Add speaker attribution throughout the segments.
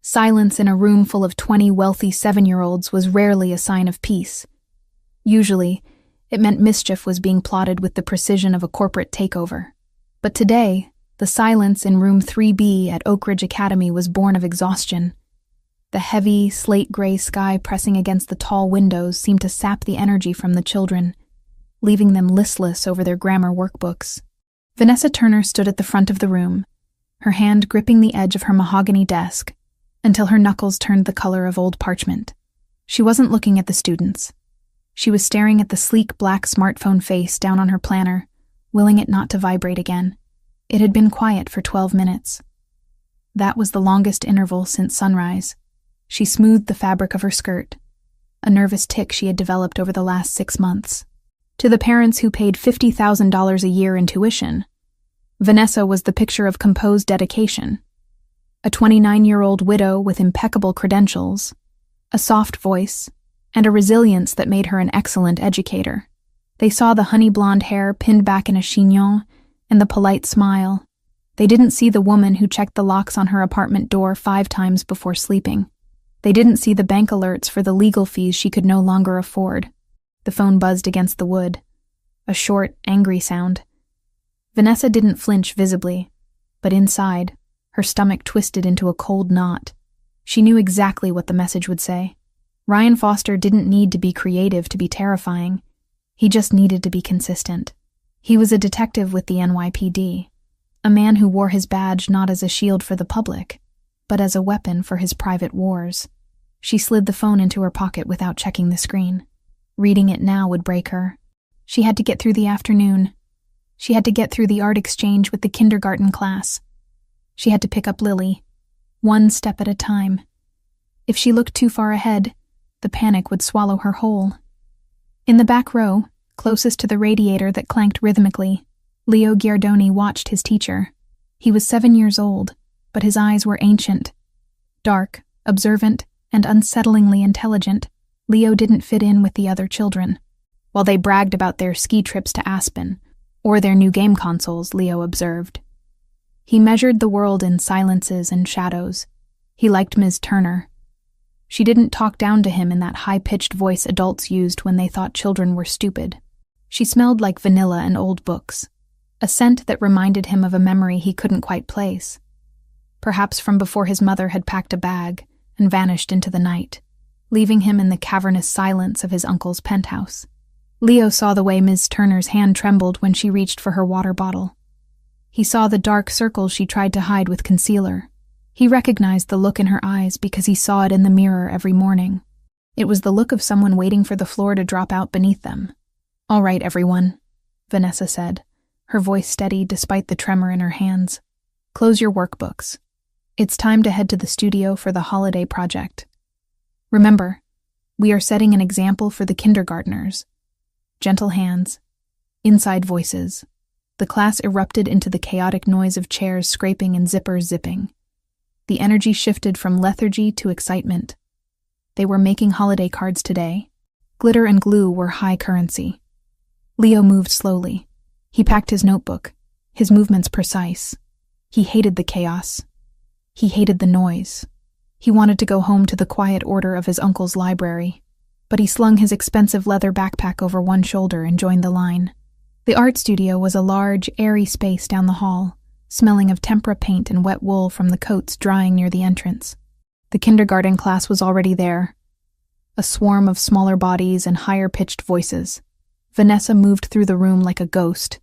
Speaker 1: Silence in a room full of 20 wealthy 7-year-olds was rarely a sign of peace. Usually, it meant mischief was being plotted with the precision of a corporate takeover. But today, the silence in room 3B at Oak Ridge Academy was born of exhaustion. The heavy, slate-gray sky pressing against the tall windows seemed to sap the energy from the children, leaving them listless over their grammar workbooks. Vanessa Turner stood at the front of the room, her hand gripping the edge of her mahogany desk, until her knuckles turned the color of old parchment. She wasn't looking at the students. She was staring at the sleek black smartphone face down on her planner, willing it not to vibrate again. It had been quiet for 12 minutes. That was the longest interval since sunrise. She smoothed the fabric of her skirt, a nervous tic she had developed over the last 6 months. To the parents who paid $50,000 a year in tuition, Vanessa was the picture of composed dedication. A 29-year-old widow with impeccable credentials, a soft voice, and a resilience that made her an excellent educator. They saw the honey blonde hair pinned back in a chignon and the polite smile. They didn't see the woman who checked the locks on her apartment door 5 times before sleeping. They didn't see the bank alerts for the legal fees she could no longer afford. The phone buzzed against the wood. A short, angry sound. Vanessa didn't flinch visibly, but inside, her stomach twisted into a cold knot. She knew exactly what the message would say. Ryan Foster didn't need to be creative to be terrifying. He just needed to be consistent. He was a detective with the NYPD, a man who wore his badge not as a shield for the public, but as a weapon for his private wars. She slid the phone into her pocket without checking the screen. Reading it now would break her. She had to get through the afternoon. She had to get through the art exchange with the kindergarten class. She had to pick up Lily, one step at a time. If she looked too far ahead, the panic would swallow her whole. In the back row, closest to the radiator that clanked rhythmically, Leo Giardoni watched his teacher. He was 7 years old, but his eyes were ancient. Dark, observant, and unsettlingly intelligent, Leo didn't fit in with the other children. While they bragged about their ski trips to Aspen, or their new game consoles, Leo observed. He measured the world in silences and shadows. He liked Ms. Turner. She didn't talk down to him in that high-pitched voice adults used when they thought children were stupid. She smelled like vanilla and old books, a scent that reminded him of a memory he couldn't quite place. Perhaps from before his mother had packed a bag and vanished into the night, leaving him in the cavernous silence of his uncle's penthouse. Leo saw the way Ms. Turner's hand trembled when she reached for her water bottle. He saw the dark circles she tried to hide with concealer. He recognized the look in her eyes because he saw it in the mirror every morning. It was the look of someone waiting for the floor to drop out beneath them. "All right, everyone," Vanessa said, her voice steady despite the tremor in her hands. "Close your workbooks. It's time to head to the studio for the holiday project. Remember, we are setting an example for the kindergartners." Gentle hands, inside voices. The class erupted into the chaotic noise of chairs scraping and zippers zipping. The energy shifted from lethargy to excitement. They were making holiday cards today. Glitter and glue were high currency. Leo moved slowly. He packed his notebook, his movements precise. He hated the chaos. He hated the noise. He wanted to go home to the quiet order of his uncle's library, but he slung his expensive leather backpack over one shoulder and joined the line. The art studio was a large, airy space down the hall, smelling of tempera paint and wet wool from the coats drying near the entrance. The kindergarten class was already there, a swarm of smaller bodies and higher-pitched voices. Vanessa moved through the room like a ghost,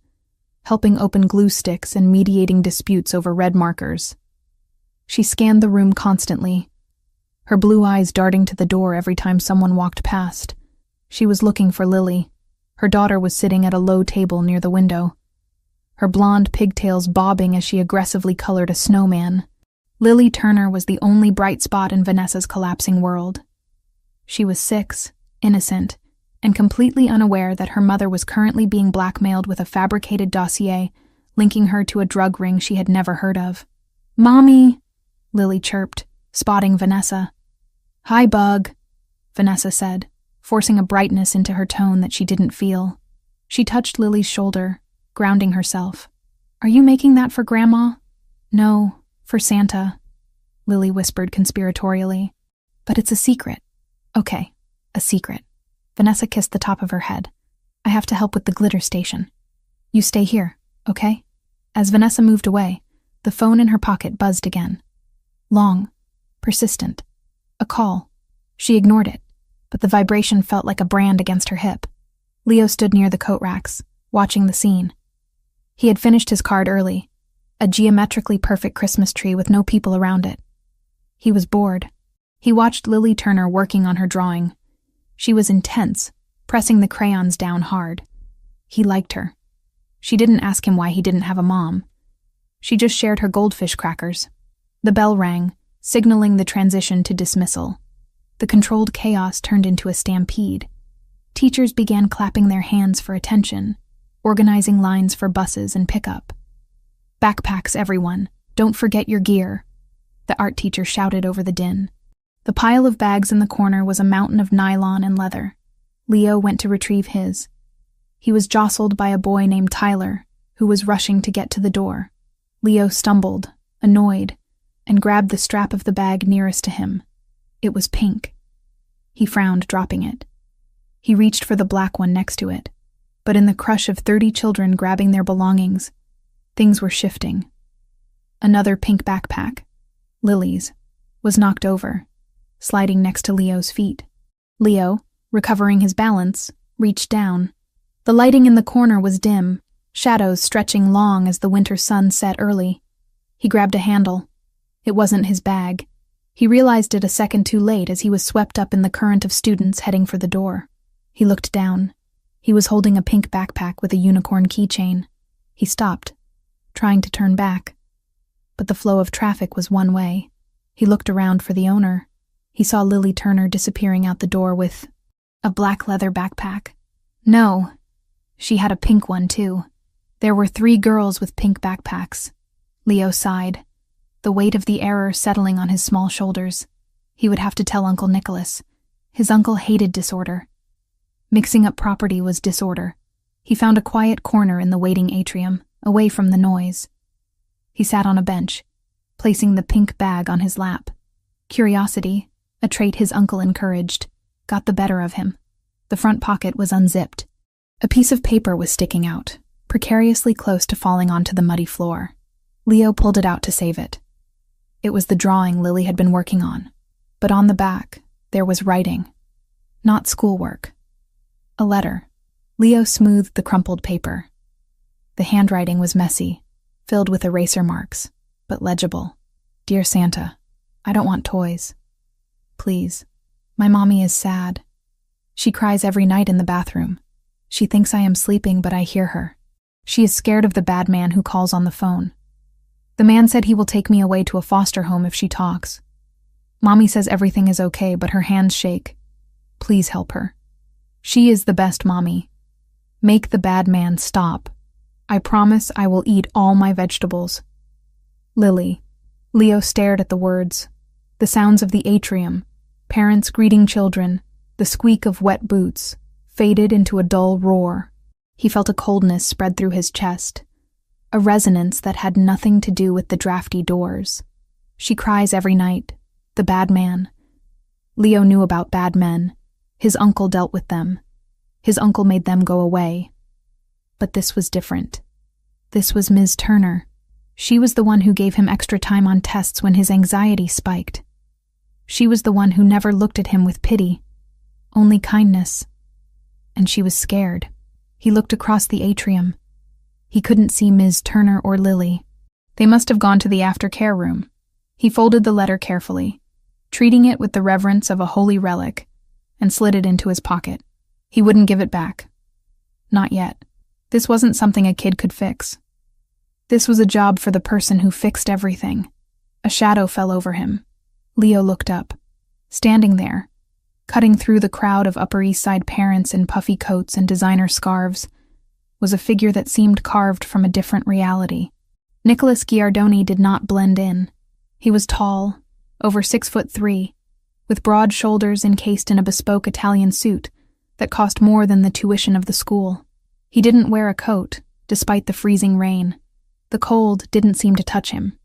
Speaker 1: helping open glue sticks and mediating disputes over red markers. She scanned the room constantly, her blue eyes darting to the door every time someone walked past. She was looking for Lily. Her daughter was sitting at a low table near the window, her blonde pigtails bobbing as she aggressively colored a snowman. Lily Turner was the only bright spot in Vanessa's collapsing world. She was 6, innocent, and completely unaware that her mother was currently being blackmailed with a fabricated dossier linking her to a drug ring she had never heard of. "Mommy," Lily chirped, spotting Vanessa. "Hi, Bug," Vanessa said, forcing a brightness into her tone that she didn't feel. She touched Lily's shoulder, grounding herself. "Are you making that for Grandma?" "No, for Santa." Lily whispered conspiratorially. But it's a secret. Okay, a secret. Vanessa kissed the top of her head. I have to help with the glitter station. You stay here, okay? As Vanessa moved away, the phone in her pocket buzzed again. Long, persistent. A call. She ignored it, but the vibration felt like a brand against her hip. Leo stood near the coat racks, watching the scene. He had finished his card early, a geometrically perfect Christmas tree with no people around it. He was bored. He watched Lily Turner working on her drawing. She was intense, pressing the crayons down hard. He liked her. She didn't ask him why he didn't have a mom. She just shared her goldfish crackers. The bell rang, signaling the transition to dismissal. The controlled chaos turned into a stampede. Teachers began clapping their hands for attention, organizing lines for buses and pickup. Backpacks, everyone. Don't forget your gear. The art teacher shouted over the din. The pile of bags in the corner was a mountain of nylon and leather. Leo went to retrieve his. He was jostled by a boy named Tyler, who was rushing to get to the door. Leo stumbled, annoyed, and grabbed the strap of the bag nearest to him. It was pink. He frowned, dropping it. He reached for the black one next to it, but in the crush of 30 children grabbing their belongings, things were shifting. Another pink backpack, Lily's, was knocked over, sliding next to Leo's feet. Leo, recovering his balance, reached down. The lighting in the corner was dim, shadows stretching long as the winter sun set early. He grabbed a handle. It wasn't his bag. He realized it a second too late as he was swept up in the current of students heading for the door. He looked down. He was holding a pink backpack with a unicorn keychain. He stopped, trying to turn back. But the flow of traffic was one way. He looked around for the owner. He saw Lily Turner disappearing out the door with a black leather backpack. No, she had a pink one too. There were 3 girls with pink backpacks. Leo sighed, the weight of the error settling on his small shoulders. He would have to tell Uncle Nicholas. His uncle hated disorder. Mixing up property was disorder. He found a quiet corner in the waiting atrium, away from the noise. He sat on a bench, placing the pink bag on his lap. Curiosity, a trait his uncle encouraged, got the better of him. The front pocket was unzipped. A piece of paper was sticking out, precariously close to falling onto the muddy floor. Leo pulled it out to save it. It was the drawing Lily had been working on, but on the back, there was writing. Not schoolwork. A letter. Leo smoothed the crumpled paper. The handwriting was messy, filled with eraser marks, but legible. Dear Santa, I don't want toys. Please. My mommy is sad. She cries every night in the bathroom. She thinks I am sleeping, but I hear her. She is scared of the bad man who calls on the phone. The man said he will take me away to a foster home if she talks. Mommy says everything is okay, but her hands shake. Please help her. She is the best mommy. Make the bad man stop. I promise I will eat all my vegetables. Lily. Leo stared at the words. The sounds of the atrium, parents greeting children, the squeak of wet boots, faded into a dull roar. He felt a coldness spread through his chest, a resonance that had nothing to do with the drafty doors. She cries every night. The bad man. Leo knew about bad men. His uncle dealt with them. His uncle made them go away. But this was different. This was Ms. Turner. She was the one who gave him extra time on tests when his anxiety spiked. She was the one who never looked at him with pity, only kindness. And she was scared. He looked across the atrium. He couldn't see Ms. Turner or Lily. They must have gone to the aftercare room. He folded the letter carefully, treating it with the reverence of a holy relic, and slid it into his pocket. He wouldn't give it back. Not yet. This wasn't something a kid could fix. This was a job for the person who fixed everything. A shadow fell over him. Leo looked up. Standing there, cutting through the crowd of Upper East Side parents in puffy coats and designer scarves, was a figure that seemed carved from a different reality. Nicholas Giardoni did not blend in. He was tall, over 6'3", with broad shoulders encased in a bespoke Italian suit that cost more than the tuition of the school. He didn't wear a coat, despite the freezing rain. The cold didn't seem to touch him.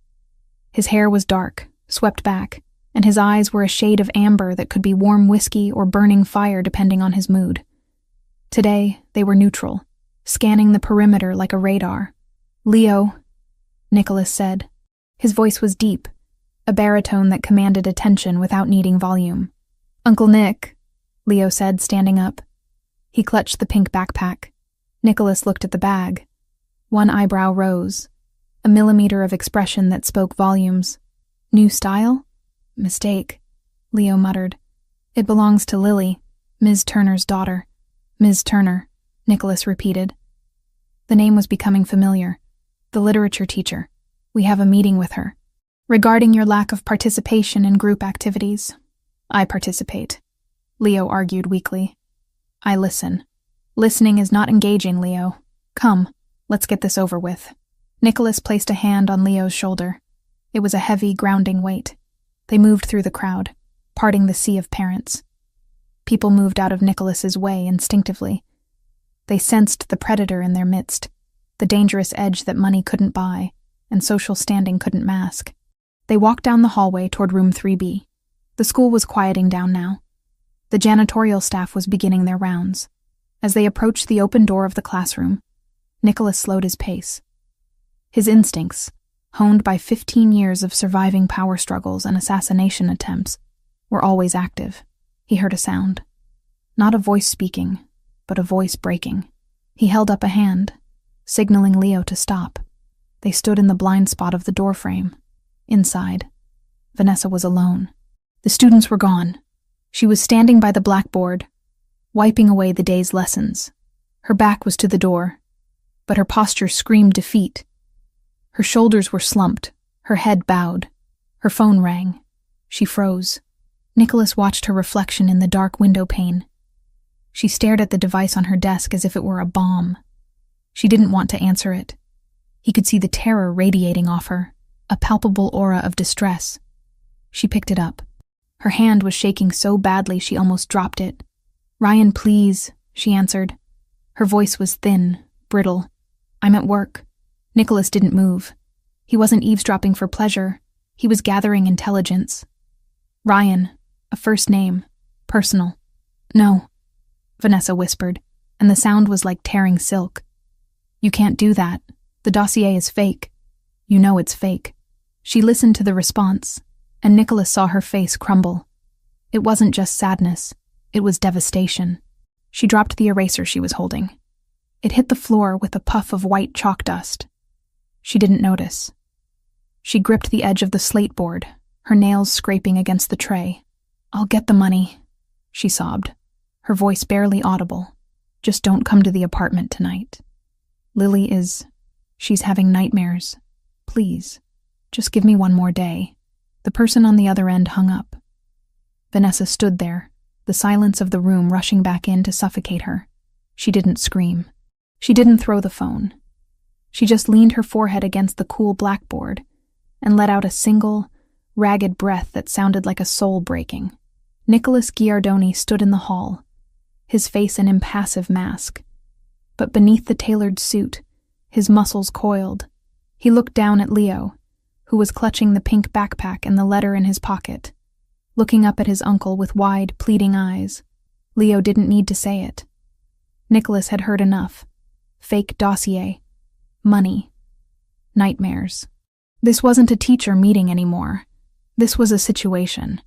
Speaker 1: His hair was dark, swept back, and his eyes were a shade of amber that could be warm whiskey or burning fire depending on his mood. Today, they were neutral, scanning the perimeter like a radar. "Leo," Nicholas said. His voice was deep, a baritone that commanded attention without needing volume. "Uncle Nick," Leo said, standing up. He clutched the pink backpack. Nicholas looked at the bag. One eyebrow rose, a millimeter of expression that spoke volumes. "New style?" "Mistake," Leo muttered. "It belongs to Lily, Ms. Turner's daughter." "Ms. Turner," Nicholas repeated. The name was becoming familiar. "The literature teacher. We have a meeting with her. Regarding your lack of participation in group activities." "I participate," Leo argued weakly. "I listen." "Listening is not engaging, Leo. Come, let's get this over with." Nicholas placed a hand on Leo's shoulder. It was a heavy, grounding weight. They moved through the crowd, parting the sea of parents. People moved out of Nicholas's way instinctively. They sensed the predator in their midst, the dangerous edge that money couldn't buy and social standing couldn't mask. They walked down the hallway toward room 3B. The school was quieting down now. The janitorial staff was beginning their rounds. As they approached the open door of the classroom, Nicholas slowed his pace. His instincts, honed by 15 years of surviving power struggles and assassination attempts, were always active. He heard a sound. Not a voice speaking, but a voice breaking. He held up a hand, signaling Leo to stop. They stood in the blind spot of the doorframe. Inside, Vanessa was alone. The students were gone. She was standing by the blackboard, wiping away the day's lessons. Her back was to the door, but her posture screamed defeat. Her shoulders were slumped, her head bowed. Her phone rang. She froze. Nicholas watched her reflection in the dark window pane. She stared at the device on her desk as if it were a bomb. She didn't want to answer it. He could see the terror radiating off her, a palpable aura of distress. She picked it up. Her hand was shaking so badly she almost dropped it. "Ryan, please," she answered. Her voice was thin, brittle. "I'm at work." Nicholas didn't move. He wasn't eavesdropping for pleasure. He was gathering intelligence. "Ryan, a first name, personal." "No," Vanessa whispered, and the sound was like tearing silk. "You can't do that. The dossier is fake. You know it's fake." She listened to the response, and Nicholas saw her face crumble. It wasn't just sadness, it was devastation. She dropped the eraser she was holding. It hit the floor with a puff of white chalk dust. She didn't notice. She gripped the edge of the slate board, her nails scraping against the tray. "I'll get the money," she sobbed, her voice barely audible. "Just don't come to the apartment tonight. She's having nightmares. Please, just give me one more day." The person on the other end hung up. Vanessa stood there, the silence of the room rushing back in to suffocate her. She didn't scream. She didn't throw the phone. She just leaned her forehead against the cool blackboard and let out a single, ragged breath that sounded like a soul breaking. Nicholas Giardoni stood in the hall, his face an impassive mask. But beneath the tailored suit, his muscles coiled. He looked down at Leo, who was clutching the pink backpack and the letter in his pocket, looking up at his uncle with wide, pleading eyes. Leo didn't need to say it. Nicholas had heard enough. Fake dossier. Money. Nightmares. This wasn't a teacher meeting anymore. This was a situation.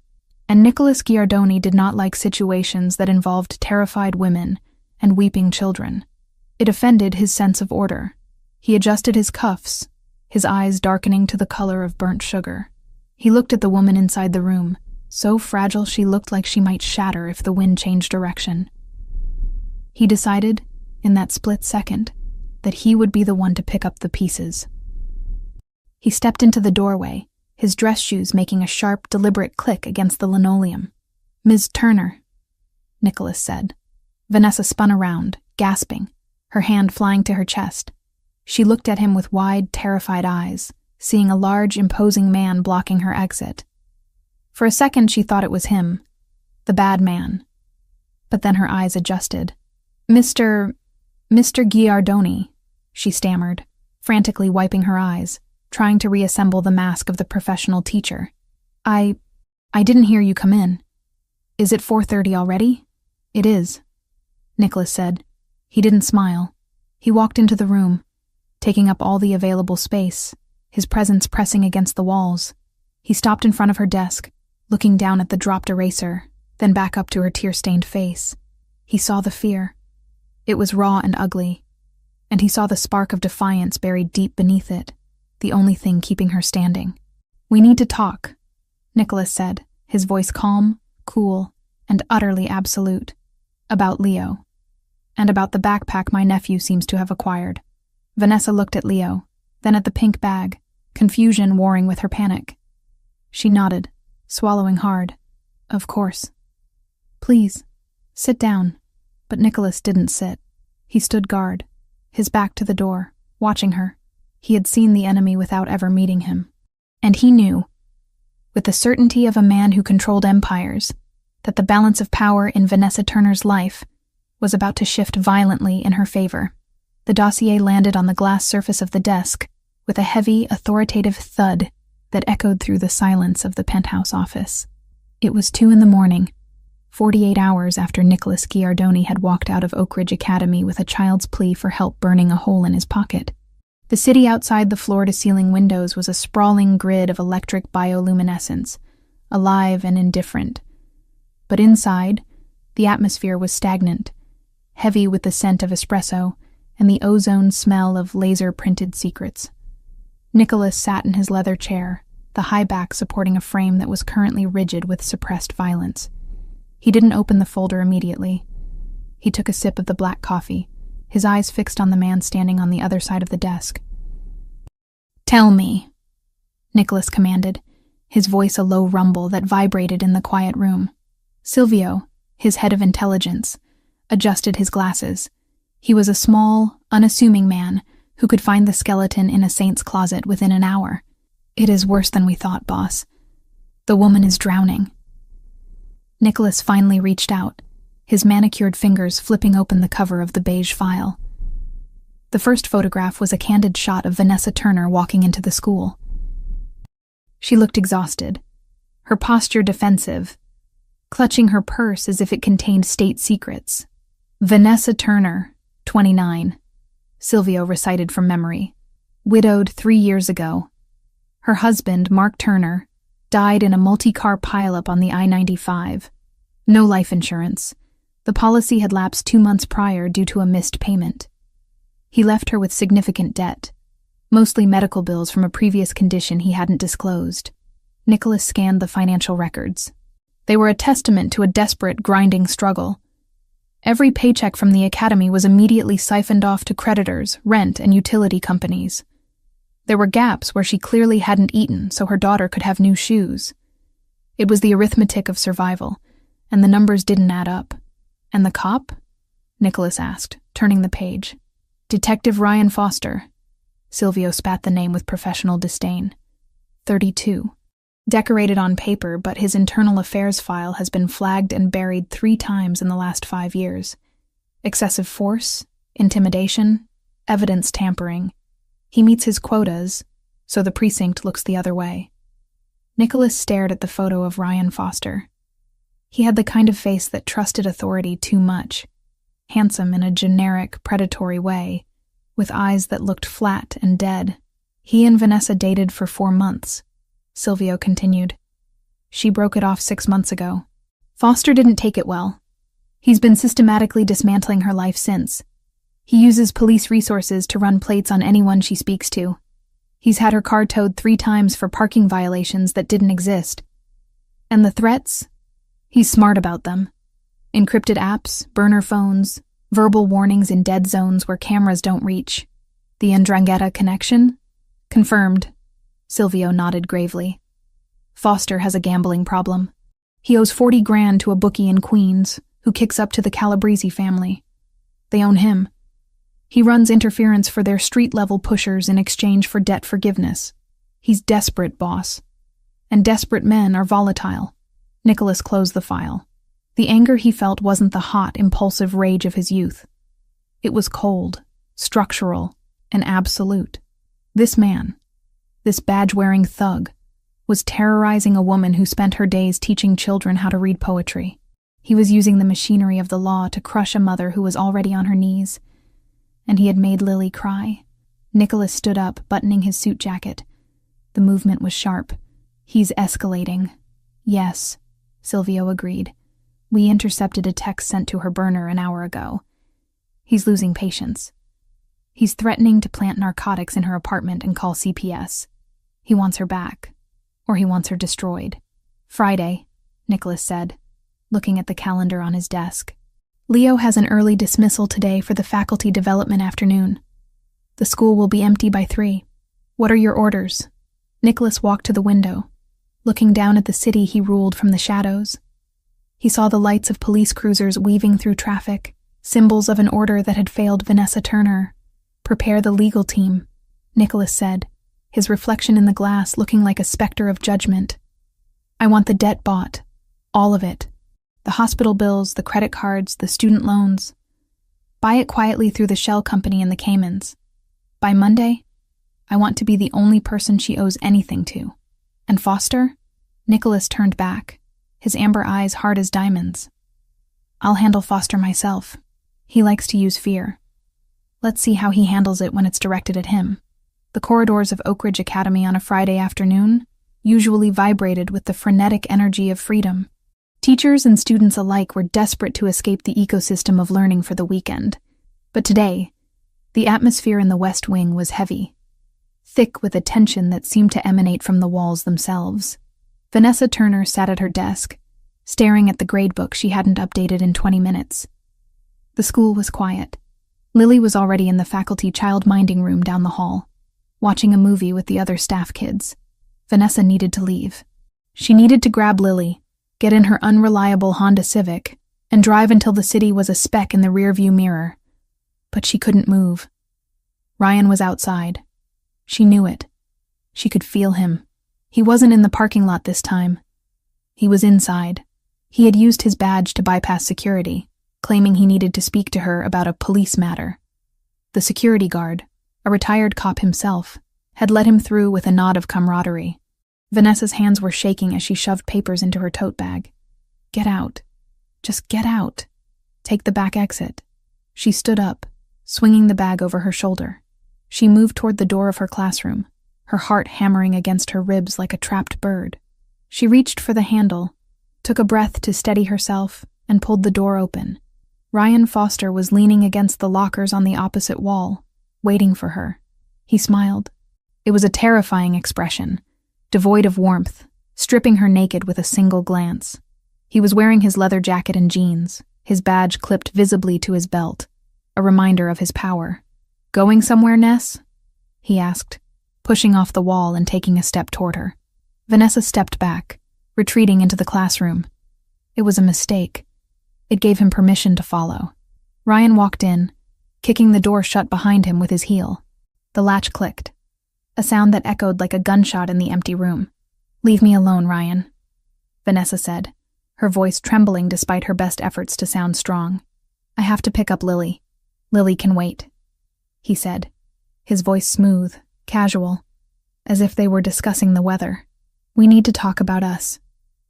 Speaker 1: And Nicholas Giardoni did not like situations that involved terrified women and weeping children. It offended his sense of order. He adjusted his cuffs, his eyes darkening to the color of burnt sugar. He looked at the woman inside the room, so fragile she looked like she might shatter if the wind changed direction. He decided, in that split second, that he would be the one to pick up the pieces. He stepped into the doorway, his dress shoes making a sharp, deliberate click against the linoleum. "Ms. Turner," Nicholas said. Vanessa spun around, gasping, her hand flying to her chest. She looked at him with wide, terrified eyes, seeing a large, imposing man blocking her exit. For a second she thought it was him, the bad man. But then her eyes adjusted. Mr. Giardoni," she stammered, frantically wiping her eyes, trying to reassemble the mask of the professional teacher. I didn't hear you come in. Is it 4:30 already? It is, Nicholas said. He didn't smile. He walked into the room, taking up all the available space, his presence pressing against the walls. He stopped in front of her desk, looking down at the dropped eraser, then back up to her tear-stained face. He saw the fear. It was raw and ugly, and he saw the spark of defiance buried deep beneath it, the only thing keeping her standing. "We need to talk," Nicholas said, his voice calm, cool, and utterly absolute. "About Leo. And about the backpack my nephew seems to have acquired." Vanessa looked at Leo, then at the pink bag, confusion warring with her panic. She nodded, swallowing hard. "Of course." "Please, sit down." But Nicholas didn't sit. He stood guard, his back to the door, watching her. He had seen the enemy without ever meeting him. And he knew, with the certainty of a man who controlled empires, that the balance of power in Vanessa Turner's life was about to shift violently in her favor. The dossier landed on the glass surface of the desk with a heavy, authoritative thud that echoed through the silence of the penthouse office. It was 2 a.m, 48 hours after Nicholas Giardoni had walked out of Oak Ridge Academy with a child's plea for help burning a hole in his pocket. The city outside the floor-to-ceiling windows was a sprawling grid of electric bioluminescence, alive and indifferent. But inside, the atmosphere was stagnant, heavy with the scent of espresso and the ozone smell of laser-printed secrets. Nicholas sat in his leather chair, the high back supporting a frame that was currently rigid with suppressed violence. He didn't open the folder immediately. He took a sip of the black coffee, his eyes fixed on the man standing on the other side of the desk. "Tell me," Nicholas commanded, his voice a low rumble that vibrated in the quiet room. Silvio, his head of intelligence, adjusted his glasses. He was a small, unassuming man who could find the skeleton in a saint's closet within an hour. "It is worse than we thought, boss. The woman is drowning." Nicholas finally reached out, his manicured fingers flipping open the cover of the beige file. The first photograph was a candid shot of Vanessa Turner walking into the school. She looked exhausted, her posture defensive, clutching her purse as if it contained state secrets. "Vanessa Turner, 29, Silvio recited from memory. Widowed 3 years ago. Her husband, Mark Turner, died in a multi-car pileup on the I-95. No life insurance. The policy had lapsed 2 months prior due to a missed payment. He left her with significant debt, mostly medical bills from a previous condition he hadn't disclosed." Nicholas scanned the financial records. They were a testament to a desperate, grinding struggle. Every paycheck from the academy was immediately siphoned off to creditors, rent, and utility companies. There were gaps where she clearly hadn't eaten so her daughter could have new shoes. It was the arithmetic of survival, and the numbers didn't add up. "And the cop?" Nicholas asked, turning the page. "Detective Ryan Foster." Silvio spat the name with professional disdain. 32. Decorated on paper, but his internal affairs file has been flagged and buried 3 times in the last 5 years. Excessive force, intimidation, evidence tampering. He meets his quotas, so the precinct looks the other way. Nicholas stared at the photo of Ryan Foster. He had the kind of face that trusted authority too much, handsome in a generic, predatory way, with eyes that looked flat and dead. He and Vanessa dated for 4 months. Silvio continued. She broke it off 6 months ago. Foster didn't take it well. He's been systematically dismantling her life since. He uses police resources to run plates on anyone she speaks to. He's had her car towed 3 times for parking violations that didn't exist. And the threats? He's smart about them. Encrypted apps, burner phones, verbal warnings in dead zones where cameras don't reach. The 'Ndrangheta connection? Confirmed. Silvio nodded gravely. Foster has a gambling problem. He owes 40 grand to a bookie in Queens who kicks up to the Calabrese family. They own him. He runs interference for their street-level pushers in exchange for debt forgiveness. He's desperate, boss. And desperate men are volatile. Nicholas closed the file. The anger he felt wasn't the hot, impulsive rage of his youth. It was cold, structural, and absolute. This man, this badge-wearing thug, was terrorizing a woman who spent her days teaching children how to read poetry. He was using the machinery of the law to crush a mother who was already on her knees. And he had made Lily cry. Nicholas stood up, buttoning his suit jacket. The movement was sharp. "He's escalating." "Yes," Silvio agreed. "We intercepted a text sent to her burner an hour ago. He's losing patience. He's threatening to plant narcotics in her apartment and call CPS. He wants her back. Or he wants her destroyed." "Friday," Nicholas said, looking at the calendar on his desk. "Leo has an early dismissal today for the faculty development afternoon. The school will be empty by 3. What are your orders?" Nicholas walked to the window. Looking down at the city he ruled from the shadows. He saw the lights of police cruisers weaving through traffic, symbols of an order that had failed Vanessa Turner. "Prepare the legal team," Nicholas said, his reflection in the glass looking like a specter of judgment. "I want the debt bought. All of it. The hospital bills, the credit cards, the student loans. Buy it quietly through the shell company in the Caymans. By Monday, I want to be the only person she owes anything to. And Foster?" Nicholas turned back, his amber eyes hard as diamonds. "I'll handle Foster myself. He likes to use fear. Let's see how he handles it when it's directed at him." The corridors of Oak Ridge Academy on a Friday afternoon usually vibrated with the frenetic energy of freedom. Teachers and students alike were desperate to escape the ecosystem of learning for the weekend. But today, the atmosphere in the West Wing was heavy, thick with a tension that seemed to emanate from the walls themselves. Vanessa Turner sat at her desk, staring at the gradebook she hadn't updated in 20 minutes. The school was quiet. Lily was already in the faculty child-minding room down the hall, watching a movie with the other staff kids. Vanessa needed to leave. She needed to grab Lily, get in her unreliable Honda Civic, and drive until the city was a speck in the rearview mirror. But she couldn't move. Ryan was outside. She knew it. She could feel him. He wasn't in the parking lot this time. He was inside. He had used his badge to bypass security, claiming he needed to speak to her about a police matter. The security guard, a retired cop himself, had let him through with a nod of camaraderie. Vanessa's hands were shaking as she shoved papers into her tote bag. "Get out. Just get out. Take the back exit." She stood up, swinging the bag over her shoulder. She moved toward the door of her classroom, her heart hammering against her ribs like a trapped bird. She reached for the handle, took a breath to steady herself, and pulled the door open. Ryan Foster was leaning against the lockers on the opposite wall, waiting for her. He smiled. It was a terrifying expression, devoid of warmth, stripping her naked with a single glance. He was wearing his leather jacket and jeans, his badge clipped visibly to his belt, a reminder of his power. "Going somewhere, Ness?" he asked, pushing off the wall and taking a step toward her. Vanessa stepped back, retreating into the classroom. It was a mistake. It gave him permission to follow. Ryan walked in, kicking the door shut behind him with his heel. The latch clicked, a sound that echoed like a gunshot in the empty room. "Leave me alone, Ryan," Vanessa said, her voice trembling despite her best efforts to sound strong. "I have to pick up Lily. Lily can wait," he said, his voice smooth, casual, as if they were discussing the weather. "We need to talk about us.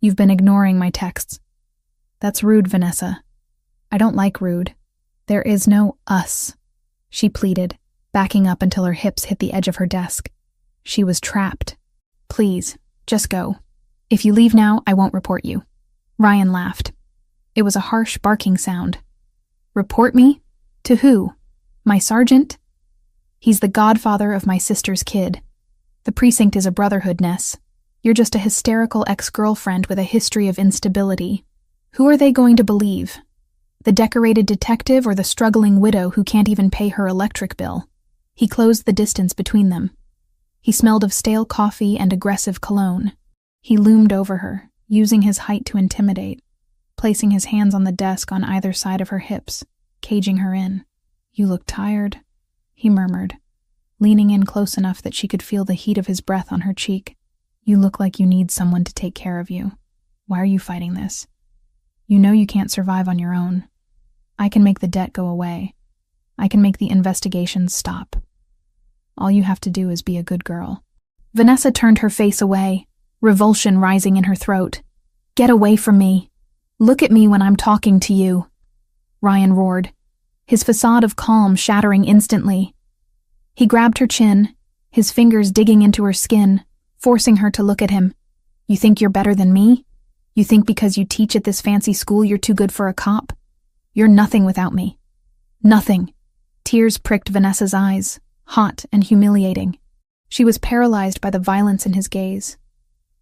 Speaker 1: You've been ignoring my texts." "That's rude, Vanessa. I don't like rude. There is no us," she pleaded, backing up until her hips hit the edge of her desk. She was trapped. "Please, just go. If you leave now, I won't report you." Ryan laughed. It was a harsh barking sound. "Report me? To who? My sergeant? He's the godfather of my sister's kid. The precinct is a brotherhood, Ness. You're just a hysterical ex-girlfriend with a history of instability. Who are they going to believe? The decorated detective or the struggling widow who can't even pay her electric bill?" He closed the distance between them. He smelled of stale coffee and aggressive cologne. He loomed over her, using his height to intimidate, placing his hands on the desk on either side of her hips, caging her in. "You look tired," he murmured, leaning in close enough that she could feel the heat of his breath on her cheek. "You look like you need someone to take care of you. Why are you fighting this? You know you can't survive on your own. I can make the debt go away. I can make the investigations stop. All you have to do is be a good girl." Vanessa turned her face away, revulsion rising in her throat. "Get away from me. Look at me when I'm talking to you," Ryan roared, his facade of calm shattering instantly. He grabbed her chin, his fingers digging into her skin, forcing her to look at him. "You think you're better than me? You think because you teach at this fancy school you're too good for a cop? You're nothing without me. Nothing." Tears pricked Vanessa's eyes, hot and humiliating. She was paralyzed by the violence in his gaze.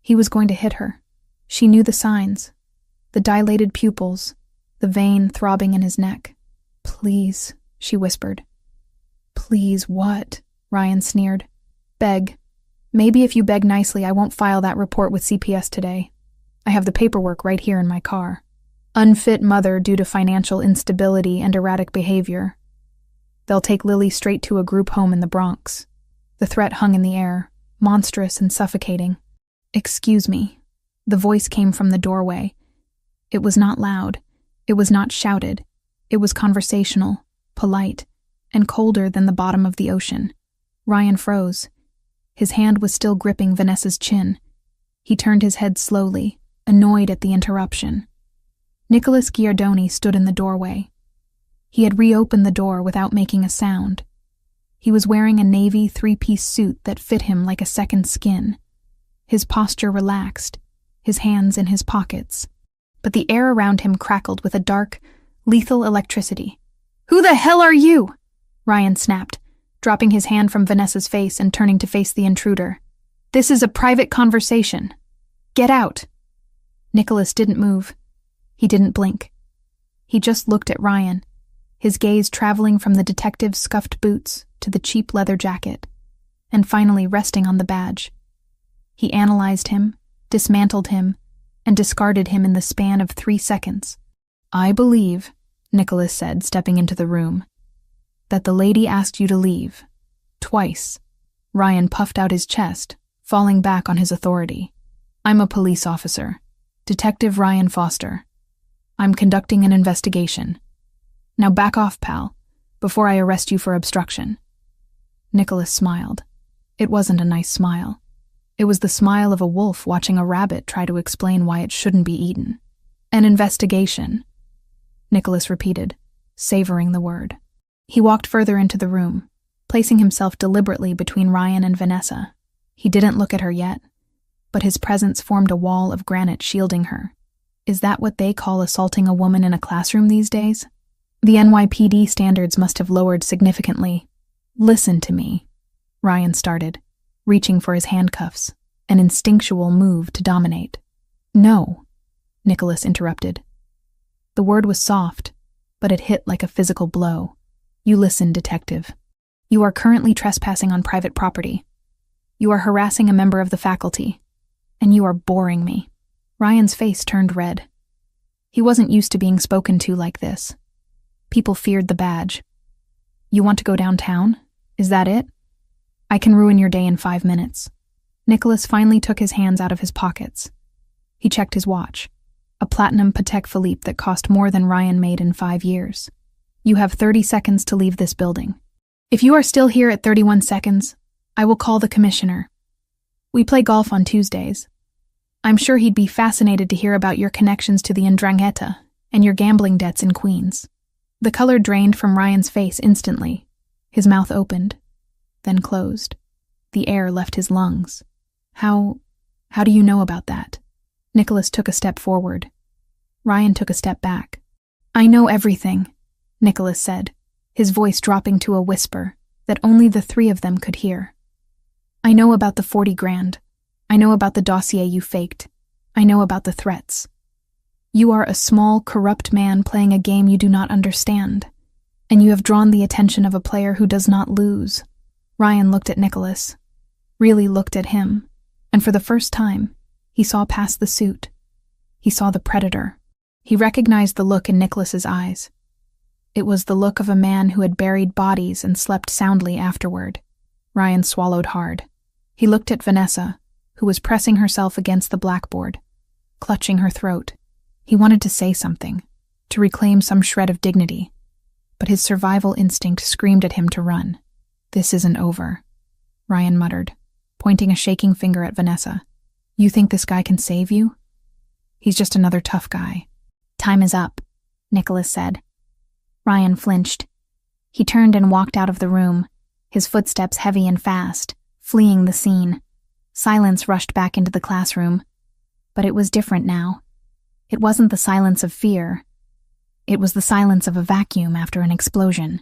Speaker 1: He was going to hit her. She knew the signs. The dilated pupils, the vein throbbing in his neck. "Please," she whispered. "Please what?" Ryan sneered. "Beg. Maybe if you beg nicely, I won't file that report with CPS today. I have the paperwork right here in my car. Unfit mother due to financial instability and erratic behavior. They'll take Lily straight to a group home in the Bronx." The threat hung in the air, monstrous and suffocating. "Excuse me." The voice came from the doorway. It was not loud. It was not shouted. It was conversational, polite, and colder than the bottom of the ocean. Ryan froze. His hand was still gripping Vanessa's chin. He turned his head slowly, annoyed at the interruption. Nicholas Giardoni stood in the doorway. He had reopened the door without making a sound. He was wearing a navy three-piece suit that fit him like a second skin. His posture relaxed, his hands in his pockets. But the air around him crackled with a dark, lethal electricity. "Who the hell are you?" Ryan snapped, dropping his hand from Vanessa's face and turning to face the intruder. "This is a private conversation. Get out." Nicholas didn't move. He didn't blink. He just looked at Ryan, his gaze traveling from the detective's scuffed boots to the cheap leather jacket, and finally resting on the badge. He analyzed him, dismantled him, and discarded him in the span of 3 seconds. "I believe," Nicholas said, stepping into the room, "that the lady asked you to leave. Twice." Ryan puffed out his chest, falling back on his authority. "I'm a police officer, Detective Ryan Foster. I'm conducting an investigation. Now back off, pal, before I arrest you for obstruction." Nicholas smiled. It wasn't a nice smile. It was the smile of a wolf watching a rabbit try to explain why it shouldn't be eaten. "An investigation," Nicholas repeated, savoring the word. He walked further into the room, placing himself deliberately between Ryan and Vanessa. He didn't look at her yet, but his presence formed a wall of granite shielding her. Is that what they call assaulting a woman in a classroom these days? The NYPD standards must have lowered significantly. "Listen to me," Ryan started, reaching for his handcuffs, an instinctual move to dominate. "No," Nicholas interrupted. The word was soft, but it hit like a physical blow. "You listen, detective. You are currently trespassing on private property. You are harassing a member of the faculty, and you are boring me." Ryan's face turned red. He wasn't used to being spoken to like this. People feared the badge. "You want to go downtown? Is that it? I can ruin your day in 5 minutes." Nicholas finally took his hands out of his pockets. He checked his watch, a platinum Patek Philippe that cost more than Ryan made in 5 years. "You have 30 seconds to leave this building. If you are still here at 31 seconds, I will call the commissioner. We play golf on Tuesdays. I'm sure he'd be fascinated to hear about your connections to the Ndrangheta and your gambling debts in Queens." The color drained from Ryan's face instantly. His mouth opened, then closed. The air left his lungs. How do you know about that?" Nicholas took a step forward. Ryan took a step back. "I know everything," Nicholas said, his voice dropping to a whisper that only the 3 of them could hear. "I know about the 40 grand. I know about the dossier you faked. I know about the threats. You are a small, corrupt man playing a game you do not understand, and you have drawn the attention of a player who does not lose." Ryan looked at Nicholas, really looked at him, and for the first time, he saw past the suit. He saw the predator. He recognized the look in Nicholas's eyes. It was the look of a man who had buried bodies and slept soundly afterward. Ryan swallowed hard. He looked at Vanessa, who was pressing herself against the blackboard, clutching her throat. He wanted to say something, to reclaim some shred of dignity, but his survival instinct screamed at him to run. "This isn't over," Ryan muttered, pointing a shaking finger at Vanessa. You think this guy can save you? He's just another tough guy.
Speaker 2: Time is up, Nicholas said. Ryan flinched. He turned and walked out of the room, his footsteps heavy and fast, fleeing the scene. Silence rushed back into the classroom. But it was different now. It wasn't the silence of fear. It was the silence of a vacuum after an explosion.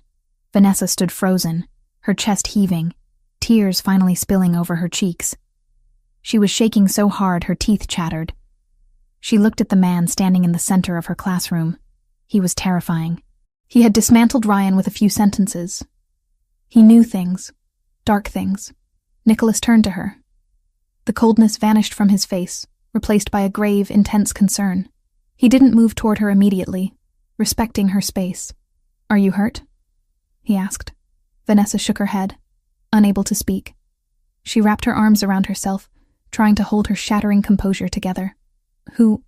Speaker 2: Vanessa stood frozen, her chest heaving, tears finally spilling over her cheeks. She was shaking so hard her teeth chattered. She looked at the man standing in the center of her classroom. He was terrifying. He had dismantled Ryan with a few sentences. He knew things, dark things. Nicholas turned to her. The coldness vanished from his face, replaced by a grave, intense concern. He didn't move toward her immediately, respecting her space. Are you hurt? He asked. Vanessa shook her head, unable to speak. She wrapped her arms around herself, trying to hold her shattering composure together. Who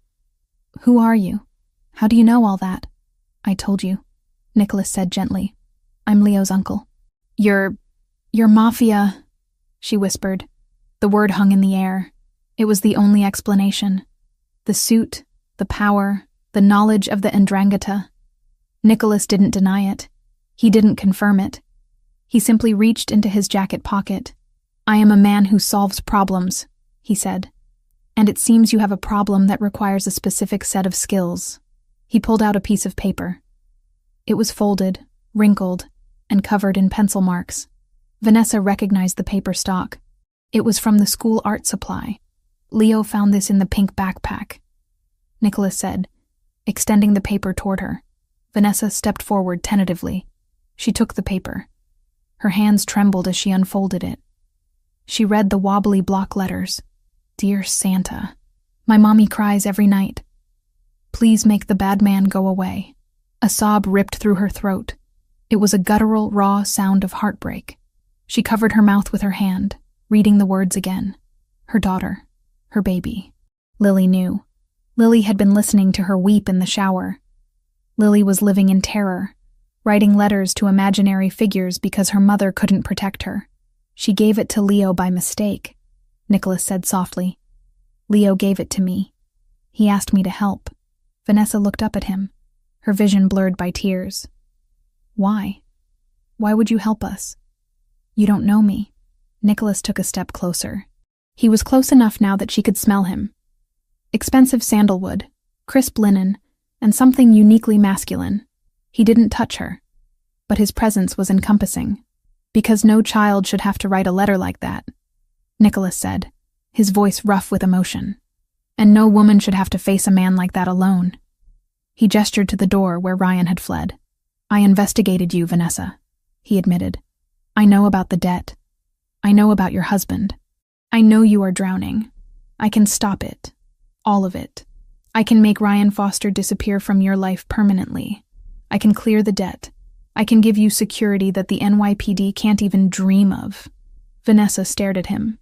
Speaker 2: are you? How do you know all that? I told you, Nicholas said gently. I'm Leo's uncle. You're Mafia, she whispered. The word hung in the air. It was the only explanation. The suit, the power, the knowledge of the Ndrangheta. Nicholas didn't deny it. He didn't confirm it. He simply reached into his jacket pocket. I am a man who solves problems, he said. And it seems you have a problem that requires a specific set of skills. He pulled out a piece of paper. It was folded, wrinkled, and covered in pencil marks. Vanessa recognized the paper stock. It was from the school art supply. Leo found this in the pink backpack, Nicholas said, extending the paper toward her. Vanessa stepped forward tentatively. She took the paper. Her hands trembled as she unfolded it. She read the wobbly block letters. Dear Santa, my mommy cries every night. Please make the bad man go away. A sob ripped through her throat. It was a guttural, raw sound of heartbreak. She covered her mouth with her hand, reading the words again. Her daughter, her baby. Lily knew. Lily had been listening to her weep in the shower. Lily was living in terror, writing letters to imaginary figures because her mother couldn't protect her. She gave it to Leo by mistake, Nicholas said softly. Leo gave it to me. He asked me to help. Vanessa looked up at him, her vision blurred by tears. Why? Why would you help us? You don't know me. Nicholas took a step closer. He was close enough now that she could smell him. Expensive sandalwood, crisp linen, and something uniquely masculine. He didn't touch her, but his presence was encompassing. Because no child should have to write a letter like that, Nicholas said, his voice rough with emotion. And no woman should have to face a man like that alone. He gestured to the door where Ryan had fled. I investigated you, Vanessa, he admitted. I know about the debt. I know about your husband. I know you are drowning. I can stop it. All of it. I can make Ryan Foster disappear from your life permanently. I can clear the debt. I can give you security that the NYPD can't even dream of. Vanessa stared at him.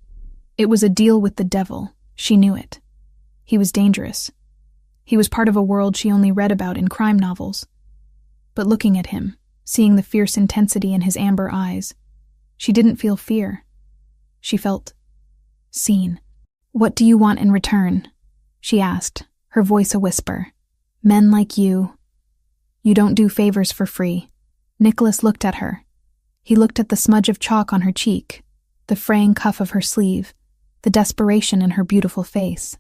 Speaker 2: It was a deal with the devil. She knew it. He was dangerous. He was part of a world she only read about in crime novels. But looking at him, seeing the fierce intensity in his amber eyes, she didn't feel fear. She felt seen. What do you want in return? She asked, her voice a whisper. Men like you. You don't do favors for free. Nicholas looked at her. He looked at the smudge of chalk on her cheek, the fraying cuff of her sleeve, the desperation in her beautiful face.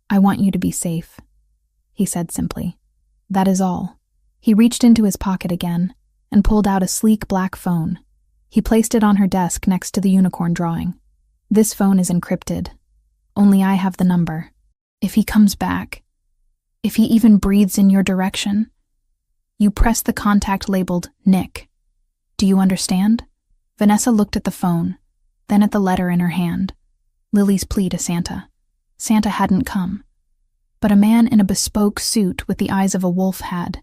Speaker 2: I want you to be safe, he said simply. That is all. He reached into his pocket again and pulled out a sleek black phone. He placed it on her desk next to the unicorn drawing. This phone is encrypted. Only I have the number. If he comes back, if he even breathes in your direction, you press the contact labeled Nick. Do you understand? Vanessa looked at the phone, then at the letter in her hand. Lily's plea to Santa. Santa hadn't come. But a man in a bespoke suit with the eyes of a wolf had.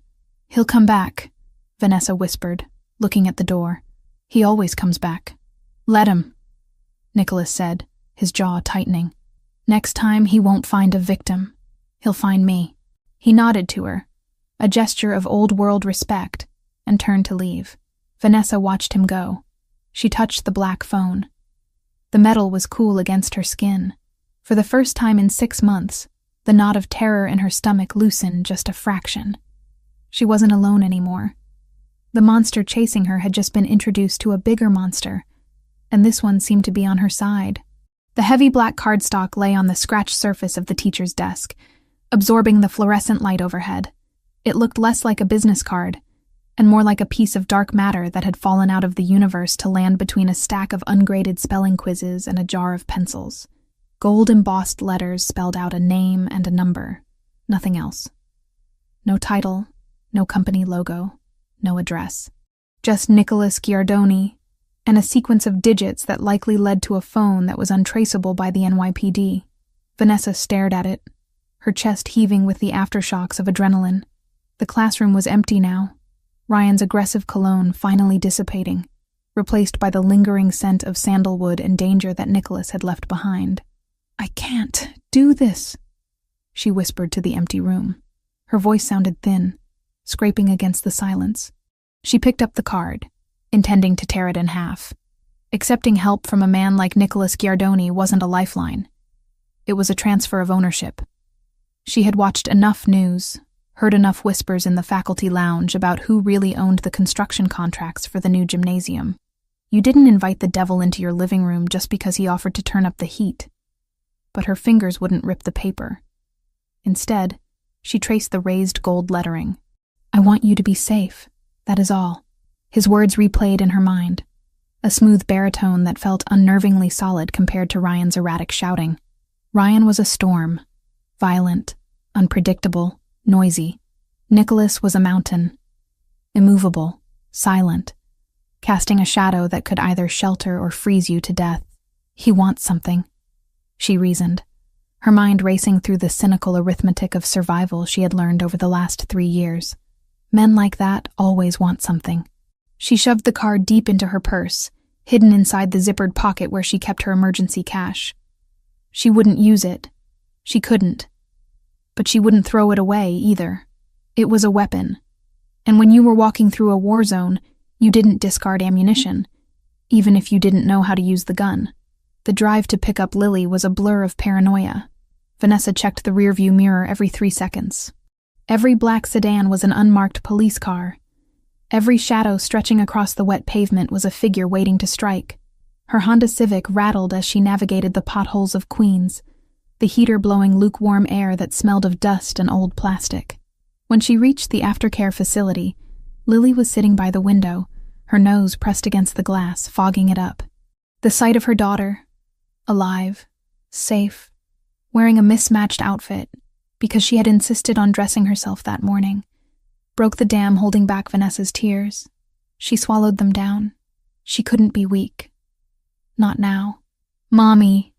Speaker 2: He'll come back, Vanessa whispered, looking at the door. He always comes back. Let him, Nicholas said, his jaw tightening. Next time he won't find a victim. He'll find me. He nodded to her, a gesture of old-world respect, and turned to leave. Vanessa watched him go. She touched the black phone. The metal was cool against her skin,
Speaker 1: For the first time in 6 months, the knot of terror in her stomach loosened just a fraction. She wasn't alone anymore. The monster chasing her had just been introduced to a bigger monster, and this one seemed to be on her side. The heavy black cardstock lay on the scratched surface of the teacher's desk, absorbing the fluorescent light overhead. It looked less like a business card, and more like a piece of dark matter that had fallen out of the universe to land between a stack of ungraded spelling quizzes and a jar of pencils. Gold-embossed letters spelled out a name and a number. Nothing else. No title, no company logo, no address. Just Nicholas Giardoni, and a sequence of digits that likely led to a phone that was untraceable by the NYPD. Vanessa stared at it, her chest heaving with the aftershocks of adrenaline. The classroom was empty now, Ryan's aggressive cologne finally dissipating, replaced by the lingering scent of sandalwood and danger that Nicholas had left behind. "I can't do this," she whispered to the empty room. Her voice sounded thin, scraping against the silence. She picked up the card, intending to tear it in half. Accepting help from a man like Nicholas Giardoni wasn't a lifeline. It was a transfer of ownership. She had watched enough news, heard enough whispers in the faculty lounge about who really owned the construction contracts for the new gymnasium. You didn't invite the devil into your living room just because he offered to turn up the heat. But her fingers wouldn't rip the paper. Instead, she traced the raised gold lettering. "I want you to be safe, that is all." His words replayed in her mind, a smooth baritone that felt unnervingly solid compared to Ryan's erratic shouting. Ryan was a storm, violent, unpredictable, noisy. Nicholas was a mountain, immovable, silent, casting a shadow that could either shelter or freeze you to death. He wants something, she reasoned, her mind racing through the cynical arithmetic of survival she had learned over the last 3 years. Men like that always want something. She shoved the card deep into her purse, hidden inside the zippered pocket where she kept her emergency cash. She wouldn't use it. She couldn't. But she wouldn't throw it away either. It was a weapon. And when you were walking through a war zone, you didn't discard ammunition, even if you didn't know how to use the gun. The drive to pick up Lily was a blur of paranoia. Vanessa checked the rearview mirror every 3 seconds. Every black sedan was an unmarked police car. Every shadow stretching across the wet pavement was a figure waiting to strike. Her Honda Civic rattled as she navigated the potholes of Queens, the heater blowing lukewarm air that smelled of dust and old plastic. When she reached the aftercare facility, Lily was sitting by the window, her nose pressed against the glass, fogging it up. The sight of her daughter, alive, safe, wearing a mismatched outfit, because she had insisted on dressing herself that morning, broke the dam holding back Vanessa's tears. She swallowed them down. She couldn't be weak. Not now. "Mommy."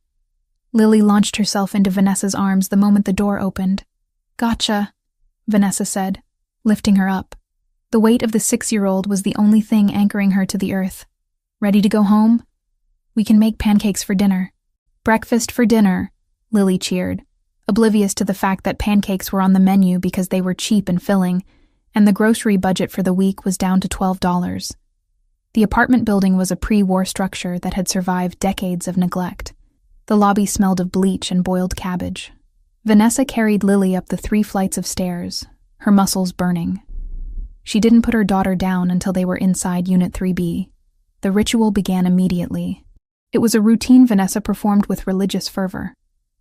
Speaker 1: Lily launched herself into Vanessa's arms the moment the door opened. "Gotcha," Vanessa said, lifting her up. The weight of the 6-year-old was the only thing anchoring her to the earth. "Ready to go home? We can make pancakes for dinner." "Breakfast for dinner," Lily cheered, oblivious to the fact that pancakes were on the menu because they were cheap and filling, and the grocery budget for the week was down to $12. The apartment building was a pre-war structure that had survived decades of neglect. The lobby smelled of bleach and boiled cabbage. Vanessa carried Lily up the 3 flights of stairs, her muscles burning. She didn't put her daughter down until they were inside Unit 3B. The ritual began immediately. It was a routine Vanessa performed with religious fervor.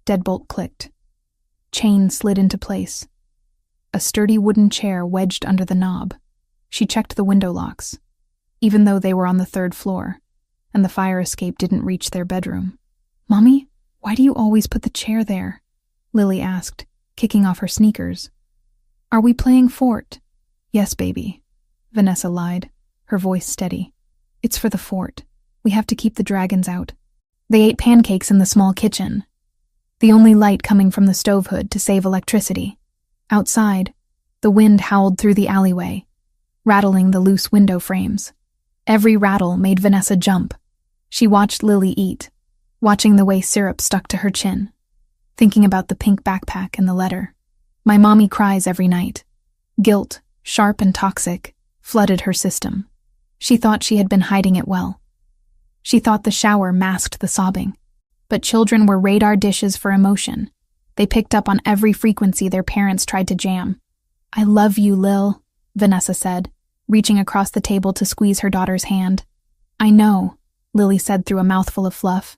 Speaker 1: Deadbolt clicked. Chain slid into place. A sturdy wooden chair wedged under the knob. She checked the window locks, even though they were on the 3rd floor, and the fire escape didn't reach their bedroom. "Mommy, why do you always put the chair there?" Lily asked, kicking off her sneakers. "Are we playing fort?" "Yes, baby," Vanessa lied, her voice steady. "It's for the fort. We have to keep the dragons out." They ate pancakes in the small kitchen, the only light coming from the stove hood to save electricity. Outside, the wind howled through the alleyway, rattling the loose window frames. Every rattle made Vanessa jump. She watched Lily eat, watching the way syrup stuck to her chin, thinking about the pink backpack and the letter. "My mommy cries every night." Guilt, sharp and toxic, flooded her system. She thought she had been hiding it well. She thought the shower masked the sobbing. But children were radar dishes for emotion. They picked up on every frequency their parents tried to jam. "I love you, Lil," Vanessa said, reaching across the table to squeeze her daughter's hand. "I know," Lily said through a mouthful of fluff.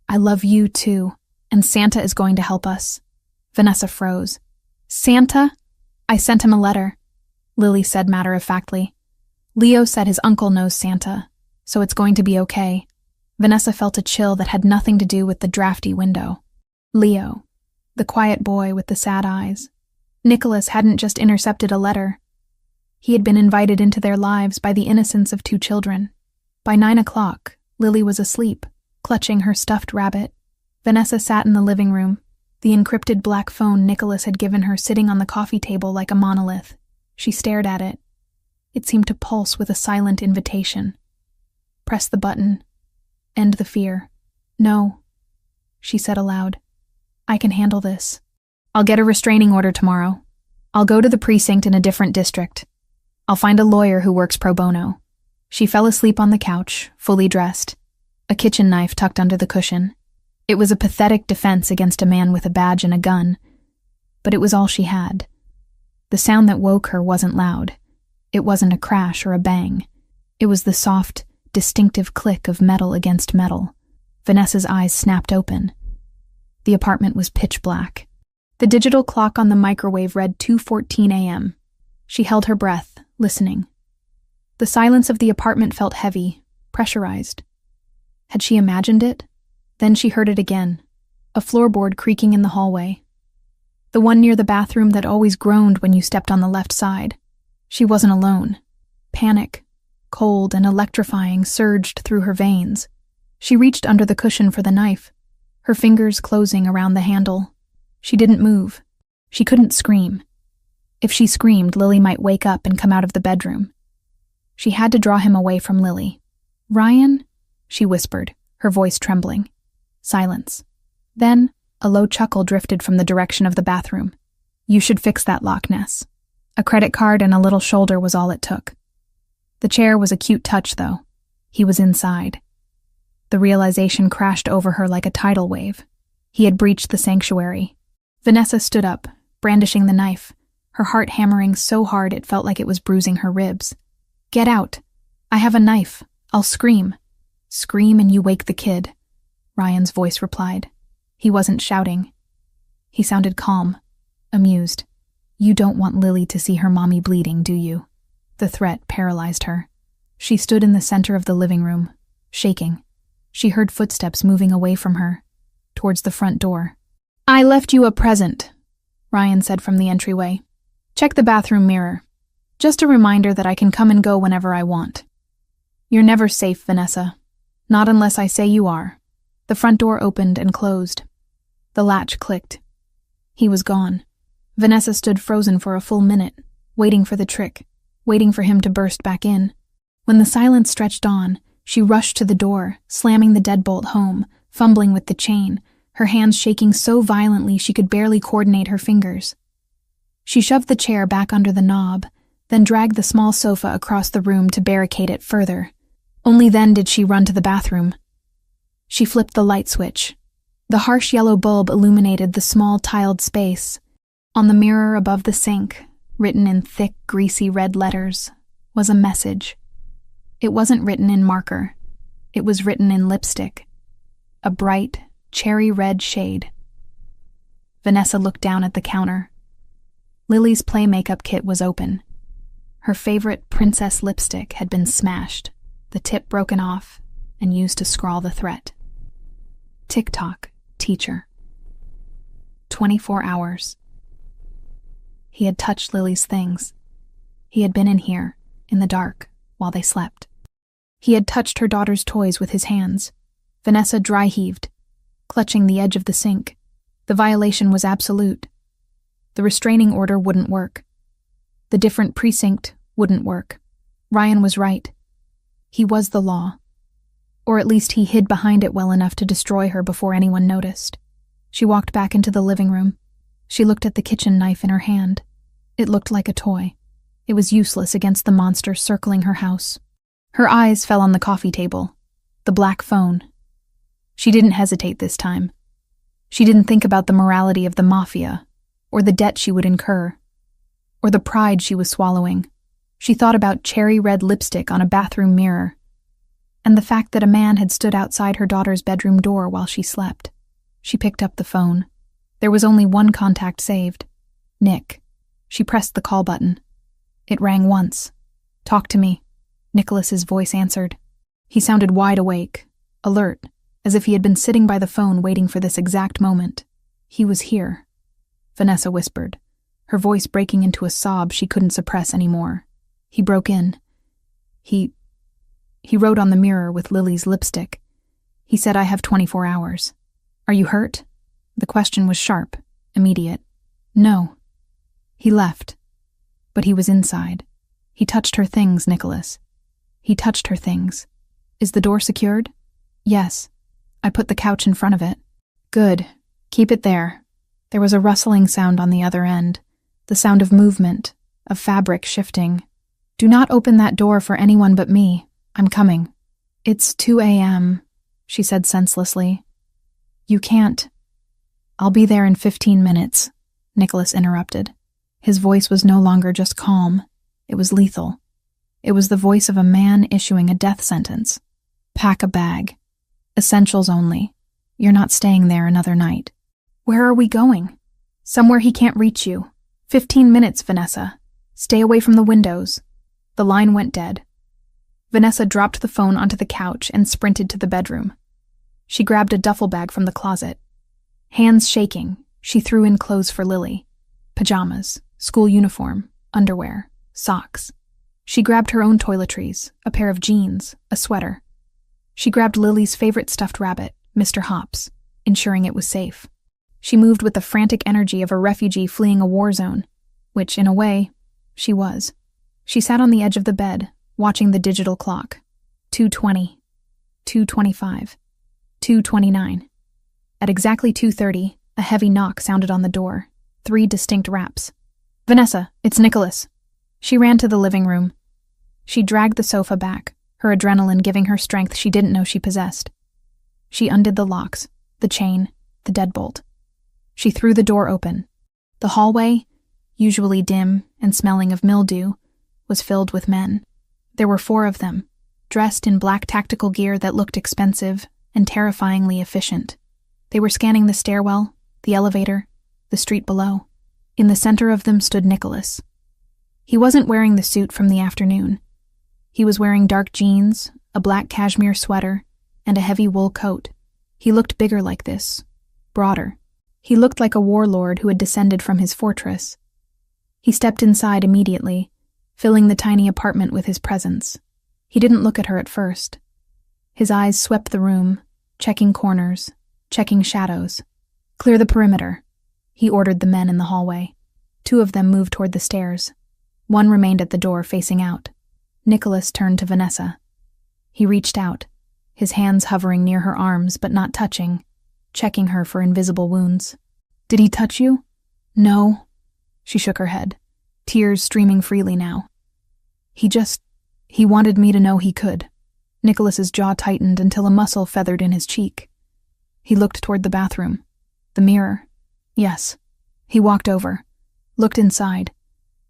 Speaker 1: "I love you too, and Santa is going to help us." Vanessa froze. "Santa? I sent him a letter," Lily said matter-of-factly. "Leo said his uncle knows Santa, so it's going to be okay." Vanessa felt a chill that had nothing to do with the drafty window. Leo, the quiet boy with the sad eyes. Nicholas hadn't just intercepted a letter. He had been invited into their lives by the innocence of 2 children. By 9 o'clock, Lily was asleep, clutching her stuffed rabbit. Vanessa sat in the living room, the encrypted black phone Nicholas had given her sitting on the coffee table like a monolith. She stared at it. It seemed to pulse with a silent invitation. Press the button. End the fear. "No," she said aloud. "I can handle this. I'll get a restraining order tomorrow. I'll go to the precinct in a different district. I'll find a lawyer who works pro bono." She fell asleep on the couch, fully dressed, a kitchen knife tucked under the cushion. It was a pathetic defense against a man with a badge and a gun, but it was all she had. The sound that woke her wasn't loud. It wasn't a crash or a bang. It was the soft, distinctive click of metal against metal. Vanessa's eyes snapped open. The apartment was pitch black. The digital clock on the microwave read 2:14 a.m. She held her breath, listening. The silence of the apartment felt heavy, pressurized. Had she imagined it? Then she heard it again, a floorboard creaking in the hallway. The one near the bathroom that always groaned when you stepped on the left side. She wasn't alone. Panic, cold and electrifying, surged through her veins. She reached under the cushion for the knife, her fingers closing around the handle. She didn't move. She couldn't scream. If she screamed, Lily might wake up and come out of the bedroom. She had to draw him away from Lily. "Ryan?" she whispered, her voice trembling. Silence. Then, a low chuckle drifted from the direction of the bathroom. "You should fix that lock, Ness." A credit card and a little shoulder was all it took. The chair was a cute touch, though. He was inside. The realization crashed over her like a tidal wave. He had breached the sanctuary. Vanessa stood up, brandishing the knife, her heart hammering so hard it felt like it was bruising her ribs. "Get out. I have a knife. I'll scream." "Scream and you wake the kid," Ryan's voice replied. He wasn't shouting. He sounded calm, amused. "You don't want Lily to see her mommy bleeding, do you?" The threat paralyzed her. She stood in the center of the living room, shaking. She heard footsteps moving away from her, towards the front door. "I left you a present," Ryan said from the entryway. "Check the bathroom mirror. Just a reminder that I can come and go whenever I want." "You're never safe, Vanessa. Not unless I say you are." The front door opened and closed. The latch clicked. He was gone. Vanessa stood frozen for a full minute, waiting for the trick, waiting for him to burst back in. When the silence stretched on, she rushed to the door, slamming the deadbolt home, fumbling with the chain, her hands shaking so violently she could barely coordinate her fingers. She shoved the chair back under the knob, then dragged the small sofa across the room to barricade it further. Only then did she run to the bathroom. She flipped the light switch. The harsh yellow bulb illuminated the small tiled space. On the mirror above the sink, written in thick, greasy red letters, was a message. It wasn't written in marker. It was written in lipstick. A bright, cherry red shade. Vanessa looked down at the counter. Lily's play makeup kit was open. Her favorite princess lipstick had been smashed, the tip broken off, and used to scrawl the threat. Tick-tock, teacher. 24 hours. He had touched Lily's things. He had been in here, in the dark, while they slept. He had touched her daughter's toys with his hands. Vanessa dry-heaved, clutching the edge of the sink. The violation was absolute. The restraining order wouldn't work. The different precinct wouldn't work. Ryan was right. He was the law. Or at least he hid behind it well enough to destroy her before anyone noticed. She walked back into the living room. She looked at the kitchen knife in her hand. It looked like a toy. It was useless against the monster circling her house. Her eyes fell on the coffee table, the black phone. She didn't hesitate this time. She didn't think about the morality of the Mafia, or the debt she would incur, or the pride she was swallowing. She thought about cherry red lipstick on a bathroom mirror, and the fact that a man had stood outside her daughter's bedroom door while she slept. She picked up the phone. There was only one contact saved. Nick. She pressed the call button. It rang once. "Talk to me," Nicholas's voice answered. He sounded wide awake, alert, as if he had been sitting by the phone waiting for this exact moment. He was here. Vanessa whispered, her voice breaking into a sob she couldn't suppress anymore. He broke in. He wrote on the mirror with Lily's lipstick. He said, "I have 24 hours. Are you hurt?" The question was sharp, immediate. "No." He left. But he was inside. He touched her things, Nicholas. He touched her things. "Is the door secured?" "Yes. I put the couch in front of it." "Good. Keep it there." There was a rustling sound on the other end, the sound of movement, of fabric shifting. "Do not open that door for anyone but me. I'm coming." "It's 2 a.m., she said senselessly. "You can't." "I'll be there in 15 minutes, Nicholas interrupted. His voice was no longer just calm. It was lethal. It was the voice of a man issuing a death sentence. "Pack a bag. Essentials only. You're not staying there another night." "Where are we going?" "Somewhere he can't reach you. 15 minutes, Vanessa. Stay away from the windows." The line went dead. Vanessa dropped the phone onto the couch and sprinted to the bedroom. She grabbed a duffel bag from the closet. Hands shaking, she threw in clothes for Lily. Pajamas, school uniform, underwear, socks. She grabbed her own toiletries, a pair of jeans, a sweater. She grabbed Lily's favorite stuffed rabbit, Mr. Hops, ensuring it was safe. She moved with the frantic energy of a refugee fleeing a war zone, which, in a way, she was. She sat on the edge of the bed, watching the digital clock. 2:20, 2:25, 2:29. At exactly 2:30, a heavy knock sounded on the door. 3 distinct raps. "Vanessa, it's Nicholas." She ran to the living room. She dragged the sofa back, her adrenaline giving her strength she didn't know she possessed. She undid the locks, the chain, the deadbolt. She threw the door open. The hallway, usually dim and smelling of mildew, was filled with men. There were 4 of them, dressed in black tactical gear that looked expensive and terrifyingly efficient. They were scanning the stairwell, the elevator, the street below. In the center of them stood Nicholas. He wasn't wearing the suit from the afternoon. He was wearing dark jeans, a black cashmere sweater, and a heavy wool coat. He looked bigger like this, broader. He looked like a warlord who had descended from his fortress. He stepped inside immediately, filling the tiny apartment with his presence. He didn't look at her at first. His eyes swept the room, checking corners, checking shadows. "Clear the perimeter," he ordered the men in the hallway. 2 of them moved toward the stairs. 1 remained at the door facing out. Nicholas turned to Vanessa. He reached out, his hands hovering near her arms but not touching, checking her for invisible wounds. "Did he touch you?" "No." She shook her head, tears streaming freely now. He wanted me to know he could." Nicholas's jaw tightened until a muscle feathered in his cheek. He looked toward the bathroom. The mirror. Yes. He walked over, looked inside,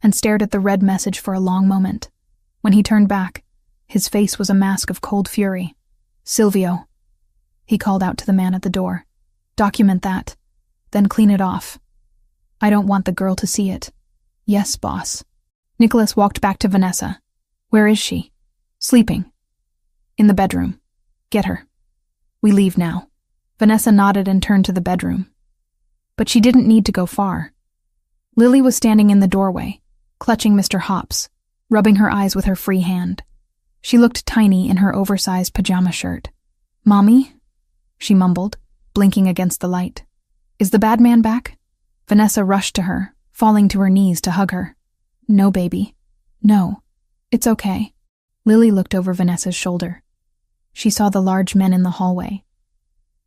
Speaker 1: and stared at the red message for a long moment. When he turned back, his face was a mask of cold fury. "Silvio," he called out to the man at the door. "Document that, then clean it off. I don't want the girl to see it." "Yes, boss." Nicholas walked back to Vanessa. "Where is she?" "Sleeping. In the bedroom. Get her. We leave now." Vanessa nodded and turned to the bedroom. But she didn't need to go far. Lily was standing in the doorway, clutching Mr. Hops, rubbing her eyes with her free hand. She looked tiny in her oversized pajama shirt. "Mommy?" she mumbled, blinking against the light. "Is the bad man back?" Vanessa rushed to her, falling to her knees to hug her. "No, baby. No. It's okay." Lily looked over Vanessa's shoulder. She saw the large men in the hallway.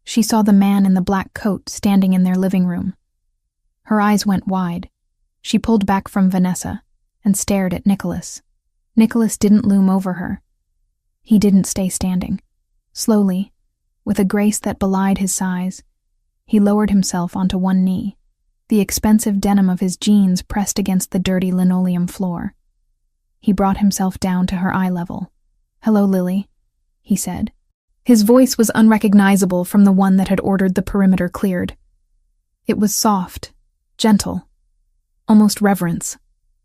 Speaker 1: She saw the man in the black coat standing in their living room. Her eyes went wide. She pulled back from Vanessa and stared at Nicholas. Nicholas didn't loom over her. He didn't stay standing. Slowly, With a grace that belied his size, he lowered himself onto one knee, the expensive denim of his jeans pressed against the dirty linoleum floor. He brought himself down to her eye level. "Hello, Lily," he said. His voice was unrecognizable from the one that had ordered the perimeter cleared. It was soft, gentle, almost reverence.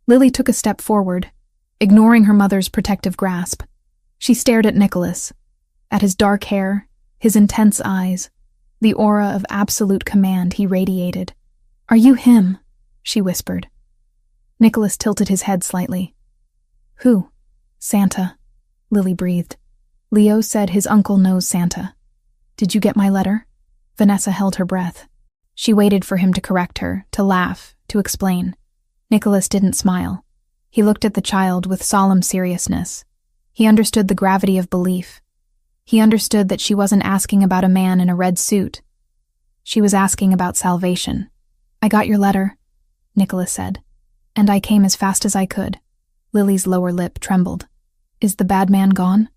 Speaker 1: Lily took a step forward, ignoring her mother's protective grasp. She stared at Nicholas, at his dark hair, his intense eyes, the aura of absolute command he radiated. "Are you him?" she whispered. Nicholas tilted his head slightly. "Who?" "Santa," Lily breathed. "Leo said his uncle knows Santa. Did you get my letter?" Vanessa held her breath. She waited for him to correct her, to laugh, to explain. Nicholas didn't smile. He looked at the child with solemn seriousness. He understood the gravity of belief. He understood that she wasn't asking about a man in a red suit. She was asking about salvation. "I got your letter," Nicholas said, "and I came as fast as I could." Lily's lower lip trembled. "Is the bad man gone?"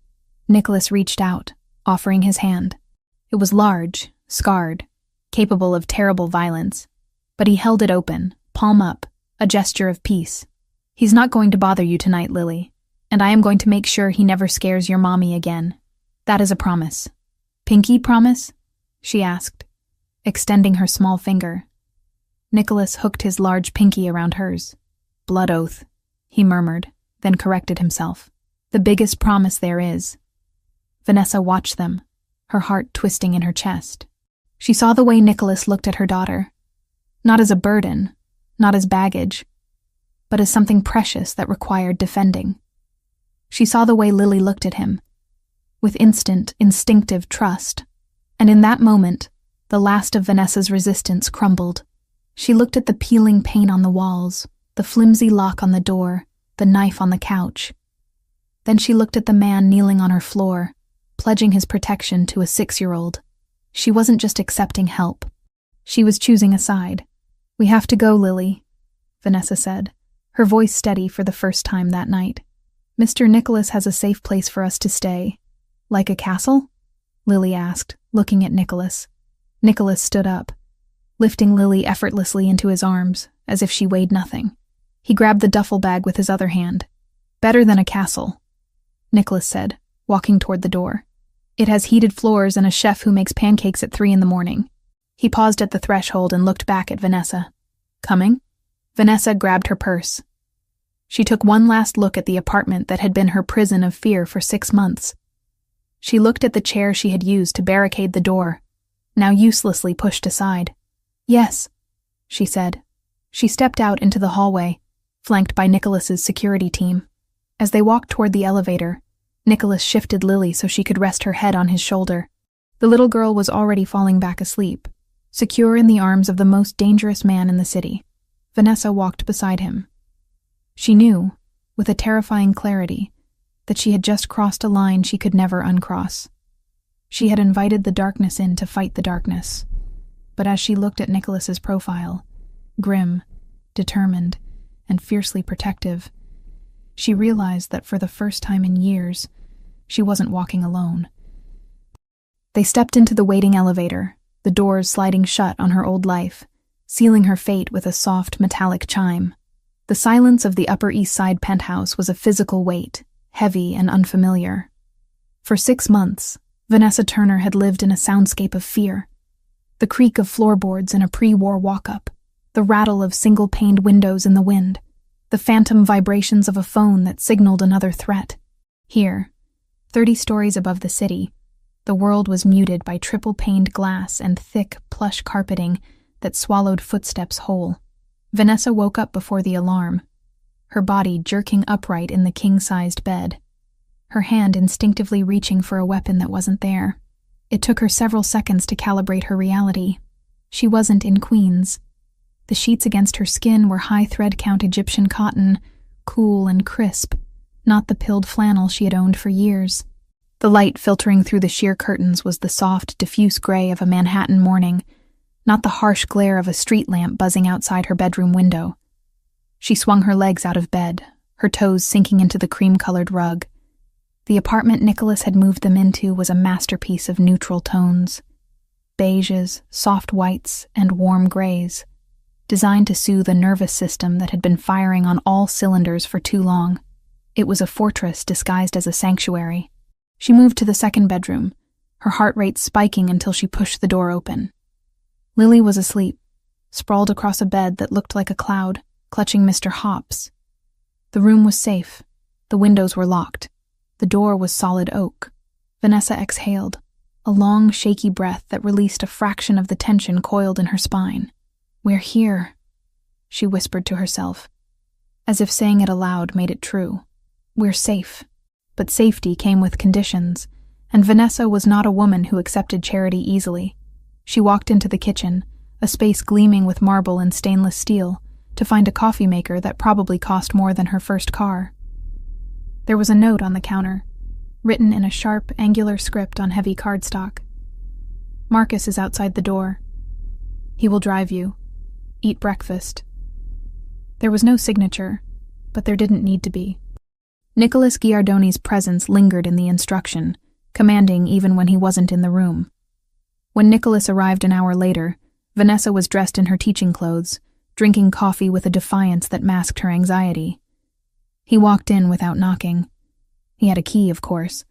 Speaker 1: Nicholas reached out, offering his hand. It was large, scarred, capable of terrible violence, but he held it open, palm up, a gesture of peace. "He's not going to bother you tonight, Lily, and I am going to make sure he never scares your mommy again. That is a promise." "Pinky promise?" she asked, extending her small finger. Nicholas hooked his large pinky around hers. "Blood oath," he murmured, then corrected himself. "The biggest promise there is." Vanessa watched them, her heart twisting in her chest. She saw the way Nicholas looked at her daughter, not as a burden, not as baggage, but as something precious that required defending. She saw the way Lily looked at him, with instant, instinctive trust, and in that moment, the last of Vanessa's resistance crumbled. She looked at the peeling paint on the walls, the flimsy lock on the door, the knife on the couch. Then she looked at the man kneeling on her floor, pledging his protection to a 6-year-old. She wasn't just accepting help. She was choosing a side. "We have to go, Lily," Vanessa said, her voice steady for the first time that night. "Mr. Nicholas has a safe place for us to stay." "Like a castle?" Lily asked, looking at Nicholas. Nicholas stood up, lifting Lily effortlessly into his arms, as if she weighed nothing. He grabbed the duffel bag with his other hand. "Better than a castle," Nicholas said, walking toward the door. "It has heated floors and a chef who makes pancakes at 3 a.m. He paused at the threshold and looked back at Vanessa. "Coming?" Vanessa grabbed her purse. She took one last look at the apartment that had been her prison of fear for 6 months. She looked at the chair she had used to barricade the door, now uselessly pushed aside. "Yes," she said. She stepped out into the hallway, flanked by Nicholas's security team. As they walked toward the elevator, Nicholas shifted Lily so she could rest her head on his shoulder. The little girl was already falling back asleep, secure in the arms of the most dangerous man in the city. Vanessa walked beside him. She knew, with a terrifying clarity, that she had just crossed a line she could never uncross. She had invited the darkness in to fight the darkness. But as she looked at Nicholas's profile, grim, determined, and fiercely protective, she realized that for the first time in years, she wasn't walking alone. They stepped into the waiting elevator, the doors sliding shut on her old life, sealing her fate with a soft metallic chime. The silence of the Upper East Side penthouse was a physical weight, heavy and unfamiliar. For 6 months, Vanessa Turner had lived in a soundscape of fear. The creak of floorboards in a pre-war walk-up, the rattle of single-paned windows in the wind, the phantom vibrations of a phone that signaled another threat. Here, 30 stories above the city, the world was muted by triple-paned glass and thick, plush carpeting that swallowed footsteps whole. Vanessa woke up before the alarm, her body jerking upright in the king-sized bed, her hand instinctively reaching for a weapon that wasn't there. It took her several seconds to calibrate her reality. She wasn't in Queens. The sheets against her skin were high thread-count Egyptian cotton, cool and crisp, not the pilled flannel she had owned for years. The light filtering through the sheer curtains was the soft, diffuse gray of a Manhattan morning, not the harsh glare of a street lamp buzzing outside her bedroom window. She swung her legs out of bed, her toes sinking into the cream-colored rug. The apartment Nicholas had moved them into was a masterpiece of neutral tones. Beiges, soft whites, and warm grays, designed to soothe a nervous system that had been firing on all cylinders for too long. It was a fortress disguised as a sanctuary. She moved to the second bedroom, her heart rate spiking until she pushed the door open. Lily was asleep, sprawled across a bed that looked like a cloud, clutching Mr. Hops. The room was safe. The windows were locked. The door was solid oak. Vanessa exhaled, a long, shaky breath that released a fraction of the tension coiled in her spine. "We're here," she whispered to herself, as if saying it aloud made it true. "We're safe." But safety came with conditions, and Vanessa was not a woman who accepted charity easily. She walked into the kitchen, a space gleaming with marble and stainless steel, to find a coffee maker that probably cost more than her first car. There was a note on the counter, written in a sharp, angular script on heavy cardstock. "Marcus is outside the door. He will drive you. Eat breakfast." There was no signature, but there didn't need to be. Nicholas Giardoni's presence lingered in the instruction, commanding even when he wasn't in the room. When Nicholas arrived an hour later, Vanessa was dressed in her teaching clothes, drinking coffee with a defiance that masked her anxiety. He walked in without knocking. He had a key, of course,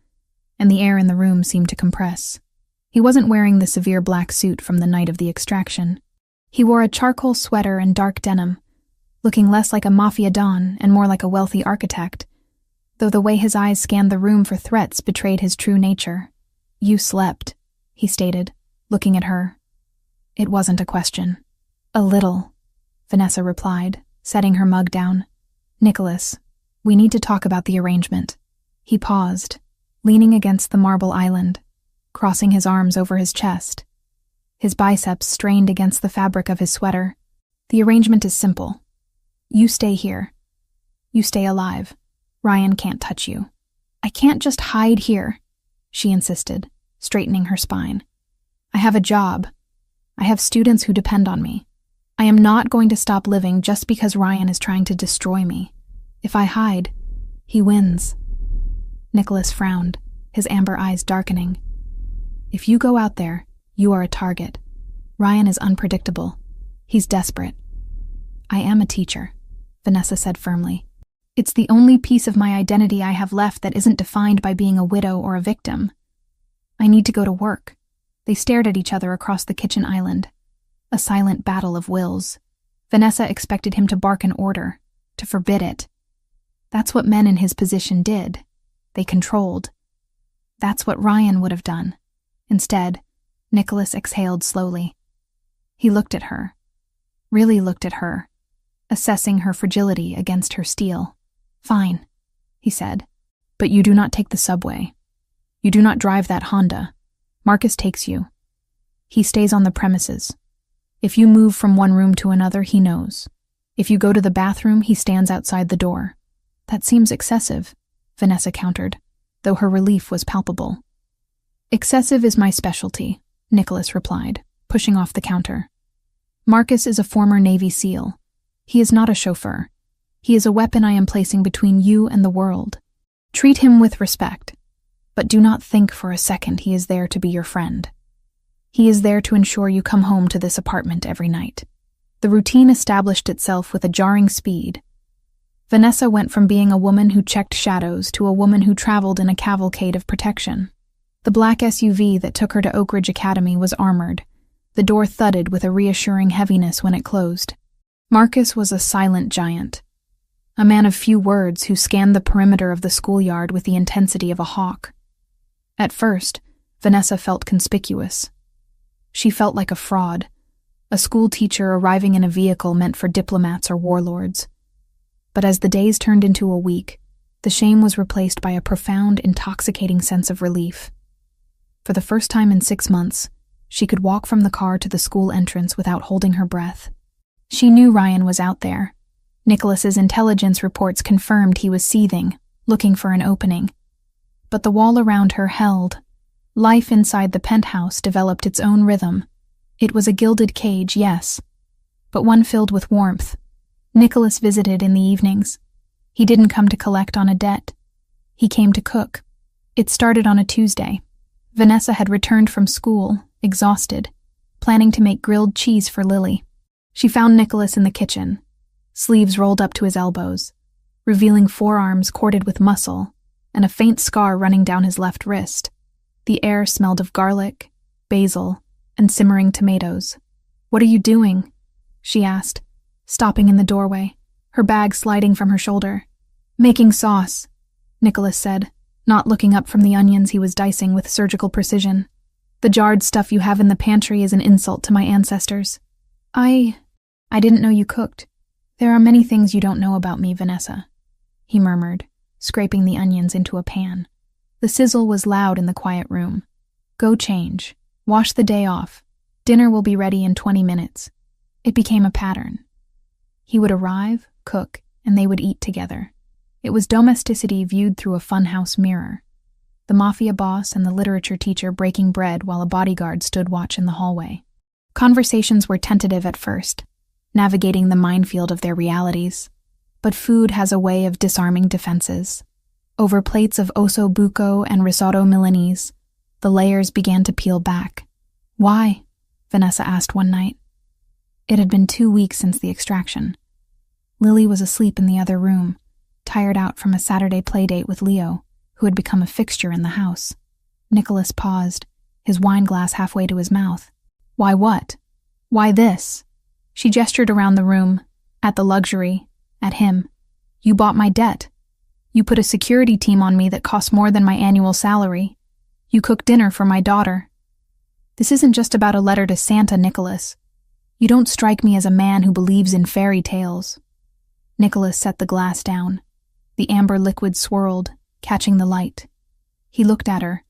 Speaker 1: and the air in the room seemed to compress. He wasn't wearing the severe black suit from the night of the extraction. He wore a charcoal sweater and dark denim, looking less like a Mafia don and more like a wealthy architect, though the way his eyes scanned the room for threats betrayed his true nature. "You slept," he stated, looking at her. It wasn't a question. "A little," Vanessa replied, setting her mug down. "Nicholas, we need to talk about the arrangement." He paused, leaning against the marble island, crossing his arms over his chest. His biceps strained against the fabric of his sweater. "The arrangement is simple. You stay here. You stay alive. Ryan can't touch you." "I can't just hide here," she insisted, straightening her spine. "I have a job. I have students who depend on me. I am not going to stop living just because Ryan is trying to destroy me. If I hide, he wins." Nicholas frowned, his amber eyes darkening. "If you go out there, you are a target. Ryan is unpredictable. He's desperate." "I am a teacher," Vanessa said firmly. "It's the only piece of my identity I have left that isn't defined by being a widow or a victim. I need to go to work." They stared at each other across the kitchen island. A silent battle of wills. Vanessa expected him to bark an order, to forbid it. That's what men in his position did. They controlled. That's what Ryan would have done. Instead, Nicholas exhaled slowly. He looked at her, really looked at her, assessing her fragility against her steel. "Fine," he said, "but you do not take the subway. You do not drive that Honda. Marcus takes you. He stays on the premises. If you move from one room to another, he knows. If you go to the bathroom, he stands outside the door." "That seems excessive," Vanessa countered, though her relief was palpable. "Excessive is my specialty," Nicholas replied, pushing off the counter. "Marcus is a former Navy SEAL. He is not a chauffeur. He is a weapon I am placing between you and the world. Treat him with respect, but do not think for a second he is there to be your friend. He is there to ensure you come home to this apartment every night." The routine established itself with a jarring speed. Vanessa went from being a woman who checked shadows to a woman who traveled in a cavalcade of protection. The black SUV that took her to Oak Ridge Academy was armored. The door thudded with a reassuring heaviness when it closed. Marcus was a silent giant, a man of few words who scanned the perimeter of the schoolyard with the intensity of a hawk. At first, Vanessa felt conspicuous. She felt like a fraud, a school teacher arriving in a vehicle meant for diplomats or warlords. But as the days turned into a week, the shame was replaced by a profound, intoxicating sense of relief. For the first time in 6 months, she could walk from the car to the school entrance without holding her breath. She knew Ryan was out there. Nicholas's intelligence reports confirmed he was seething, looking for an opening. But the wall around her held. Life inside the penthouse developed its own rhythm. It was a gilded cage, yes, but one filled with warmth. Nicholas visited in the evenings. He didn't come to collect on a debt. He came to cook, It started on a Tuesday. Vanessa had returned from school, exhausted, planning to make grilled cheese for Lily. She found Nicholas in the kitchen, sleeves rolled up to his elbows, revealing forearms corded with muscle and a faint scar running down his left wrist. The air smelled of garlic, basil, and simmering tomatoes. "What are you doing?" she asked, stopping in the doorway, her bag sliding from her shoulder. "Making sauce," Nicholas said, not looking up from the onions he was dicing with surgical precision. "The jarred stuff you have in the pantry is an insult to my ancestors." I didn't know you cooked. There are many things you don't know about me, Vanessa," he murmured, scraping the onions into a pan. The sizzle was loud in the quiet room. "Go change. Wash the day off. Dinner will be ready in 20 minutes. It became a pattern. He would arrive, cook, and they would eat together. It was domesticity viewed through a funhouse mirror. The Mafia boss and the literature teacher breaking bread while a bodyguard stood watch in the hallway. Conversations were tentative at first, navigating the minefield of their realities. But food has a way of disarming defenses. Over plates of osso buco and risotto Milanese, the layers began to peel back. "Why?" Vanessa asked one night. It had been 2 weeks since the extraction. Lily was asleep in the other room, tired out from a Saturday playdate with Leo, who had become a fixture in the house. Nicholas paused, his wine glass halfway to his mouth. "Why what? Why this?" She gestured around the room, at the luxury, at him. "You bought my debt. You put a security team on me that cost more than my annual salary. You cooked dinner for my daughter. This isn't just about a letter to Santa, Nicholas. You don't strike me as a man who believes in fairy tales." Nicholas set the glass down. The amber liquid swirled, catching the light. He looked at her,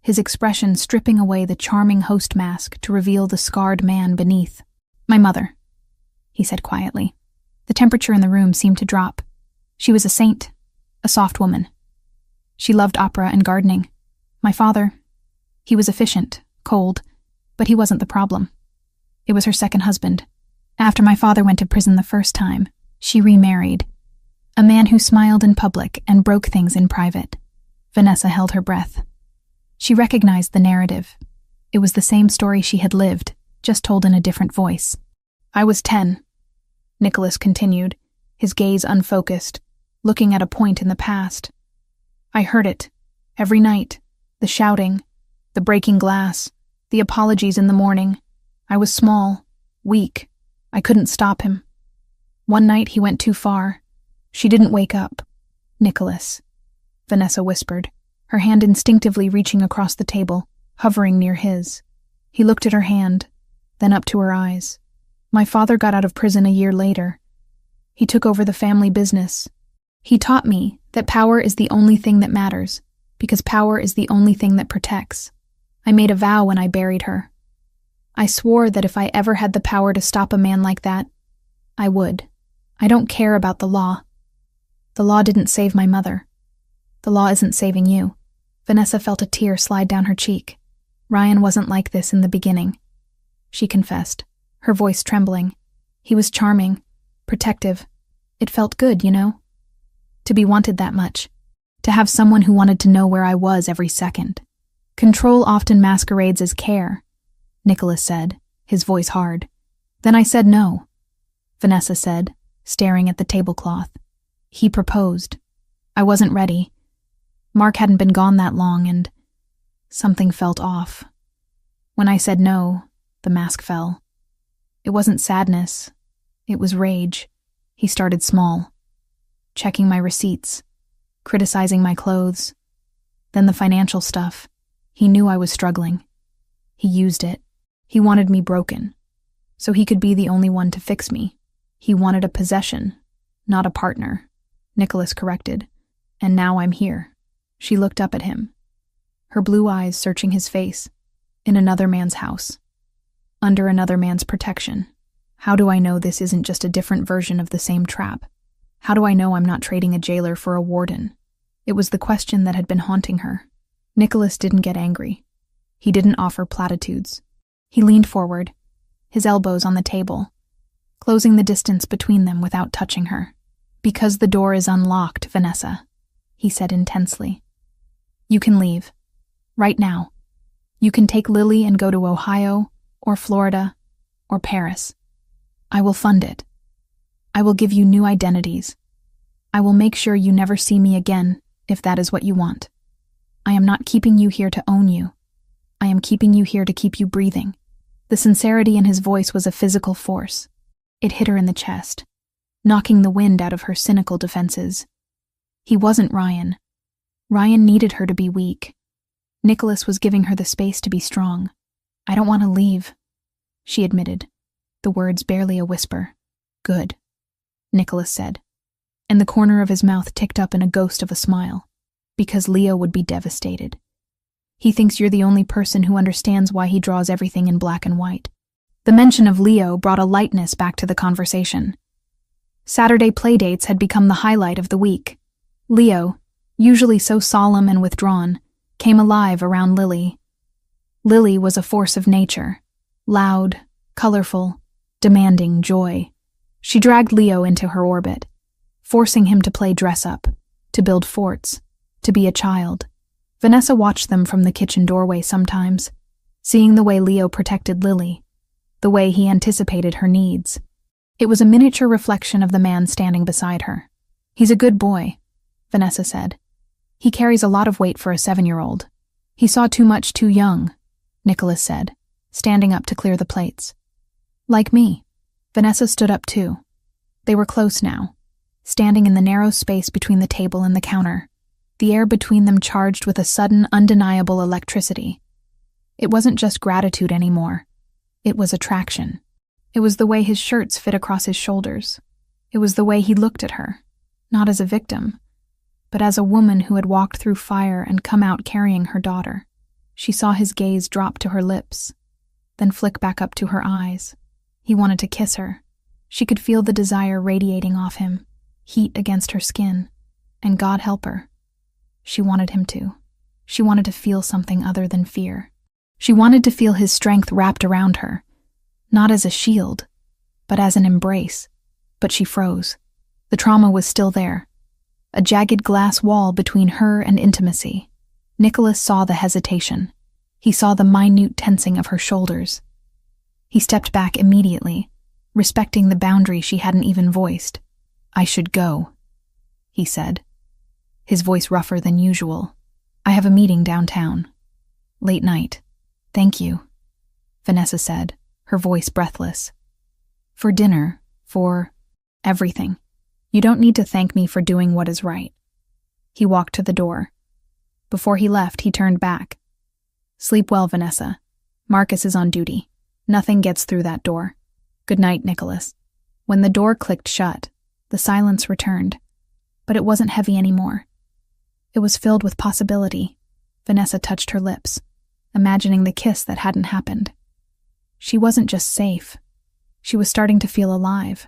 Speaker 1: his expression stripping away the charming host mask to reveal the scarred man beneath. "My mother," he said quietly. The temperature in the room seemed to drop. She was a saint, a soft woman. She loved opera and gardening. My father, he was efficient, cold, but he wasn't the problem. It was her second husband. After my father went to prison the first time, she remarried. A man who smiled in public and broke things in private. Vanessa held her breath. She recognized the narrative. It was the same story she had lived, just told in a different voice. "I was 10, Nicholas continued, his gaze unfocused, looking at a point in the past. "I heard it, every night, the shouting, the breaking glass, the apologies in the morning. I was small, weak. I couldn't stop him. One night he went too far. She didn't wake up." "Nicholas," Vanessa whispered, her hand instinctively reaching across the table, hovering near his. He looked at her hand, then up to her eyes. "My father got out of prison a year later. He took over the family business. He taught me that power is the only thing that matters, because power is the only thing that protects. I made a vow when I buried her. I swore that if I ever had the power to stop a man like that, I would. I don't care about the law. The law didn't save my mother. The law isn't saving you." Vanessa felt a tear slide down her cheek. Ryan wasn't like this in the beginning, she confessed, her voice trembling. He was charming, protective. It felt good, you know? To be wanted that much. To have someone who wanted to know where I was every second. "Control often masquerades as care," Nicholas said, his voice hard. "Then I said no," Vanessa said, staring at the tablecloth. "He proposed. I wasn't ready. Mark hadn't been gone that long, and something felt off. When I said no, the mask fell. It wasn't sadness. It was rage." He started small, checking my receipts, criticizing my clothes, then the financial stuff. He knew I was struggling. He used it. He wanted me broken, so he could be the only one to fix me. He wanted a possession, not a partner, Nicholas corrected. "And now I'm here." She looked up at him, her blue eyes searching his face, in another man's house, under another man's protection. "How do I know this isn't just a different version of the same trap? How do I know I'm not trading a jailer for a warden?" It was the question that had been haunting her. Nicholas didn't get angry. He didn't offer platitudes. He leaned forward, his elbows on the table, closing the distance between them without touching her. "Because the door is unlocked, Vanessa," he said intensely. You can leave. Right now. You can take Lily and go to Ohio, or Florida, or Paris. I will fund it. I will give you new identities. I will make sure you never see me again, if that is what you want. I am not keeping you here to own you. I am keeping you here to keep you breathing. The sincerity in his voice was a physical force. It hit her in the chest, knocking the wind out of her cynical defenses. He wasn't Ryan. Ryan needed her to be weak. Nicholas was giving her the space to be strong. I don't want to leave, she admitted, the words barely a whisper. Good, Nicholas said, and the corner of his mouth ticked up in a ghost of a smile, because Leo would be devastated. He thinks you're the only person who understands why he draws everything in black and white. The mention of Leo brought a lightness back to the conversation. Saturday playdates had become the highlight of the week. Leo, usually so solemn and withdrawn, came alive around Lily. Lily was a force of nature, loud, colorful, demanding joy. She dragged Leo into her orbit, forcing him to play dress-up, to build forts, to be a child. Vanessa watched them from the kitchen doorway sometimes, seeing the way Leo protected Lily, the way he anticipated her needs. It was a miniature reflection of the man standing beside her. He's a good boy, Vanessa said. He carries a lot of weight for a 7-year-old. He saw too much too young, Nicholas said, standing up to clear the plates. Like me. Vanessa stood up too. They were close now, standing in the narrow space between the table and the counter, the air between them charged with a sudden, undeniable electricity. It wasn't just gratitude anymore. It was attraction. It was the way his shirts fit across his shoulders. It was the way he looked at her, not as a victim, but as a woman who had walked through fire and come out carrying her daughter. She saw his gaze drop to her lips, then flick back up to her eyes. He wanted to kiss her. She could feel the desire radiating off him, heat against her skin, and God help her. She wanted him to. She wanted to feel something other than fear. She wanted to feel his strength wrapped around her, not as a shield, but as an embrace. But she froze. The trauma was still there, a jagged glass wall between her and intimacy. Nicholas saw the hesitation. He saw the minute tensing of her shoulders. He stepped back immediately, respecting the boundary she hadn't even voiced. I should go, he said, his voice rougher than usual. I have a meeting downtown. Late night. Thank you, Vanessa said, her voice breathless. For dinner, for everything. You don't need to thank me for doing what is right. He walked to the door. Before he left, he turned back. Sleep well, Vanessa. Marcus is on duty. Nothing gets through that door. Good night, Nicholas. When the door clicked shut, the silence returned, but it wasn't heavy anymore. It was filled with possibility. Vanessa touched her lips, imagining the kiss that hadn't happened. She wasn't just safe. She was starting to feel alive.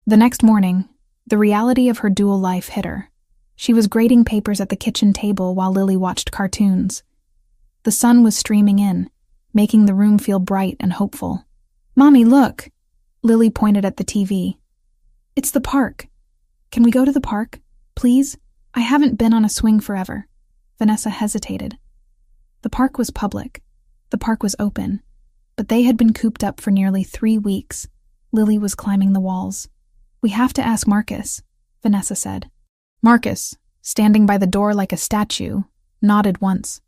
Speaker 1: The next morning, the reality of her dual life hit her. She was grading papers at the kitchen table while Lily watched cartoons. The sun was streaming in, making the room feel bright and hopeful. Mommy, look! Lily pointed at the TV. It's the park. Can we go to the park, please? I haven't been on a swing forever. Vanessa hesitated. The park was public. The park was open. But they had been cooped up for nearly 3 weeks. Lily was climbing the walls. We have to ask Marcus, Vanessa said. Marcus, standing by the door like a statue, nodded once.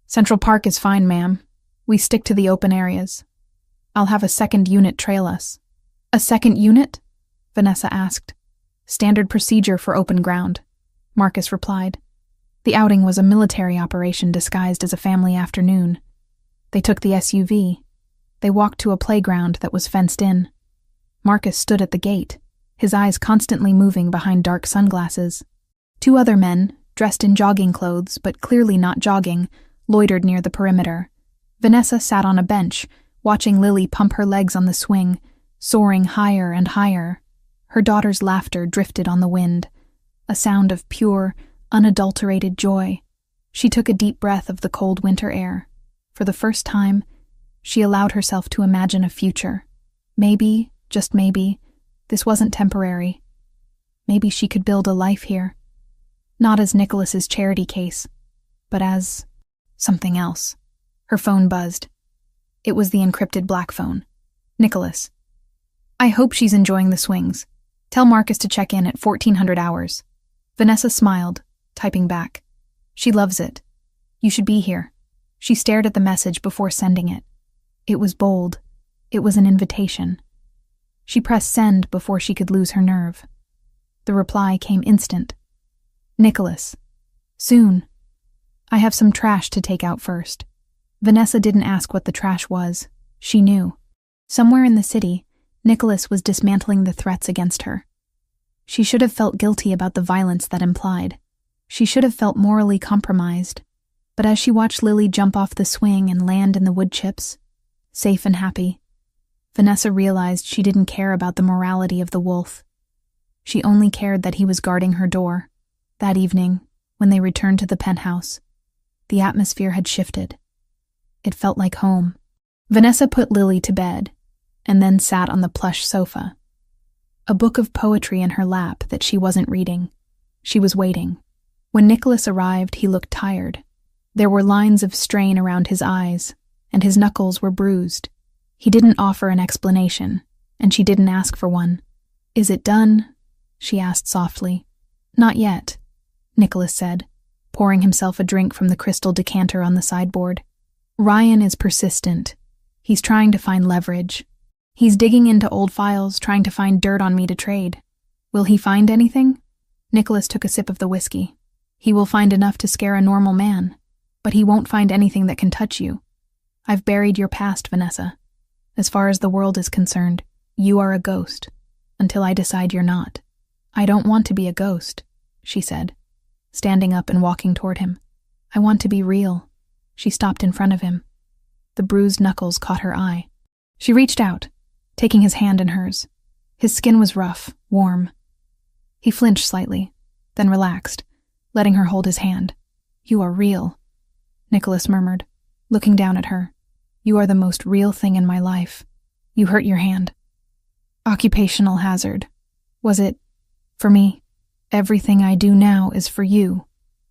Speaker 1: Central Park is fine, ma'am. We stick to the open areas. I'll have a second unit trail us. A second unit? Vanessa asked. Standard procedure for open ground, Marcus replied. The outing was a military operation disguised as a family afternoon. They took the SUV. They walked to a playground that was fenced in. Marcus stood at the gate, his eyes constantly moving behind dark sunglasses. 2 other men, dressed in jogging clothes but clearly not jogging, loitered near the perimeter. Vanessa sat on a bench, watching Lily pump her legs on the swing, soaring higher and higher. Her daughter's laughter drifted on the wind, a sound of pure, unadulterated joy. She took a deep breath of the cold winter air. For the first time, she allowed herself to imagine a future. Maybe, just maybe, this wasn't temporary. Maybe she could build a life here. Not as Nicholas's charity case, but as something else. Her phone buzzed. It was the encrypted black phone. Nicholas. I hope she's enjoying the swings. Tell Marcus to check in at 1400 hours. Vanessa smiled, typing back. She loves it. You should be here. She stared at the message before sending it. It was bold. It was an invitation. She pressed send before she could lose her nerve. The reply came instant. Nicholas. Soon. I have some trash to take out first. Vanessa didn't ask what the trash was. She knew. Somewhere in the city, Nicholas was dismantling the threats against her. She should have felt guilty about the violence that implied. She should have felt morally compromised. But as she watched Lily jump off the swing and land in the wood chips, safe and happy, Vanessa realized she didn't care about the morality of the wolf. She only cared that he was guarding her door. That evening, when they returned to the penthouse, the atmosphere had shifted. It felt like home. Vanessa put Lily to bed, and then sat on the plush sofa. A book of poetry in her lap that she wasn't reading. She was waiting. When Nicholas arrived, he looked tired. There were lines of strain around his eyes, and his knuckles were bruised. He didn't offer an explanation, and she didn't ask for one. Is it done? She asked softly. Not yet, Nicholas said, pouring himself a drink from the crystal decanter on the sideboard. Ryan is persistent. He's trying to find leverage. He's digging into old files, trying to find dirt on me to trade. Will he find anything? Nicholas took a sip of the whiskey. He will find enough to scare a normal man, but he won't find anything that can touch you. I've buried your past, Vanessa. As far as the world is concerned, you are a ghost, until I decide you're not. I don't want to be a ghost, she said, standing up and walking toward him. I want to be real. She stopped in front of him. The bruised knuckles caught her eye. She reached out, taking his hand in hers. His skin was rough, warm. He flinched slightly, then relaxed, letting her hold his hand. You are real, Nicholas murmured, looking down at her. You are the most real thing in my life. You hurt your hand. Occupational hazard. Was it for me? Everything I do now is for you,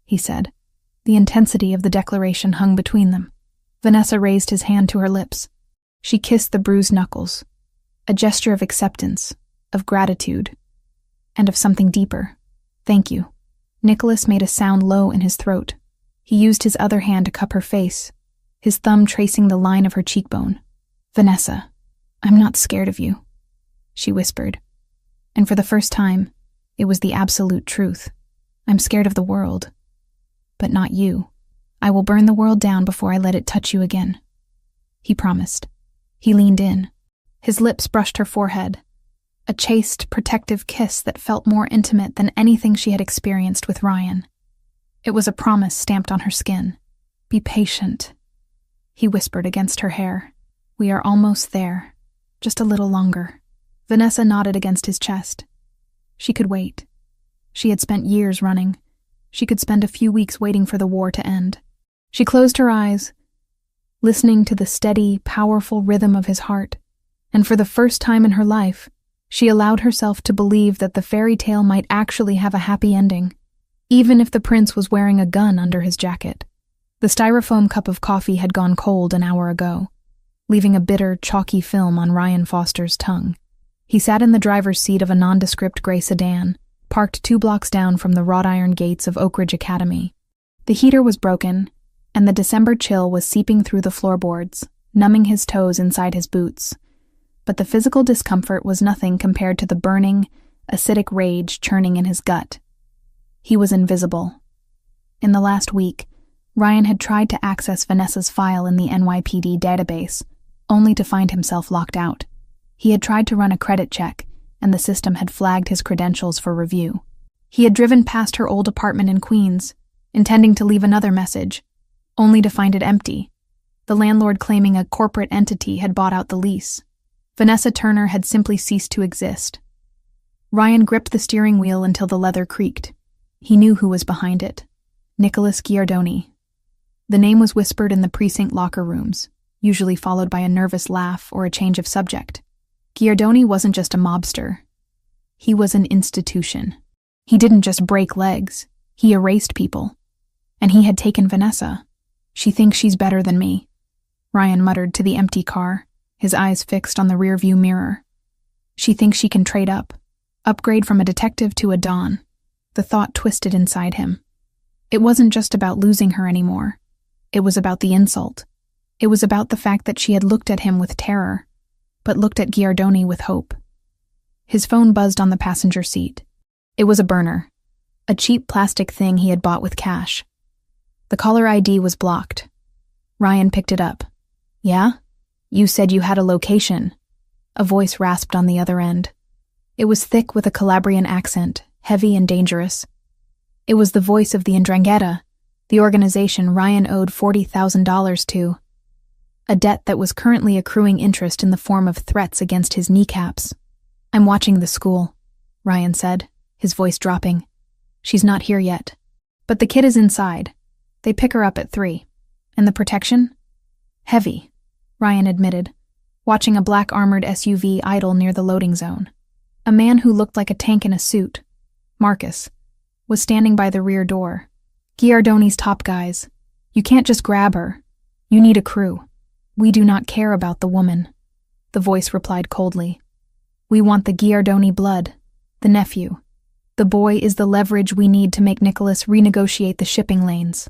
Speaker 1: he said. The intensity of the declaration hung between them. Vanessa raised his hand to her lips. She kissed the bruised knuckles, a gesture of acceptance, of gratitude, and of something deeper. Thank you. Nicholas made a sound low in his throat. He used his other hand to cup her face, his thumb tracing the line of her cheekbone. Vanessa, I'm not scared of you, she whispered. And for the first time, it was the absolute truth. I'm scared of the world, but not you. I will burn the world down before I let it touch you again. He promised. He leaned in. His lips brushed her forehead, a chaste, protective kiss that felt more intimate than anything she had experienced with Ryan. It was a promise stamped on her skin. Be patient, he whispered against her hair. We are almost there. Just a little longer. Vanessa nodded against his chest. She could wait. She had spent years running. She could spend a few weeks waiting for the war to end. She closed her eyes, listening to the steady, powerful rhythm of his heart, and for the first time in her life, she allowed herself to believe that the fairy tale might actually have a happy ending, even if the prince was wearing a gun under his jacket. The styrofoam cup of coffee had gone cold an hour ago, leaving a bitter, chalky film on Ryan Foster's tongue. He sat in the driver's seat of a nondescript gray sedan, parked 2 blocks down from the wrought iron gates of Oak Ridge Academy. The heater was broken, and the December chill was seeping through the floorboards, numbing his toes inside his boots. But the physical discomfort was nothing compared to the burning, acidic rage churning in his gut. He was invisible. In the last week, Ryan had tried to access Vanessa's file in the NYPD database, only to find himself locked out. He had tried to run a credit check, and the system had flagged his credentials for review. He had driven past her old apartment in Queens, intending to leave another message, only to find it empty, the landlord claiming a corporate entity had bought out the lease. Vanessa Turner had simply ceased to exist. Ryan gripped the steering wheel until the leather creaked. He knew who was behind it. Nicholas Giardoni. The name was whispered in the precinct locker rooms, usually followed by a nervous laugh or a change of subject. Giardoni wasn't just a mobster. He was an institution. He didn't just break legs. He erased people. And he had taken Vanessa. She thinks she's better than me, Ryan muttered to the empty car, his eyes fixed on the rearview mirror. She thinks she can trade up, upgrade from a detective to a Don. The thought twisted inside him. It wasn't just about losing her anymore. It was about the insult. It was about the fact that she had looked at him with terror, but looked at Giardoni with hope. His phone buzzed on the passenger seat. It was a burner, a cheap plastic thing he had bought with cash. The caller ID was blocked. Ryan picked it up. "Yeah? You said you had a location." A voice rasped on the other end. It was thick with a Calabrian accent, heavy and dangerous. It was the voice of the 'Ndrangheta, the organization Ryan owed $40,000 to. A debt that was currently accruing interest in the form of threats against his kneecaps. "I'm watching the school," Ryan said, his voice dropping. "She's not here yet. But the kid is inside. They pick her up at 3. And the protection? Heavy," Ryan admitted, watching a black armored SUV idle near the loading zone. A man who looked like a tank in a suit, Marcus, was standing by the rear door. "Giardoni's top guys. You can't just grab her. You need a crew. We do not care about the woman," the voice replied coldly. "We want the Giardoni blood, the nephew. The boy is the leverage we need to make Nicholas renegotiate the shipping lanes."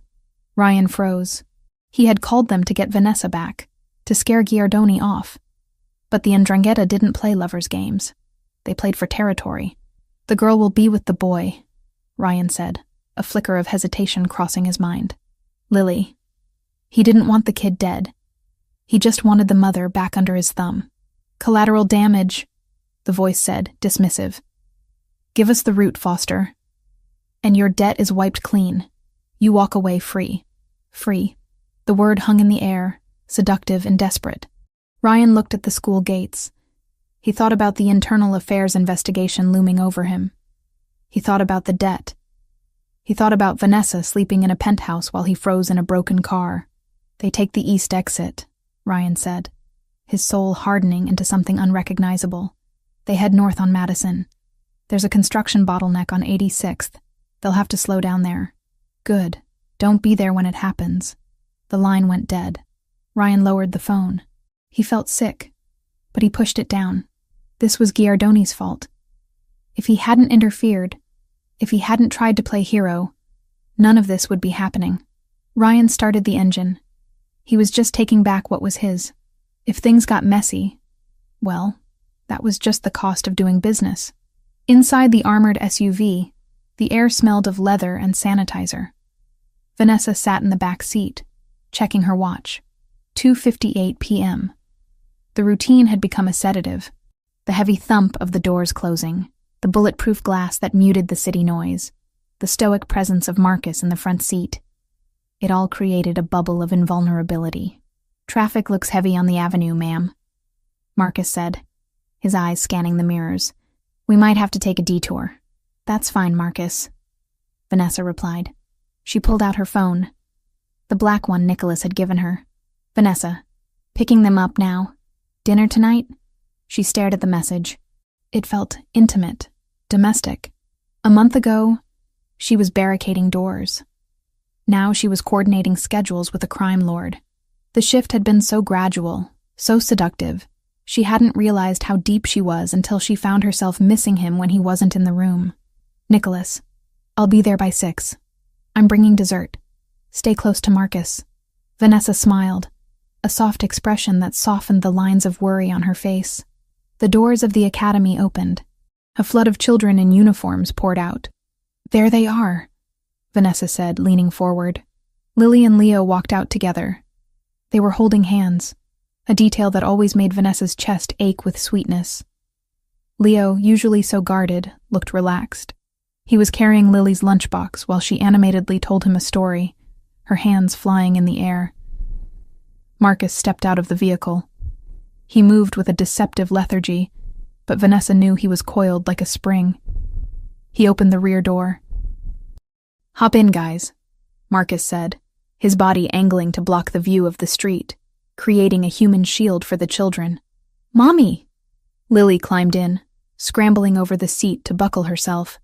Speaker 1: Ryan froze. He had called them to get Vanessa back, to scare Giardoni off. But the 'Ndrangheta didn't play lovers' games. They played for territory. "The girl will be with the boy," Ryan said, a flicker of hesitation crossing his mind. "Lily." He didn't want the kid dead. He just wanted the mother back under his thumb. "Collateral damage," the voice said, dismissive. "Give us the route, Foster. And your debt is wiped clean. You walk away free. Free." The word hung in the air, seductive and desperate. Ryan looked at the school gates. He thought about the internal affairs investigation looming over him. He thought about the debt. He thought about Vanessa sleeping in a penthouse while he froze in a broken car. "They take the east exit," Ryan said, his soul hardening into something unrecognizable. "They head north on Madison. There's a construction bottleneck on 86th. They'll have to slow down there." "Good. Don't be there when it happens." The line went dead. Ryan lowered the phone. He felt sick, but he pushed it down. This was Giardoni's fault. If he hadn't interfered, if he hadn't tried to play hero, none of this would be happening. Ryan started the engine. He was just taking back what was his. If things got messy, well, that was just the cost of doing business. Inside the armored SUV, the air smelled of leather and sanitizer. Vanessa sat in the back seat, checking her watch. 2:58 p.m. The routine had become a sedative. The heavy thump of the doors closing, the bulletproof glass that muted the city noise, the stoic presence of Marcus in the front seat. It all created a bubble of invulnerability. "Traffic looks heavy on the avenue, ma'am," Marcus said, his eyes scanning the mirrors. "We might have to take a detour." "That's fine, Marcus," Vanessa replied. She pulled out her phone, the black one Nicholas had given her. "Vanessa, picking them up now. Dinner tonight?" She stared at the message. It felt intimate, domestic. A month ago, she was barricading doors. Now she was coordinating schedules with a crime lord. The shift had been so gradual, so seductive. She hadn't realized how deep she was until she found herself missing him when he wasn't in the room. "Nicholas, I'll be there by 6. I'm bringing dessert. Stay close to Marcus." Vanessa smiled, a soft expression that softened the lines of worry on her face. The doors of the academy opened. A flood of children in uniforms poured out. "There they are," Vanessa said, leaning forward. Lily and Leo walked out together. They were holding hands, a detail that always made Vanessa's chest ache with sweetness. Leo, usually so guarded, looked relaxed. He was carrying Lily's lunchbox while she animatedly told him a story, her hands flying in the air. Marcus stepped out of the vehicle. He moved with a deceptive lethargy, but Vanessa knew he was coiled like a spring. He opened the rear door. "Hop in, guys," Marcus said, his body angling to block the view of the street, creating a human shield for the children. "Mommy!" Lily climbed in, scrambling over the seat to buckle herself.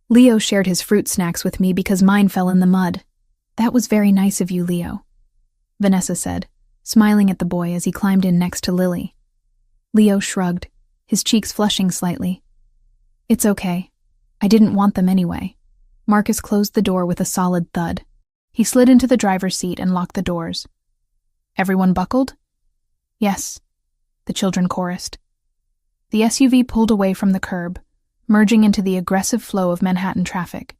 Speaker 1: "Leo shared his fruit snacks with me because mine fell in the mud. That was very nice of you, Leo, Vanessa said, smiling at the boy as he climbed in next to Lily. Leo shrugged, his cheeks flushing slightly. It's okay. I didn't want them anyway. Marcus closed the door with a solid thud. He slid into the driver's seat and locked the doors. Everyone buckled? Yes, the children chorused. The SUV pulled away from the curb, merging into the aggressive flow of Manhattan traffic.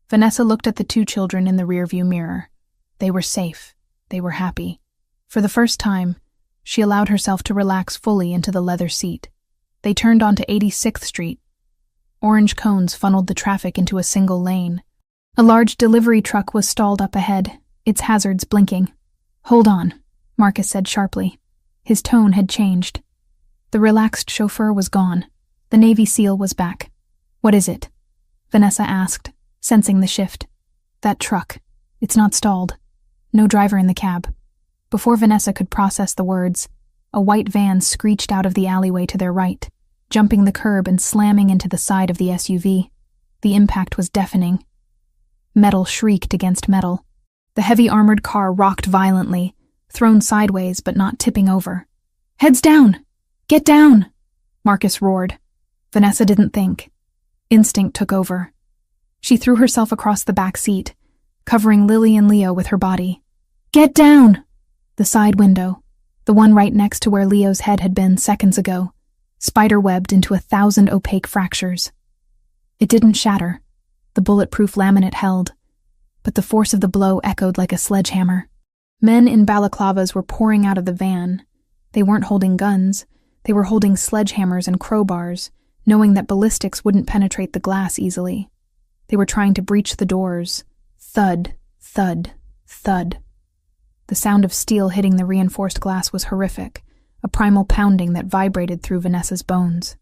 Speaker 1: Vanessa looked at the two children in the rearview mirror. They were safe. They were happy. For the first time, she allowed herself to relax fully into the leather seat. They turned onto 86th Street. Orange cones funneled the traffic into a single lane. A large delivery truck was stalled up ahead, its hazards blinking. Hold on, Marcus said sharply. His tone had changed. The relaxed chauffeur was gone. The Navy SEAL was back. What is it? Vanessa asked, sensing the shift. That truck. It's not stalled. No driver in the cab. Before Vanessa could process the words, a white van screeched out of the alleyway to their right, jumping the curb and slamming into the side of the SUV. The impact was deafening. Metal shrieked against metal. The heavy armored car rocked violently, thrown sideways but not tipping over. Heads down! Get down! Marcus roared. Vanessa didn't think. Instinct took over. She threw herself across the back seat, covering Lily and Leo with her body. Get down! The side window, the one right next to where Leo's head had been seconds ago, spiderwebbed into 1,000 opaque fractures. It didn't shatter. The bulletproof laminate held, but the force of the blow echoed like a sledgehammer. Men in balaclavas were pouring out of the van. They weren't holding guns. They were holding sledgehammers and crowbars, knowing that ballistics wouldn't penetrate the glass easily. They were trying to breach the doors. Thud, thud, thud. The sound of steel hitting the reinforced glass was horrific, a primal pounding that vibrated through Vanessa's bones.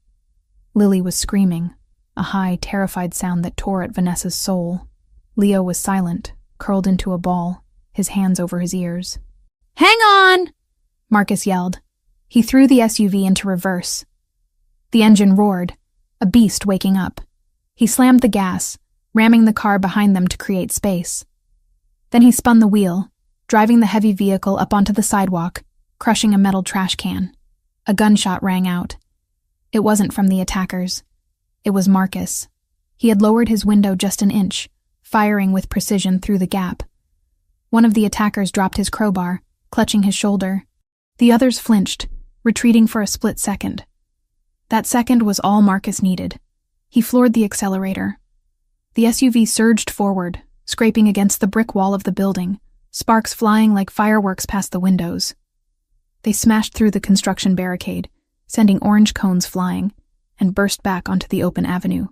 Speaker 1: Lily was screaming, a high, terrified sound that tore at Vanessa's soul. Leo was silent, curled into a ball, his hands over his ears. Hang on! Marcus yelled. He threw the SUV into reverse. The engine roared, a beast waking up. He slammed the gas, ramming the car behind them to create space. Then he spun the wheel, driving the heavy vehicle up onto the sidewalk, crushing a metal trash can. A gunshot rang out. It wasn't from the attackers. It was Marcus. He had lowered his window just an inch, firing with precision through the gap. One of the attackers dropped his crowbar, clutching his shoulder. The others flinched, retreating for a split second. That second was all Marcus needed. He floored the accelerator. The SUV surged forward, scraping against the brick wall of the building, sparks flying like fireworks past the windows. They smashed through the construction barricade, sending orange cones flying, and burst back onto the open avenue.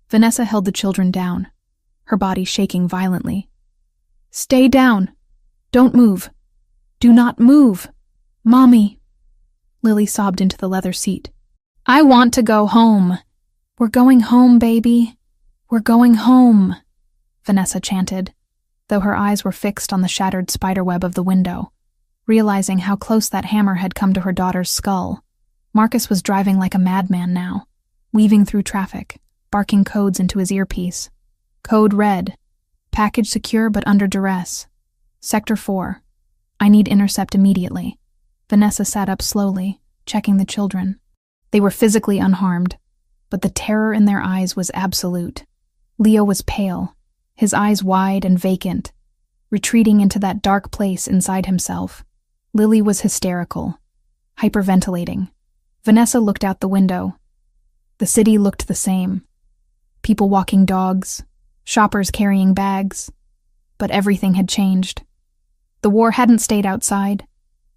Speaker 1: Vanessa held the children down, her body shaking violently. Stay down. Don't move. Do not move. Mommy. Lily sobbed into the leather seat. I want to go home. We're going home, baby. We're going home, Vanessa chanted, though her eyes were fixed on the shattered spiderweb of the window, realizing how close that hammer had come to her daughter's skull. Marcus was driving like a madman now, weaving through traffic, barking codes into his earpiece. Code red. Package secure but under duress. Sector 4. I need intercept immediately. Vanessa sat up slowly, checking the children. They were physically unharmed, but the terror in their eyes was absolute. Leo was pale, his eyes wide and vacant, retreating into that dark place inside himself. Lily was hysterical, hyperventilating. Vanessa looked out the window. The city looked the same. People walking dogs, shoppers carrying bags. But everything had changed. The war hadn't stayed outside.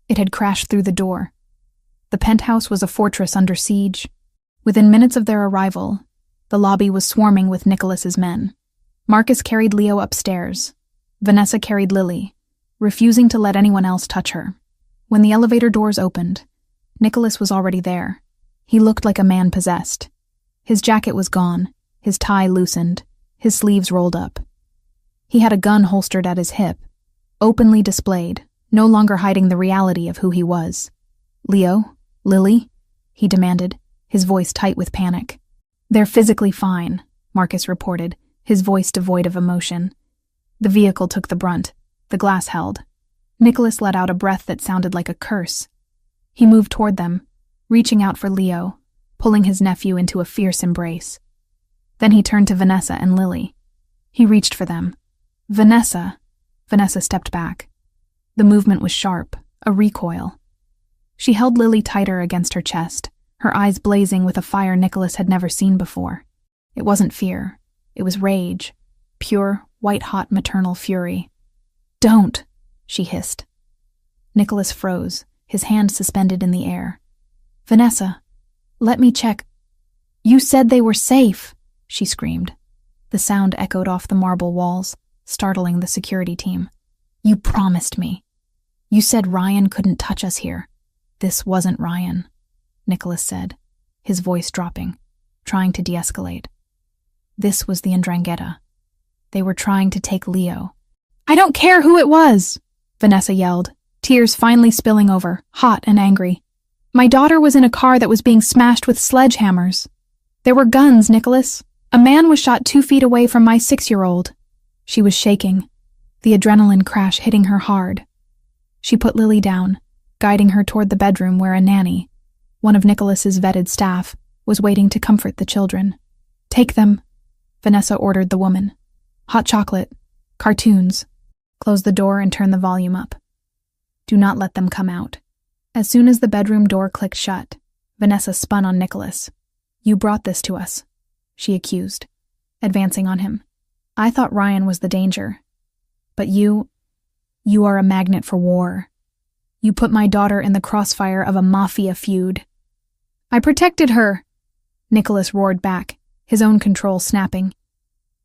Speaker 1: It had crashed through the door. The penthouse was a fortress under siege. Within minutes of their arrival, the lobby was swarming with Nicholas's men. Marcus carried Leo upstairs. Vanessa carried Lily, refusing to let anyone else touch her. When the elevator doors opened, Nicholas was already there. He looked like a man possessed. His jacket was gone, his tie loosened, his sleeves rolled up. He had a gun holstered at his hip, openly displayed, no longer hiding the reality of who he was. Leo? Lily? He demanded, his voice tight with panic. They're physically fine, Marcus reported, his voice devoid of emotion. The vehicle took the brunt. The glass held. Nicholas let out a breath that sounded like a curse. He moved toward them, reaching out for Leo, pulling his nephew into a fierce embrace. Then he turned to Vanessa and Lily. He reached for them. Vanessa stepped back. The movement was sharp, a recoil. She held Lily tighter against her chest, her eyes blazing with a fire Nicholas had never seen before. It wasn't fear. It was rage. Pure, white-hot maternal fury. "Don't," she hissed. Nicholas froze, his hand suspended in the air. "Vanessa, let me check." "You said they were safe," she screamed. The sound echoed off the marble walls, startling the security team. "You promised me. You said Ryan couldn't touch us here." "This wasn't Ryan," Nicholas said, his voice dropping, trying to de-escalate. "This was the Ndrangheta. They were trying to take Leo." "I don't care who it was," Vanessa yelled, tears finally spilling over, hot and angry. "My daughter was in a car that was being smashed with sledgehammers. There were guns, Nicholas. A man was shot 2 feet away from my 6-year-old. She was shaking, the adrenaline crash hitting her hard. She put Lily down, guiding her toward the bedroom where a nanny, one of Nicholas's vetted staff, was waiting to comfort the children. "Take them," Vanessa ordered the woman. "Hot chocolate. Cartoons. Close the door and turn the volume up. Do not let them come out." As soon as the bedroom door clicked shut, Vanessa spun on Nicholas. "You brought this to us," she accused, advancing on him. "I thought Ryan was the danger. But you are a magnet for war. You put my daughter in the crossfire of a Mafia feud." "I protected her," Nicholas roared back, his own control snapping.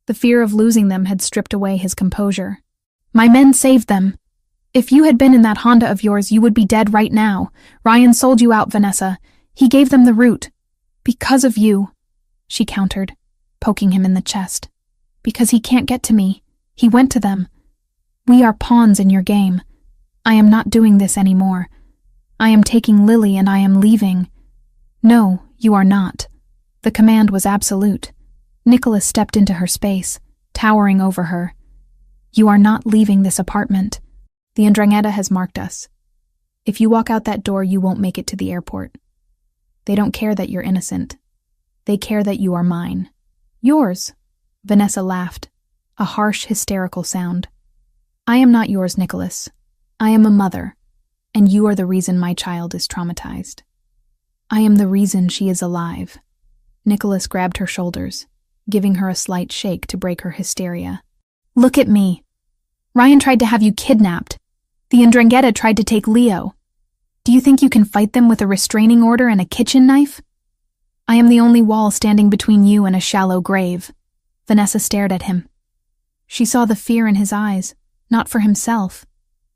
Speaker 1: The fear of losing them had stripped away his composure. "My men saved them. If you had been in that Honda of yours, you would be dead right now. Ryan sold you out, Vanessa. He gave them the route. Because of you," she countered, poking him in the chest. "Because he can't get to me. He went to them. We are pawns in your game. I am not doing this anymore. I am taking Lily and I am leaving." "No, you are not." The command was absolute. Nicholas stepped into her space, towering over her. "You are not leaving this apartment. The Ndrangheta has marked us. If you walk out that door, you won't make it to the airport. They don't care that you're innocent. They care that you are mine." "Yours?" Vanessa laughed, a harsh, hysterical sound. "I am not yours, Nicholas. I am a mother, and you are the reason my child is traumatized. I am the reason she is alive." Nicholas grabbed her shoulders, giving her a slight shake to break her hysteria. "Look at me. Ryan tried to have you kidnapped. The Ndrangheta tried to take Leo. Do you think you can fight them with a restraining order and a kitchen knife? I am the only wall standing between you and a shallow grave." Vanessa stared at him. She saw the fear in his eyes, not for himself,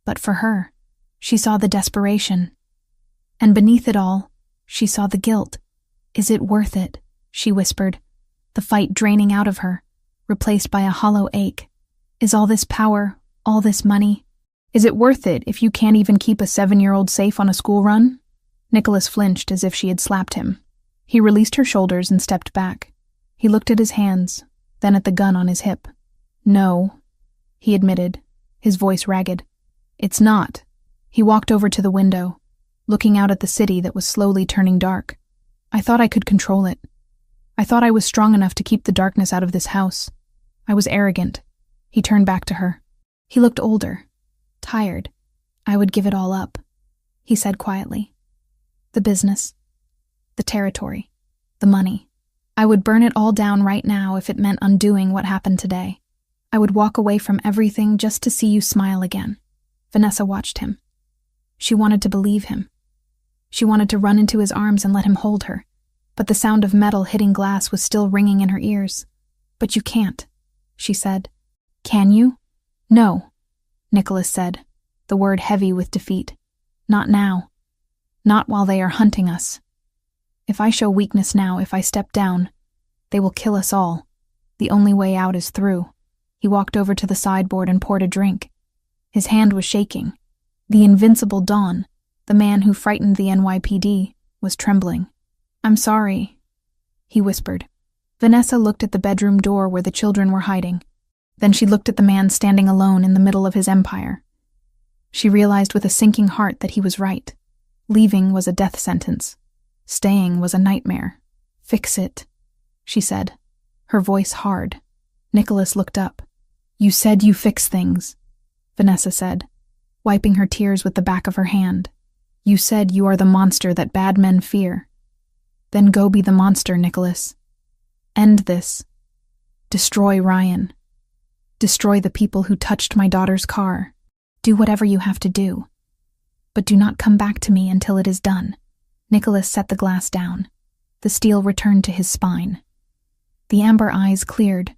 Speaker 1: but for her. She saw the desperation. And beneath it all, she saw the guilt. "Is it worth it?" she whispered, the fight draining out of her, replaced by a hollow ache. "Is all this power, all this money? Is it worth it if you can't even keep a 7-year-old safe on a school run?" Nicholas flinched as if she had slapped him. He released her shoulders and stepped back. He looked at his hands, then at the gun on his hip. "No," he admitted, his voice ragged. "It's not." He walked over to the window, looking out at the city that was slowly turning dark. "I thought I could control it. I thought I was strong enough to keep the darkness out of this house. I was arrogant." He turned back to her. He looked older, tired. "I would give it all up," he said quietly. "The business, the territory, the money. I would burn it all down right now if it meant undoing what happened today. I would walk away from everything just to see you smile again." Vanessa watched him. She wanted to believe him. She wanted to run into his arms and let him hold her, but the sound of metal hitting glass was still ringing in her ears. "But you can't," she said. "Can you?" "No," Nicholas said, the word heavy with defeat. "Not now. Not while they are hunting us. If I show weakness now, if I step down, they will kill us all. The only way out is through." He walked over to the sideboard and poured a drink. His hand was shaking. The invincible Don, the man who frightened the NYPD, was trembling. "I'm sorry," he whispered. Vanessa looked at the bedroom door where the children were hiding. Then she looked at the man standing alone in the middle of his empire. She realized with a sinking heart that he was right. Leaving was a death sentence. Staying was a nightmare. "Fix it," she said, her voice hard. Nicholas looked up. "You said you fix things," Vanessa said, wiping her tears with the back of her hand. "You said you are the monster that bad men fear. Then go be the monster, Nicholas. End this. Destroy Ryan. Destroy the people who touched my daughter's car. Do whatever you have to do. But do not come back to me until it is done." Nicholas set the glass down. The steel returned to his spine. The amber eyes cleared,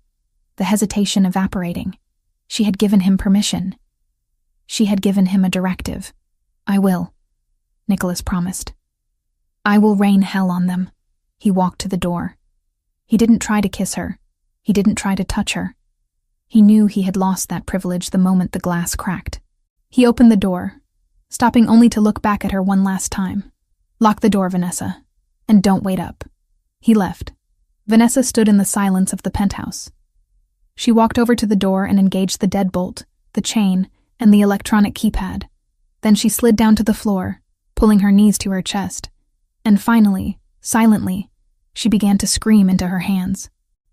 Speaker 1: the hesitation evaporating. She had given him permission. She had given him a directive. "I will," Nicholas promised. "I will rain hell on them." He walked to the door. He didn't try to kiss her. He didn't try to touch her. He knew he had lost that privilege the moment the glass cracked. He opened the door, stopping only to look back at her one last time. "Lock the door, Vanessa, and don't wait up." He left. Vanessa stood in the silence of the penthouse. She walked over to the door and engaged the deadbolt, the chain, and the electronic keypad. Then she slid down to the floor, pulling her knees to her chest. And finally, silently, she began to scream into her hands.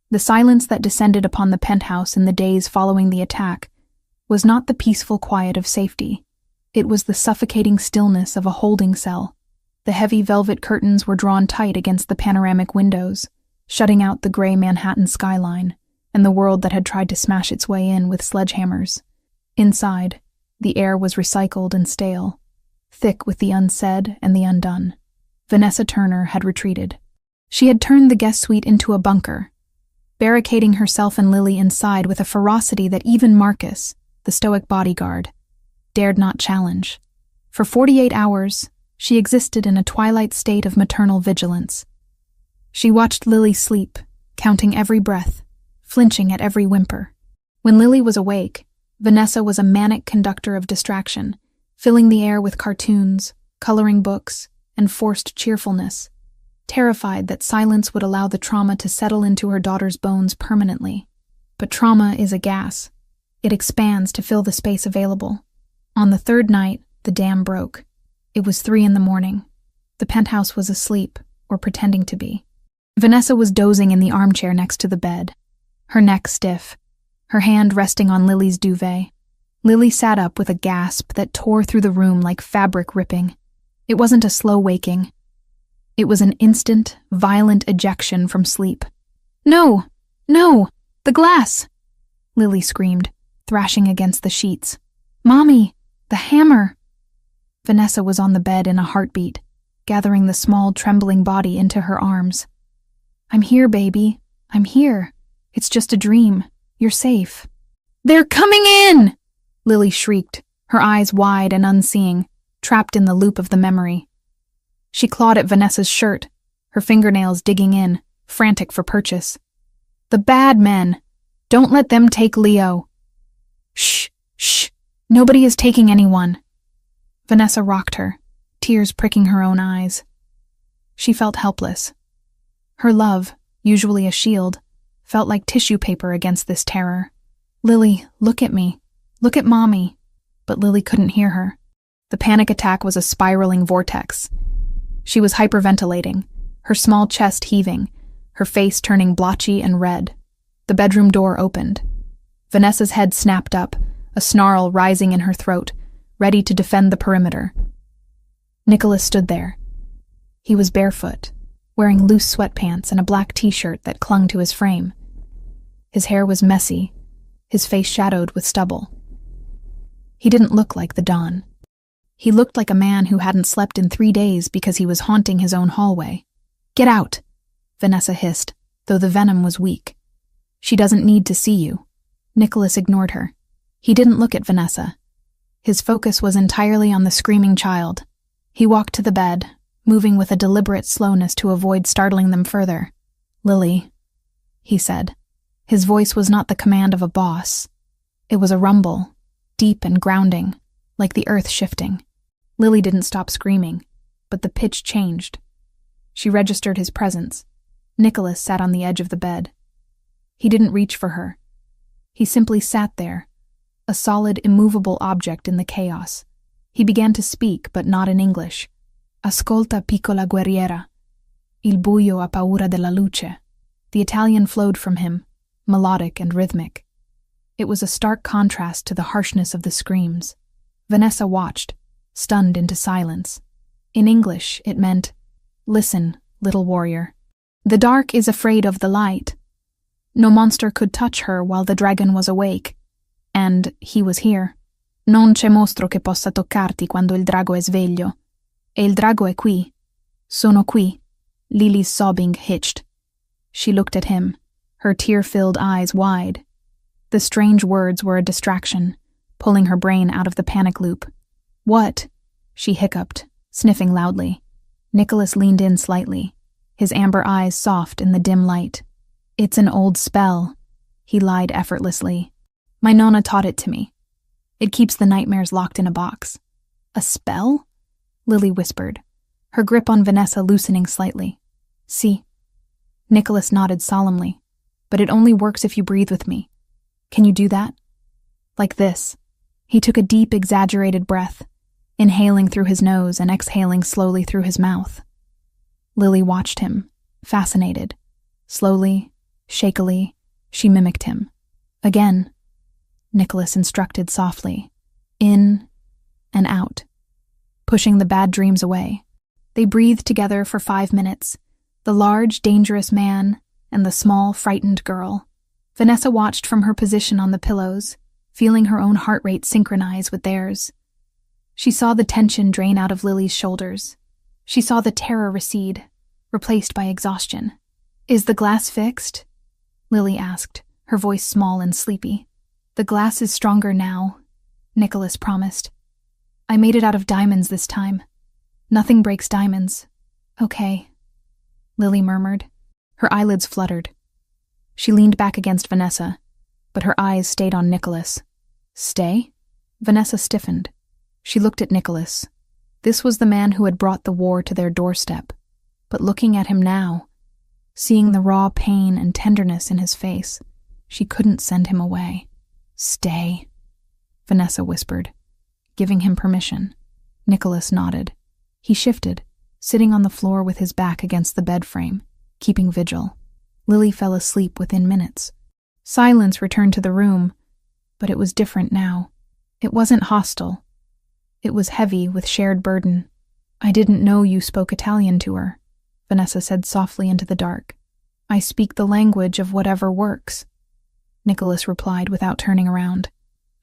Speaker 1: The silence that descended upon the penthouse in the days following the attack was not the peaceful quiet of safety. It was the suffocating stillness of a holding cell. The heavy velvet curtains were drawn tight against the panoramic windows, shutting out the gray Manhattan skyline and the world that had tried to smash its way in with sledgehammers. Inside, the air was recycled and stale, thick with the unsaid and the undone. Vanessa Turner had retreated. She had turned the guest suite into a bunker, barricading herself and Lily inside with a ferocity that even Marcus, the stoic bodyguard, dared not challenge. For 48 hours, she existed in a twilight state of maternal vigilance. She watched Lily sleep, counting every breath, flinching at every whimper. When Lily was awake, Vanessa was a manic conductor of distraction, filling the air with cartoons, coloring books, and forced cheerfulness, terrified that silence would allow the trauma to settle into her daughter's bones permanently. But trauma is a gas. It expands to fill the space available. On the third night, the dam broke. It was 3 a.m. The penthouse was asleep, or pretending to be. Vanessa was dozing in the armchair next to the bed, her neck stiff, her hand resting on Lily's duvet. Lily sat up with a gasp that tore through the room like fabric ripping. It wasn't a slow waking. It was an instant, violent ejection from sleep. "No! No! The glass!" Lily screamed, thrashing against the sheets. "Mommy! The hammer!" Vanessa was on the bed in a heartbeat, gathering the small, trembling body into her arms. "I'm here, baby. I'm here. It's just a dream. You're safe." "They're coming in!" Lily shrieked, her eyes wide and unseeing, trapped in the loop of the memory. She clawed at Vanessa's shirt, her fingernails digging in, frantic for purchase. "The bad men! Don't let them take Leo!" "Shh! Shh! Nobody is taking anyone!" Vanessa rocked her, tears pricking her own eyes. She felt helpless. Her love, usually a shield, felt like tissue paper against this terror. "Lily, look at me. Look at Mommy." But Lily couldn't hear her. The panic attack was a spiraling vortex. She was hyperventilating, her small chest heaving, her face turning blotchy and red. The bedroom door opened. Vanessa's head snapped up, a snarl rising in her throat, ready to defend the perimeter. Nicholas stood there. He was barefoot, wearing loose sweatpants and a black t-shirt that clung to his frame. His hair was messy, his face shadowed with stubble. He didn't look like the Don. He looked like a man who hadn't slept in 3 days because he was haunting his own hallway. "Get out," Vanessa hissed, though the venom was weak. "She doesn't need to see you." Nicholas ignored her. He didn't look at Vanessa. His focus was entirely on the screaming child. He walked to the bed, moving with a deliberate slowness to avoid startling them further. "Lily," he said. His voice was not the command of a boss. It was a rumble, deep and grounding, like the earth shifting. Lily didn't stop screaming, but the pitch changed. She registered his presence. Nicholas sat on the edge of the bed. He didn't reach for her. He simply sat there, a solid, immovable object in the chaos. He began to speak, but not in English. Ascolta, piccola guerriera. Il buio ha paura della luce. The Italian flowed from him, melodic and rhythmic. It was a stark contrast to the harshness of the screams. Vanessa watched, stunned into silence. In English, it meant, "Listen, little warrior. The dark is afraid of the light. No monster could touch her while the dragon was awake. And he was here. Non c'è mostro che possa toccarti quando il drago è sveglio. E il drago è qui. Sono qui." Lily's sobbing hitched. She looked at him, her tear-filled eyes wide. The strange words were a distraction, pulling her brain out of the panic loop. "What?" she hiccuped, sniffing loudly. Nicholas leaned in slightly, his amber eyes soft in the dim light. "It's an old spell," he lied effortlessly. "My nonna taught it to me. It keeps the nightmares locked in a box." "A spell?" Lily whispered, her grip on Vanessa loosening slightly. "See." Nicholas nodded solemnly. "But it only works if you breathe with me. Can you do that?" "Like this." He took a deep, exaggerated breath, inhaling through his nose and exhaling slowly through his mouth. Lily watched him, fascinated. Slowly, shakily, she mimicked him. Again, Nicholas instructed softly. In and out, pushing the bad dreams away. They breathed together for 5 minutes, the large, dangerous man and the small, frightened girl. Vanessa watched from her position on the pillows, feeling her own heart rate synchronize with theirs. She saw the tension drain out of Lily's shoulders. She saw the terror recede, replaced by exhaustion. "Is the glass fixed?" Lily asked, her voice small and sleepy. "The glass is stronger now," Nicholas promised. "I made it out of diamonds this time. Nothing breaks diamonds." "Okay," Lily murmured. Her eyelids fluttered. She leaned back against Vanessa, but her eyes stayed on Nicholas. "Stay?" Vanessa stiffened. She looked at Nicholas. This was the man who had brought the war to their doorstep. But looking at him now, seeing the raw pain and tenderness in his face, she couldn't send him away. "Stay," Vanessa whispered, giving him permission. Nicholas nodded. He shifted, sitting on the floor with his back against the bed frame, keeping vigil. Lily fell asleep within minutes. Silence returned to the room, but it was different now. It wasn't hostile. It was heavy with shared burden. "I didn't know you spoke Italian to her," Vanessa said softly into the dark. "I speak the language of whatever works," Nicholas replied without turning around.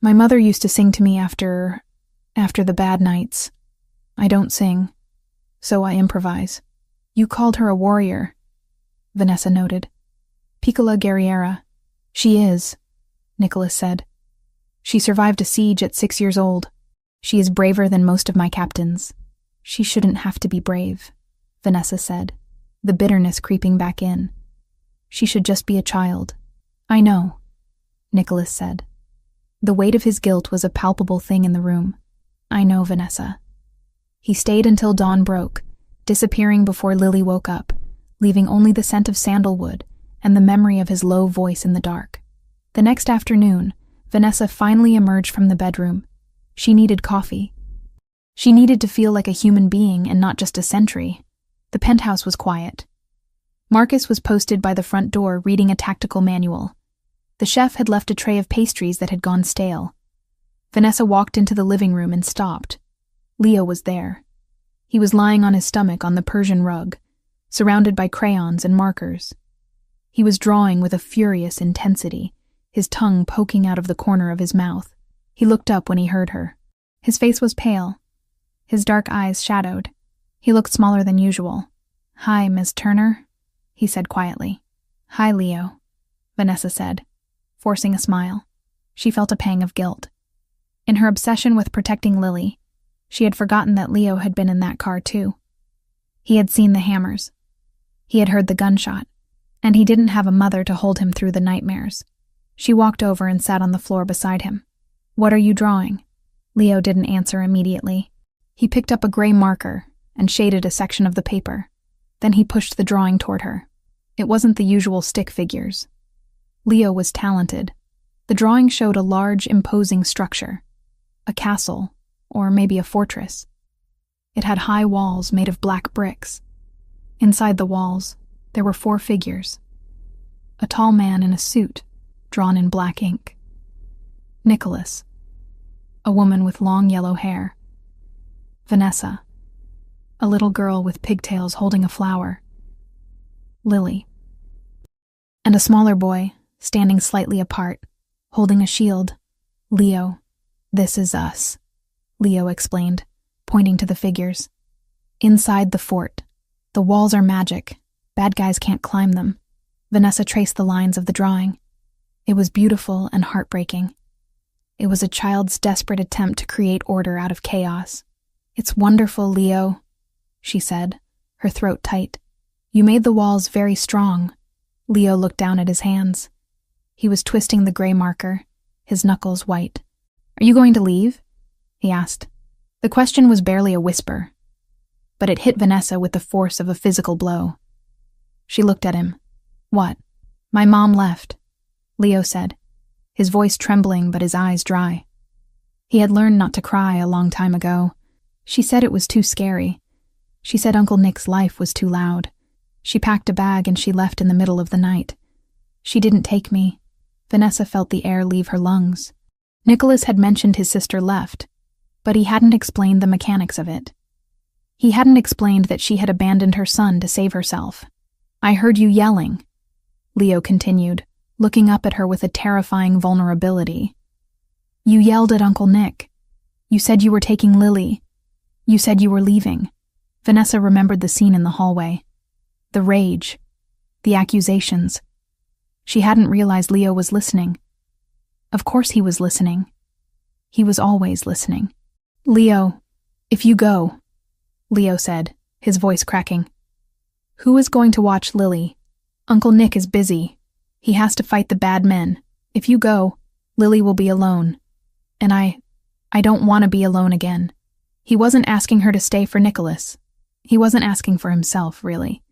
Speaker 1: "My mother used to sing to me after the bad nights. I don't sing, so I improvise." "You called her a warrior," Vanessa noted. "Piccola guerriera." "She is," Nicholas said. "She survived a siege at 6 years old. She is braver than most of my captains." "She shouldn't have to be brave," Vanessa said, the bitterness creeping back in. "She should just be a child." "I know," Nicholas said. The weight of his guilt was a palpable thing in the room. "I know, Vanessa." He stayed until dawn broke, disappearing before Lily woke up, leaving only the scent of sandalwood and the memory of his low voice in the dark. The next afternoon, Vanessa finally emerged from the bedroom. She needed coffee. She needed to feel like a human being and not just a sentry. The penthouse was quiet. Marcus was posted by the front door reading a tactical manual. The chef had left a tray of pastries that had gone stale. Vanessa walked into the living room and stopped. Leo was there. He was lying on his stomach on the Persian rug, surrounded by crayons and markers. He was drawing with a furious intensity, his tongue poking out of the corner of his mouth. He looked up when he heard her. His face was pale, his dark eyes shadowed. He looked smaller than usual. "Hi, Miss Turner," he said quietly. "Hi, Leo," Vanessa said, forcing a smile. She felt a pang of guilt. In her obsession with protecting Lily, she had forgotten that Leo had been in that car too. He had seen the hammers. He had heard the gunshot, and he didn't have a mother to hold him through the nightmares. She walked over and sat on the floor beside him. "What are you drawing?" Leo didn't answer immediately. He picked up a gray marker and shaded a section of the paper. Then he pushed the drawing toward her. It wasn't the usual stick figures. Leo was talented. The drawing showed a large, imposing structure, a castle, or maybe a fortress. It had high walls made of black bricks. Inside the walls, there were 4 figures. A tall man in a suit, drawn in black ink. Nicholas. A woman with long yellow hair. Vanessa. A little girl with pigtails holding a flower. Lily. And a smaller boy, standing slightly apart, holding a shield. Leo. This is us, Leo explained, pointing to the figures. Inside the fort. The walls are magic. Bad guys can't climb them. Vanessa traced the lines of the drawing. It was beautiful and heartbreaking. It was a child's desperate attempt to create order out of chaos. It's wonderful, Leo, she said, her throat tight. You made the walls very strong. Leo looked down at his hands. He was twisting the gray marker, his knuckles white. Are you going to leave? He asked. The question was barely a whisper, but it hit Vanessa with the force of a physical blow. She looked at him. What? My mom left, Leo said, his voice trembling but his eyes dry. He had learned not to cry a long time ago. She said it was too scary. She said Uncle Nick's life was too loud. She packed a bag and she left in the middle of the night. She didn't take me. Vanessa felt the air leave her lungs. Nicholas had mentioned his sister left, but he hadn't explained the mechanics of it. He hadn't explained that she had abandoned her son to save herself. I heard you yelling, Leo continued, looking up at her with a terrifying vulnerability. You yelled at Uncle Nick. You said you were taking Lily. You said you were leaving. Vanessa remembered the scene in the hallway. The rage. The accusations. She hadn't realized Leo was listening. Of course he was listening. He was always listening. Leo, if you go, Leo said, his voice cracking. Who is going to watch Lily? Uncle Nick is busy. He has to fight the bad men. If you go, Lily will be alone. And I don't want to be alone again. He wasn't asking her to stay for Nicholas. He wasn't asking for himself, really.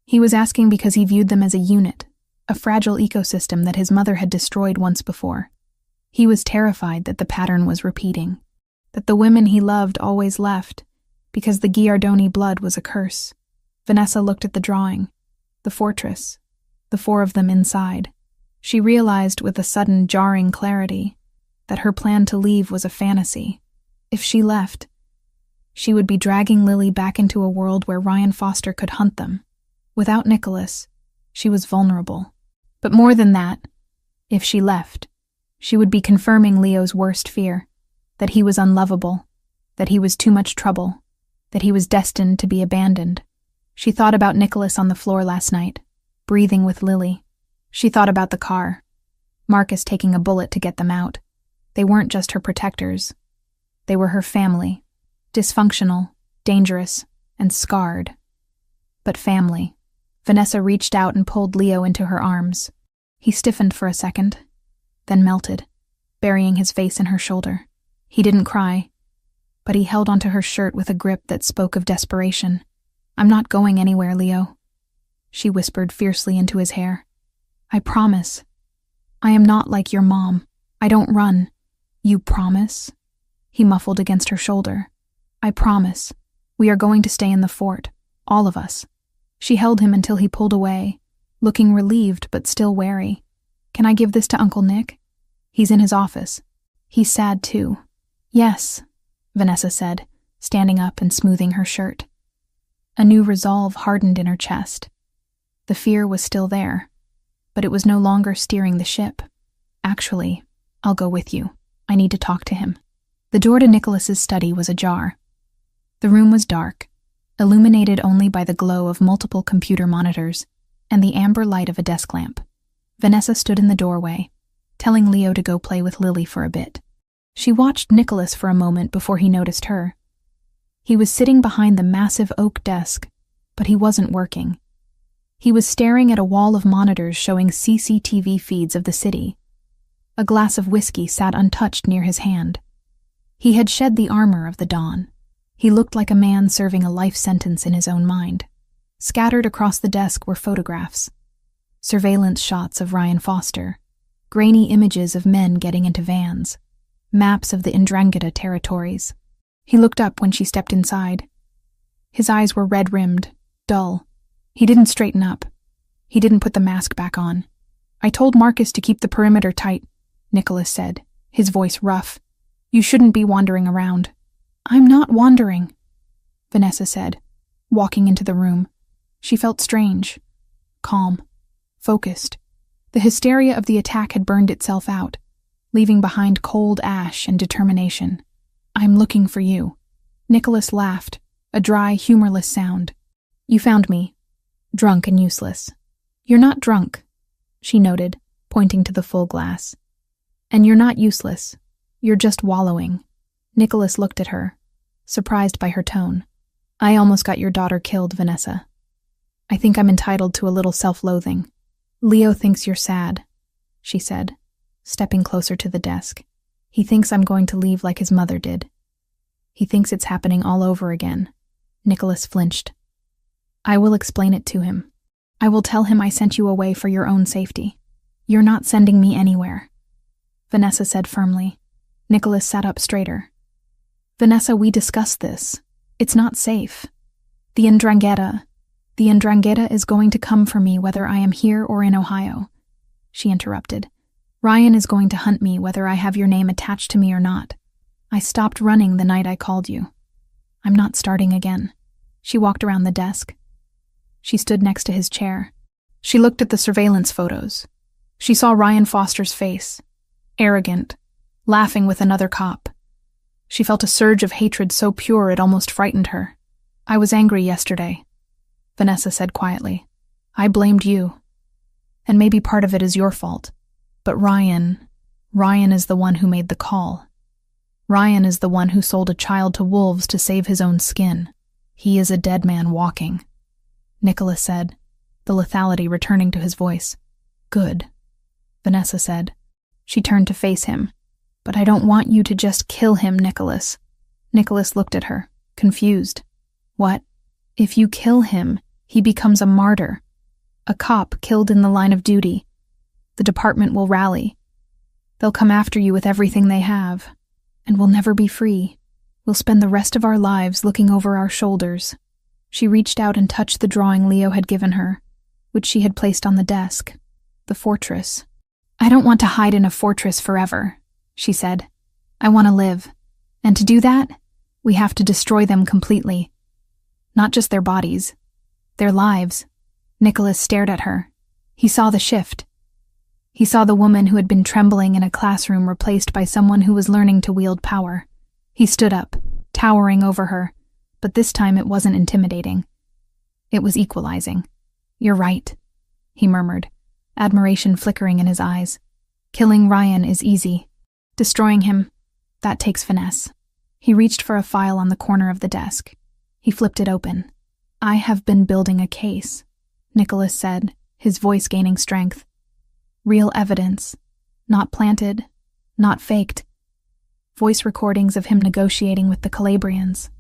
Speaker 1: He was asking because he viewed them as a unit, a fragile ecosystem that his mother had destroyed once before. He was terrified that the pattern was repeating, that the women he loved always left, because the Giardoni blood was a curse. Vanessa looked at the drawing, the fortress, the 4 of them inside. She realized with a sudden jarring clarity that her plan to leave was a fantasy. If she left, she would be dragging Lily back into a world where Ryan Foster could hunt them. Without Nicholas, she was vulnerable. But more than that, if she left, she would be confirming Leo's worst fear, that he was unlovable, that he was too much trouble, that he was destined to be abandoned. She thought about Nicholas on the floor last night, breathing with Lily. She thought about the car, Marcus taking a bullet to get them out. They weren't just her protectors. They were her family, dysfunctional, dangerous, and scarred. But family. Vanessa reached out and pulled Leo into her arms. He stiffened for a second, then melted, burying his face in her shoulder. He didn't cry, but he held onto her shirt with a grip that spoke of desperation. I'm not going anywhere, Leo, she whispered fiercely into his hair. I promise. I am not like your mom. I don't run. You promise? He muffled against her shoulder. I promise. We are going to stay in the fort, all of us. She held him until he pulled away, looking relieved but still wary. Can I give this to Uncle Nick? He's in his office. He's sad too. Yes, Vanessa said, standing up and smoothing her shirt. A new resolve hardened in her chest. The fear was still there, but it was no longer steering the ship. Actually, I'll go with you. I need to talk to him. The door to Nicholas's study was ajar. The room was dark, illuminated only by the glow of multiple computer monitors and the amber light of a desk lamp. Vanessa stood in the doorway, telling Leo to go play with Lily for a bit. She watched Nicholas for a moment before he noticed her. He was sitting behind the massive oak desk, but he wasn't working. He was staring at a wall of monitors showing CCTV feeds of the city. A glass of whiskey sat untouched near his hand. He had shed the armor of the dawn. He looked like a man serving a life sentence in his own mind. Scattered across the desk were photographs. Surveillance shots of Ryan Foster. grainy images of men getting into vans, maps of the Ndrangheta territories. He looked up when she stepped inside. His eyes were red-rimmed, dull. He didn't straighten up. He didn't put the mask back on. "I told Marcus to keep the perimeter tight," Nicholas said, his voice rough. "You shouldn't be wandering around." "I'm not wandering," Vanessa said, walking into the room. She felt strange, calm, focused. The hysteria of the attack had burned itself out, leaving behind cold ash and determination. "I'm looking for you." Nicholas laughed, a dry, humorless sound. "You found me, drunk and useless." "You're not drunk," she noted, pointing to the full glass. "And you're not useless. You're just wallowing." Nicholas looked at her, surprised by her tone. "I almost got your daughter killed, Vanessa. I think I'm entitled to a little self-loathing." "Leo thinks you're sad," she said, stepping closer to the desk. "He thinks I'm going to leave like his mother did. He thinks it's happening all over again." Nicholas flinched. "I will explain it to him. I will tell him I sent you away for your own safety. You're not sending me anywhere," Vanessa said firmly. Nicholas sat up straighter. "Vanessa, we discussed this. It's not safe. The Ndrangheta is going to come for me whether I am here or in Ohio," she interrupted. "Ryan is going to hunt me whether I have your name attached to me or not. I stopped running the night I called you. I'm not starting again." She walked around the desk. She stood next to his chair. She looked at the surveillance photos. She saw Ryan Foster's face, arrogant, laughing with another cop. She felt a surge of hatred so pure it almost frightened her. "I was angry yesterday," Vanessa said quietly. "I blamed you. And maybe part of it is your fault. But Ryan is the one who made the call. Ryan is the one who sold a child to wolves to save his own skin. He is a dead man walking," Nicholas said, the lethality returning to his voice. "Good," Vanessa said. She turned to face him. "But I don't want you to just kill him, Nicholas." Nicholas looked at her, confused. "What? If you kill him, he becomes a martyr. A cop killed in the line of duty. The department will rally. They'll come after you with everything they have. And we'll never be free. We'll spend the rest of our lives looking over our shoulders." She reached out and touched the drawing Leo had given her, which she had placed on the desk. The fortress. "I don't want to hide in a fortress forever," she said. "I want to live. And to do that, we have to destroy them completely. Not just their bodies. Their lives." Nicholas stared at her. He saw the shift. He saw the woman who had been trembling in a classroom replaced by someone who was learning to wield power. He stood up, towering over her, but this time it wasn't intimidating. It was equalizing. "You're right," he murmured, admiration flickering in his eyes. "Killing Ryan is easy. Destroying him, that takes finesse." He reached for a file on the corner of the desk. He flipped it open. "I have been building a case," Nicholas said, his voice gaining strength. "Real evidence. Not planted. Not faked. Voice recordings of him negotiating with the Calabrians.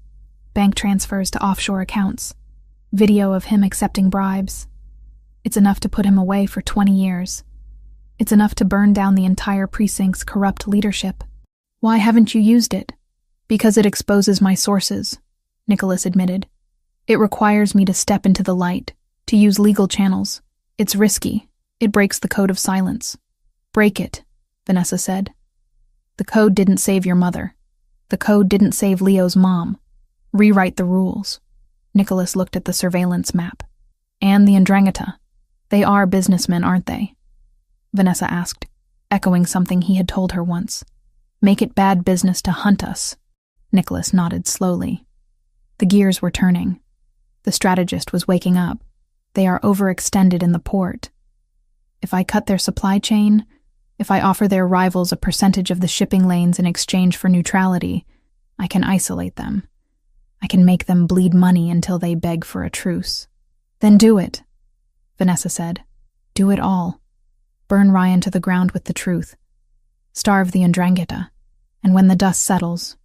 Speaker 1: Bank transfers to offshore accounts. Video of him accepting bribes. It's enough to put him away for 20 years. It's enough to burn down the entire precinct's corrupt leadership." "Why haven't you used it?" "Because it exposes my sources," Nicholas admitted. "It requires me to step into the light, to use legal channels. It's risky. It breaks the code of silence." "Break it," Vanessa said. "The code didn't save your mother. The code didn't save Leo's mom. Rewrite the rules." Nicholas looked at the surveillance map. "And the Ndrangheta. They are businessmen, aren't they?" Vanessa asked, echoing something he had told her once. "Make it bad business to hunt us." Nicholas nodded slowly. The gears were turning. The strategist was waking up. They are overextended in the port. If I cut their supply chain, if I offer their rivals a percentage of the shipping lanes in exchange for neutrality, I can isolate them. I can make them bleed money until they beg for a truce. "Then do it," Vanessa said. "Do it all. Burn Ryan to the ground with the truth. Starve the Ndrangheta. And when the dust settles,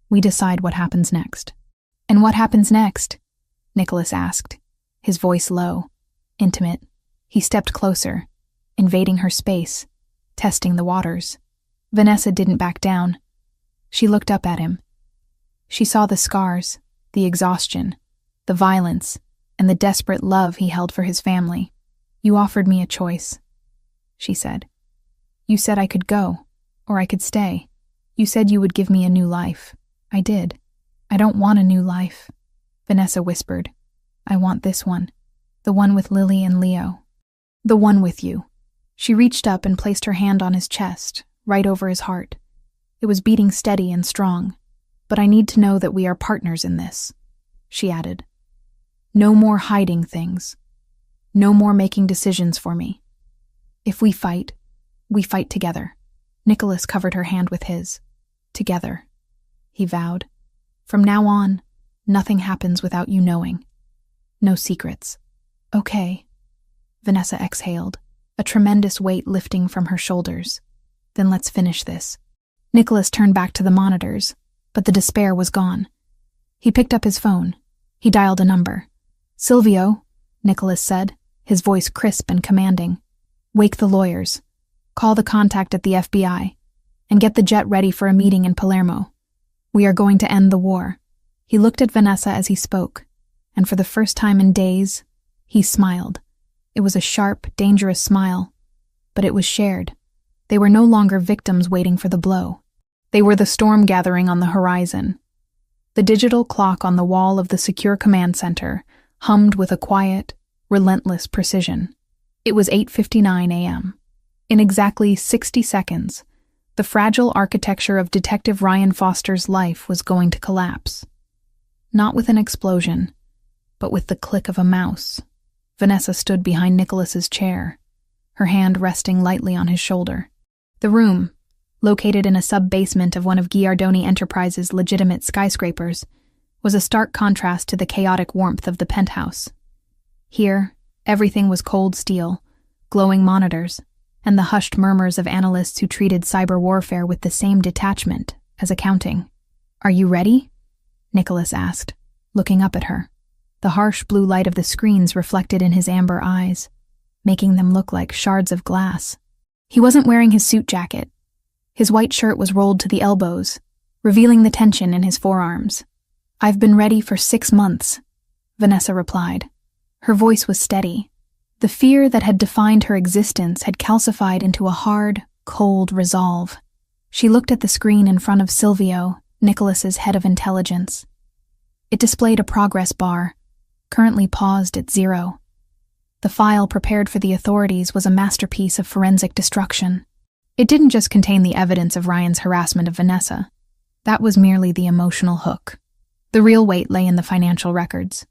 Speaker 1: we decide what happens next." "And what happens next?" Nicholas asked, his voice low, intimate. He stepped closer, invading her space, testing the waters. Vanessa didn't back down. She looked up at him. She saw the scars, the exhaustion, the violence, and the desperate love he held for his family. "You offered me a choice," she said. "You said I could go, or I could stay. You said you would give me a new life. I did. I don't want a new life," Vanessa whispered. "I want this one. The one with Lily and Leo. The one with you." She reached up and placed her hand on his chest, right over his heart. It was beating steady and strong. "But I need to know that we are partners in this," she added. "No more hiding things. No more making decisions for me. If we fight together." Nicholas covered her hand with his. "Together," he vowed. "From now on, nothing happens without you knowing. No secrets." "Okay," Vanessa exhaled, a tremendous weight lifting from her shoulders. "Then let's finish this." Nicholas turned back to the monitors, but the despair was gone. He picked up his phone. He dialed a number. "Silvio," Nicholas said, his voice crisp and commanding. "Wake the lawyers. Call the contact at the FBI, and get the jet ready for a meeting in Palermo. We are going to end the war." He looked at Vanessa as he spoke, and for the first time in days, he smiled. It was a sharp, dangerous smile, but it was shared. They were no longer victims waiting for the blow. They were the storm gathering on the horizon. The digital clock on the wall of the secure command center hummed with a quiet, relentless precision. It was 8:59 a.m. In exactly 60 seconds, the fragile architecture of Detective Ryan Foster's life was going to collapse. Not with an explosion, but with the click of a mouse. Vanessa stood behind Nicholas's chair, her hand resting lightly on his shoulder. The room, located in a sub-basement of one of Giardoni Enterprises' legitimate skyscrapers, was a stark contrast to the chaotic warmth of the penthouse. Here, everything was cold steel, glowing monitors, and the hushed murmurs of analysts who treated cyber warfare with the same detachment as accounting. "Are you ready?" Nicholas asked, looking up at her. The harsh blue light of the screens reflected in his amber eyes, making them look like shards of glass. He wasn't wearing his suit jacket. His white shirt was rolled to the elbows, revealing the tension in his forearms. "I've been ready for 6 months," Vanessa replied. Her voice was steady. The fear that had defined her existence had calcified into a hard, cold resolve. She looked at the screen in front of Silvio, Nicholas's head of intelligence. It displayed a progress bar, currently paused at 0. The file prepared for the authorities was a masterpiece of forensic destruction. It didn't just contain the evidence of Ryan's harassment of Vanessa. That was merely the emotional hook. The real weight lay in the financial records.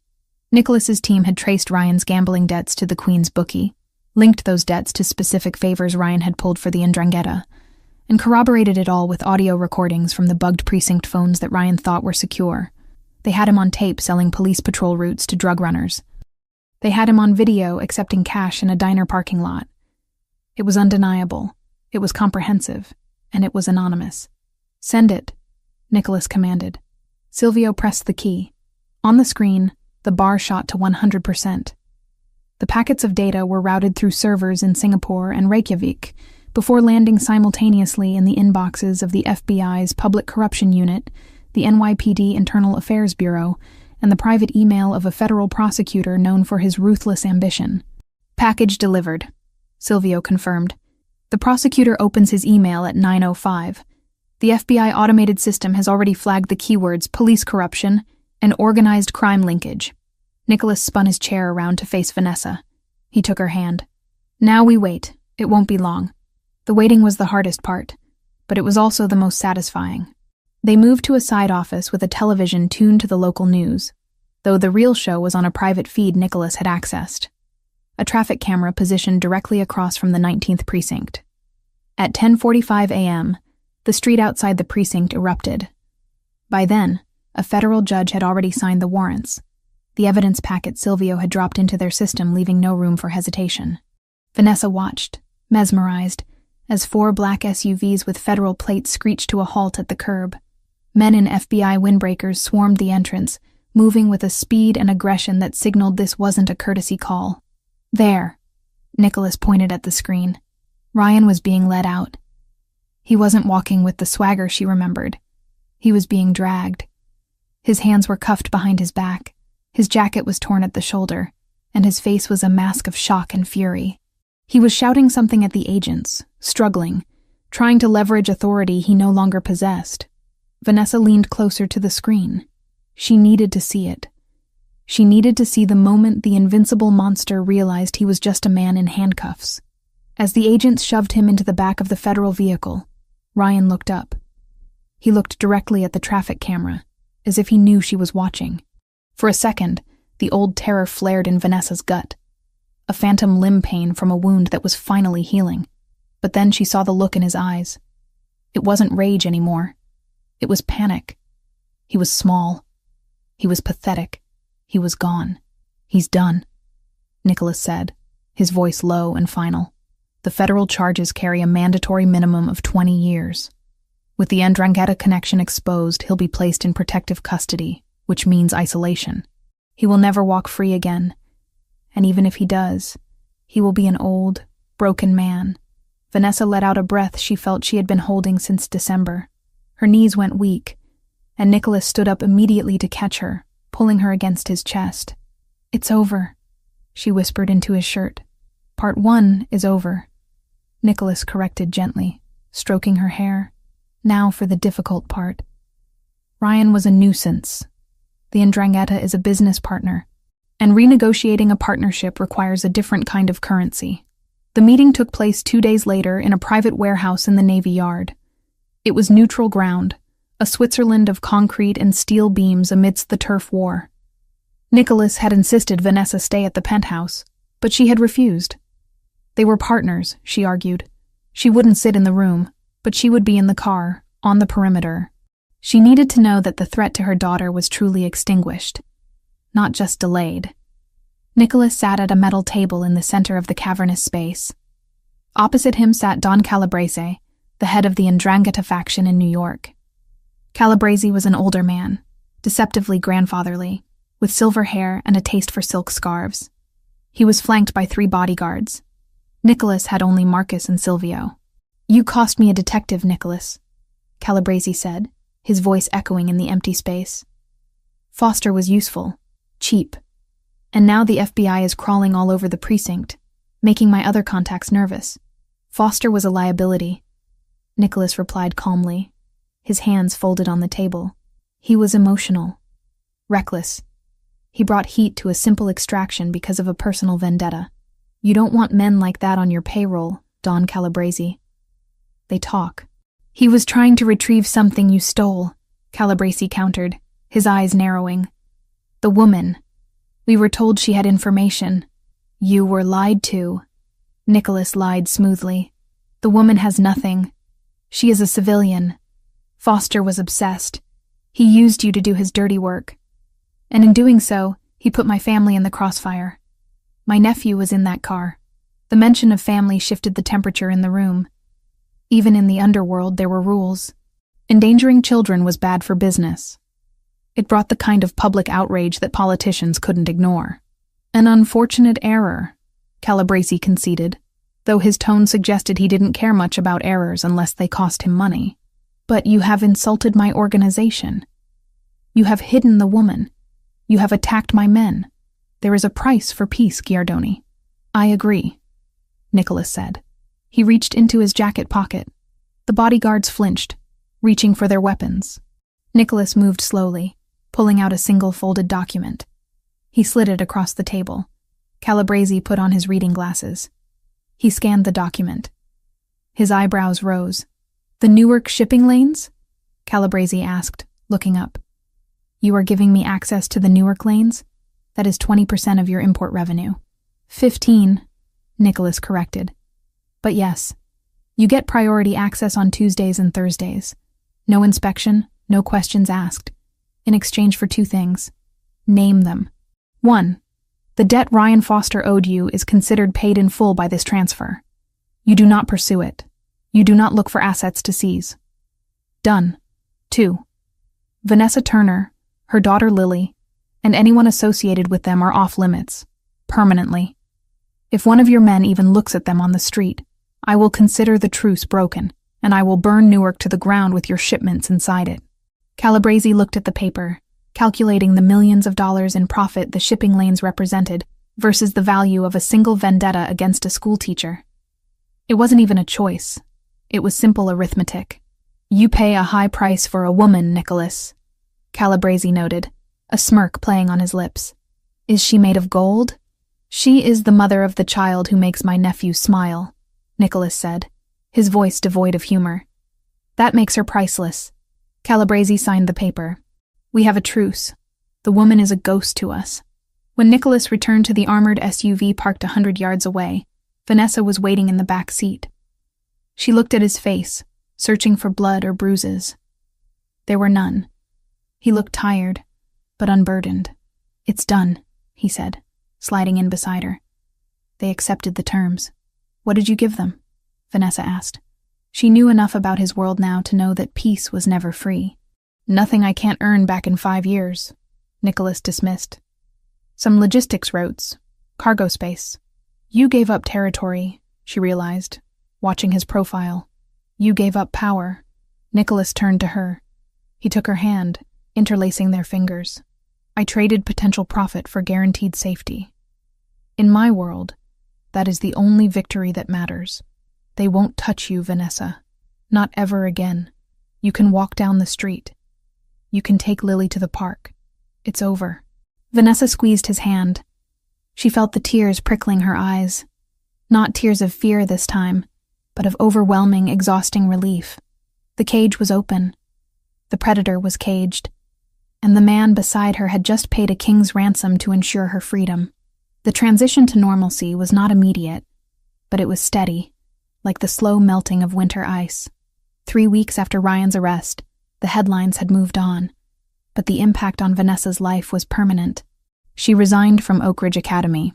Speaker 1: Nicholas's team had traced Ryan's gambling debts to the Queen's bookie, linked those debts to specific favors Ryan had pulled for the 'Ndrangheta, and corroborated it all with audio recordings from the bugged precinct phones that Ryan thought were secure. They had him on tape selling police patrol routes to drug runners. They had him on video accepting cash in a diner parking lot. It was undeniable, it was comprehensive, and it was anonymous. "Send it," Nicholas commanded. Silvio pressed the key. On the screen, the bar shot to 100%. The packets of data were routed through servers in Singapore and Reykjavik before landing simultaneously in the inboxes of the FBI's Public Corruption Unit, the NYPD Internal Affairs Bureau, and the private email of a federal prosecutor known for his ruthless ambition. "Package delivered," Silvio confirmed. The prosecutor opens his email at 9:05. The FBI automated system has already flagged the keywords police corruption and organized crime linkage. Nicholas spun his chair around to face Vanessa. He took her hand. "Now we wait. It won't be long." The waiting was the hardest part, but it was also the most satisfying. They moved to a side office with a television tuned to the local news, though the real show was on a private feed Nicholas had accessed. A traffic camera positioned directly across from the 19th precinct. At 10:45 a.m., the street outside the precinct erupted. By then, a federal judge had already signed the warrants. The evidence packet Silvio had dropped into their system, leaving no room for hesitation. Vanessa watched, mesmerized, as 4 black SUVs with federal plates screeched to a halt at the curb. Men in FBI windbreakers swarmed the entrance, moving with a speed and aggression that signaled this wasn't a courtesy call. "There," Nicholas pointed at the screen. Ryan was being led out. He wasn't walking with the swagger she remembered. He was being dragged. His hands were cuffed behind his back, his jacket was torn at the shoulder, and his face was a mask of shock and fury. He was shouting something at the agents, struggling, trying to leverage authority he no longer possessed. Vanessa leaned closer to the screen. She needed to see it. She needed to see the moment the invincible monster realized he was just a man in handcuffs. As the agents shoved him into the back of the federal vehicle, Ryan looked up. He looked directly at the traffic camera, as if he knew she was watching. For a second, the old terror flared in Vanessa's gut. A phantom limb pain from a wound that was finally healing. But then she saw the look in his eyes. It wasn't rage anymore. It was panic. He was small. He was pathetic. He was gone. "He's done," Nicholas said, his voice low and final. "The federal charges carry a mandatory minimum of 20 years. With the Ndrangheta connection exposed, he'll be placed in protective custody, which means isolation. He will never walk free again. And even if he does, he will be an old, broken man." Vanessa let out a breath she felt she had been holding since December. Her knees went weak, and Nicholas stood up immediately to catch her, pulling her against his chest. "It's over," she whispered into his shirt. "Part 1 is over," Nicholas corrected gently, stroking her hair. "Now for the difficult part." Ryan was a nuisance. The Ndrangheta is a business partner, and renegotiating a partnership requires a different kind of currency. The meeting took place 2 days later in a private warehouse in the Navy Yard. It was neutral ground, a Switzerland of concrete and steel beams amidst the turf war. Nicholas had insisted Vanessa stay at the penthouse, but she had refused. They were partners, she argued. She wouldn't sit in the room, but she would be in the car, on the perimeter. She needed to know that the threat to her daughter was truly extinguished, not just delayed. Nicholas sat at a metal table in the center of the cavernous space. Opposite him sat Don Calabrese, the head of the Ndrangheta faction in New York. Calabrese was an older man, deceptively grandfatherly, with silver hair and a taste for silk scarves. He was flanked by 3 bodyguards. Nicholas had only Marcus and Silvio. "You cost me a detective, Nicholas," Calabrese said, his voice echoing in the empty space. "Foster was useful, cheap, and now the FBI is crawling all over the precinct, making my other contacts nervous. Foster was a liability," Nicholas replied calmly, his hands folded on the table. "He was emotional, reckless. He brought heat to a simple extraction because of a personal vendetta. You don't want men like that on your payroll, Don Calabrese. They talk." "He was trying to retrieve something you stole," Calabrese countered, his eyes narrowing. "The woman. We were told she had information." "You were lied to," Nicholas lied smoothly. "The woman has nothing. She is a civilian. Foster was obsessed. He used you to do his dirty work. And in doing so, he put my family in the crossfire. My nephew was in that car. The mention of family shifted the temperature in the room. Even in the underworld, there were rules. Endangering children was bad for business. It brought the kind of public outrage that politicians couldn't ignore. An unfortunate error, Calabrese conceded, though his tone suggested he didn't care much about errors unless they cost him money. "But you have insulted my organization. You have hidden the woman. You have attacked my men. There is a price for peace, Giardoni." "I agree," Nicholas said. He reached into his jacket pocket. The bodyguards flinched, reaching for their weapons. Nicholas moved slowly, pulling out a single folded document. He slid it across the table. Calabrese put on his reading glasses. He scanned the document. His eyebrows rose. "The Newark shipping lanes?" Calabrese asked, looking up. "You are giving me access to the Newark lanes? That is 20% of your import revenue." 15, Nicholas corrected. "But yes, you get priority access on Tuesdays and Thursdays. No inspection, no questions asked. In exchange for 2 things. Name them. 1. The debt Ryan Foster owed you is considered paid in full by this transfer. You do not pursue it. You do not look for assets to seize. Done. 2. Vanessa Turner, her daughter Lily, and anyone associated with them are off limits, permanently. If one of your men even looks at them on the street, I will consider the truce broken, and I will burn Newark to the ground with your shipments inside it." Calabrese looked at the paper, calculating the millions of dollars in profit the shipping lanes represented versus the value of a single vendetta against a schoolteacher. It wasn't even a choice. It was simple arithmetic. "You pay a high price for a woman, Nicholas," Calabrese noted, a smirk playing on his lips. "Is she made of gold?" "She is the mother of the child who makes my nephew smile," Nicholas said, his voice devoid of humor. "That makes her priceless." Calabrese signed the paper. "We have a truce. The woman is a ghost to us." When Nicholas returned to the armored SUV parked 100 yards away, Vanessa was waiting in the back seat. She looked at his face, searching for blood or bruises. There were none. He looked tired, but unburdened. "It's done," he said, sliding in beside her. "They accepted the terms." "What did you give them?" Vanessa asked. She knew enough about his world now to know that peace was never free. "Nothing I can't earn back in 5 years," Nicholas dismissed. "Some logistics routes, cargo space." "You gave up territory," she realized, watching his profile. "You gave up power." Nicholas turned to her. He took her hand, interlacing their fingers. "I traded potential profit for guaranteed safety. In my world, that is the only victory that matters. They won't touch you, Vanessa. Not ever again. You can walk down the street. You can take Lily to the park. It's over." Vanessa squeezed his hand. She felt the tears prickling her eyes. Not tears of fear this time, but of overwhelming, exhausting relief. The cage was open. The predator was caged. And the man beside her had just paid a king's ransom to ensure her freedom. The transition to normalcy was not immediate, but it was steady, like the slow melting of winter ice. 3 weeks after Ryan's arrest, the headlines had moved on, but the impact on Vanessa's life was permanent. She resigned from Oak Ridge Academy.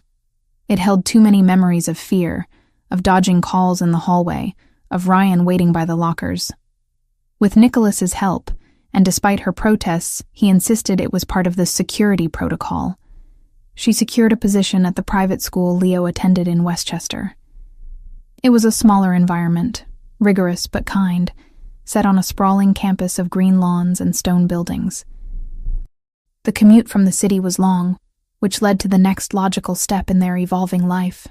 Speaker 1: It held too many memories of fear, of dodging calls in the hallway, of Ryan waiting by the lockers. With Nicholas's help, and despite her protests, he insisted it was part of the security protocol. She secured a position at the private school Leo attended in Westchester. It was a smaller environment, rigorous but kind, set on a sprawling campus of green lawns and stone buildings. The commute from the city was long, which led to the next logical step in their evolving life.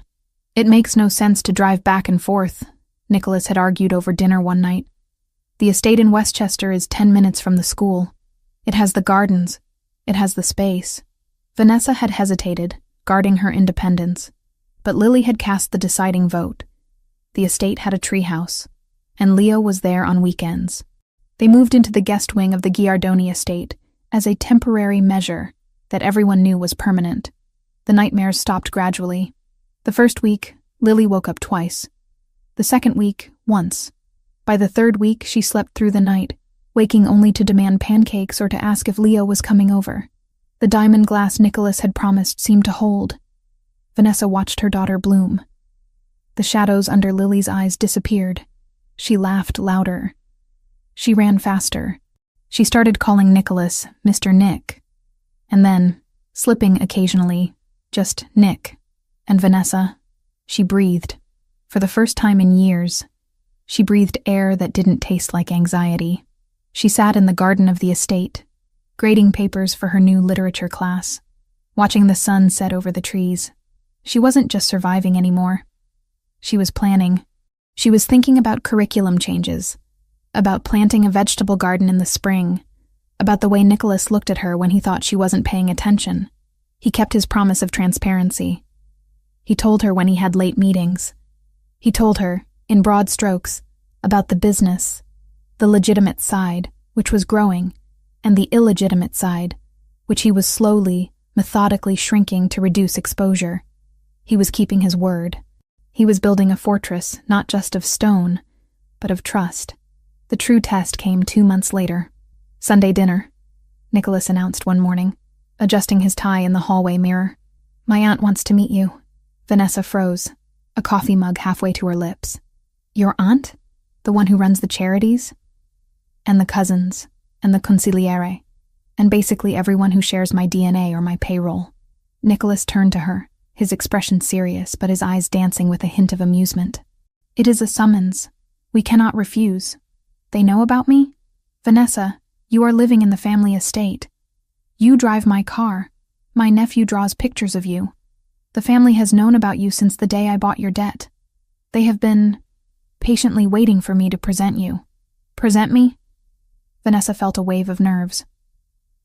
Speaker 1: "It makes no sense to drive back and forth," Nicholas had argued over dinner one night. "The estate in Westchester is 10 minutes from the school. It has the gardens. It has the space." Vanessa had hesitated, guarding her independence, but Lily had cast the deciding vote. The estate had a treehouse, and Leo was there on weekends. They moved into the guest wing of the Giardoni estate as a temporary measure that everyone knew was permanent. The nightmares stopped gradually. The first week, Lily woke up twice. The second week, once. By the third week, she slept through the night, waking only to demand pancakes or to ask if Leo was coming over. The diamond glass Nicholas had promised seemed to hold. Vanessa watched her daughter bloom. The shadows under Lily's eyes disappeared. She laughed louder. She ran faster. She started calling Nicholas Mr. Nick. And then, slipping occasionally, just Nick. And Vanessa, she breathed. For the first time in years, she breathed air that didn't taste like anxiety. She sat in the garden of the estate, grading papers for her new literature class, watching the sun set over the trees. She wasn't just surviving anymore. She was planning. She was thinking about curriculum changes, about planting a vegetable garden in the spring, about the way Nicholas looked at her when he thought she wasn't paying attention. He kept his promise of transparency. He told her when he had late meetings. He told her, in broad strokes, about the business, the legitimate side, which was growing, and the illegitimate side, which he was slowly, methodically shrinking to reduce exposure. He was keeping his word. He was building a fortress, not just of stone, but of trust. The true test came 2 months later. "Sunday dinner," Nicholas announced one morning, adjusting his tie in the hallway mirror. "My aunt wants to meet you." Vanessa froze, a coffee mug halfway to her lips. "Your aunt? The one who runs the charities?" "And the cousins, and the consigliere, and basically everyone who shares my DNA or my payroll." Nicholas turned to her, his expression serious, but his eyes dancing with a hint of amusement. It is a summons. We cannot refuse. They know about me? Vanessa, you are living in the family estate. You drive my car. My nephew draws pictures of you. The family has known about you since the day I bought your debt. They have been patiently waiting for me to present you. Present me? Vanessa felt a wave of nerves.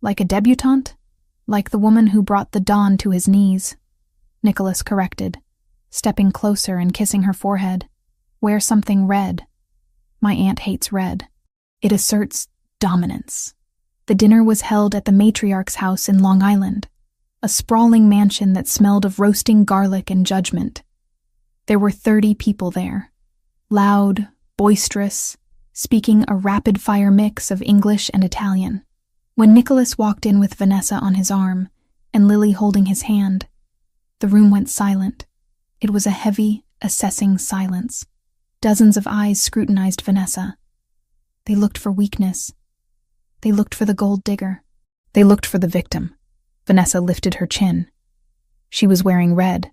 Speaker 1: Like a debutante? Like the woman who brought the Don to his knees. Nicholas corrected, stepping closer and kissing her forehead. Wear something red. My aunt hates red. It asserts dominance. The dinner was held at the matriarch's house in Long Island, a sprawling mansion that smelled of roasting garlic and judgment. There were 30 people there, loud, boisterous, speaking a rapid-fire mix of English and Italian. When Nicholas walked in with Vanessa on his arm and Lily holding his hand, the room went silent. It was a heavy, assessing silence. Dozens of eyes scrutinized Vanessa. They looked for weakness. They looked for the gold digger. They looked for the victim. Vanessa lifted her chin. She was wearing red,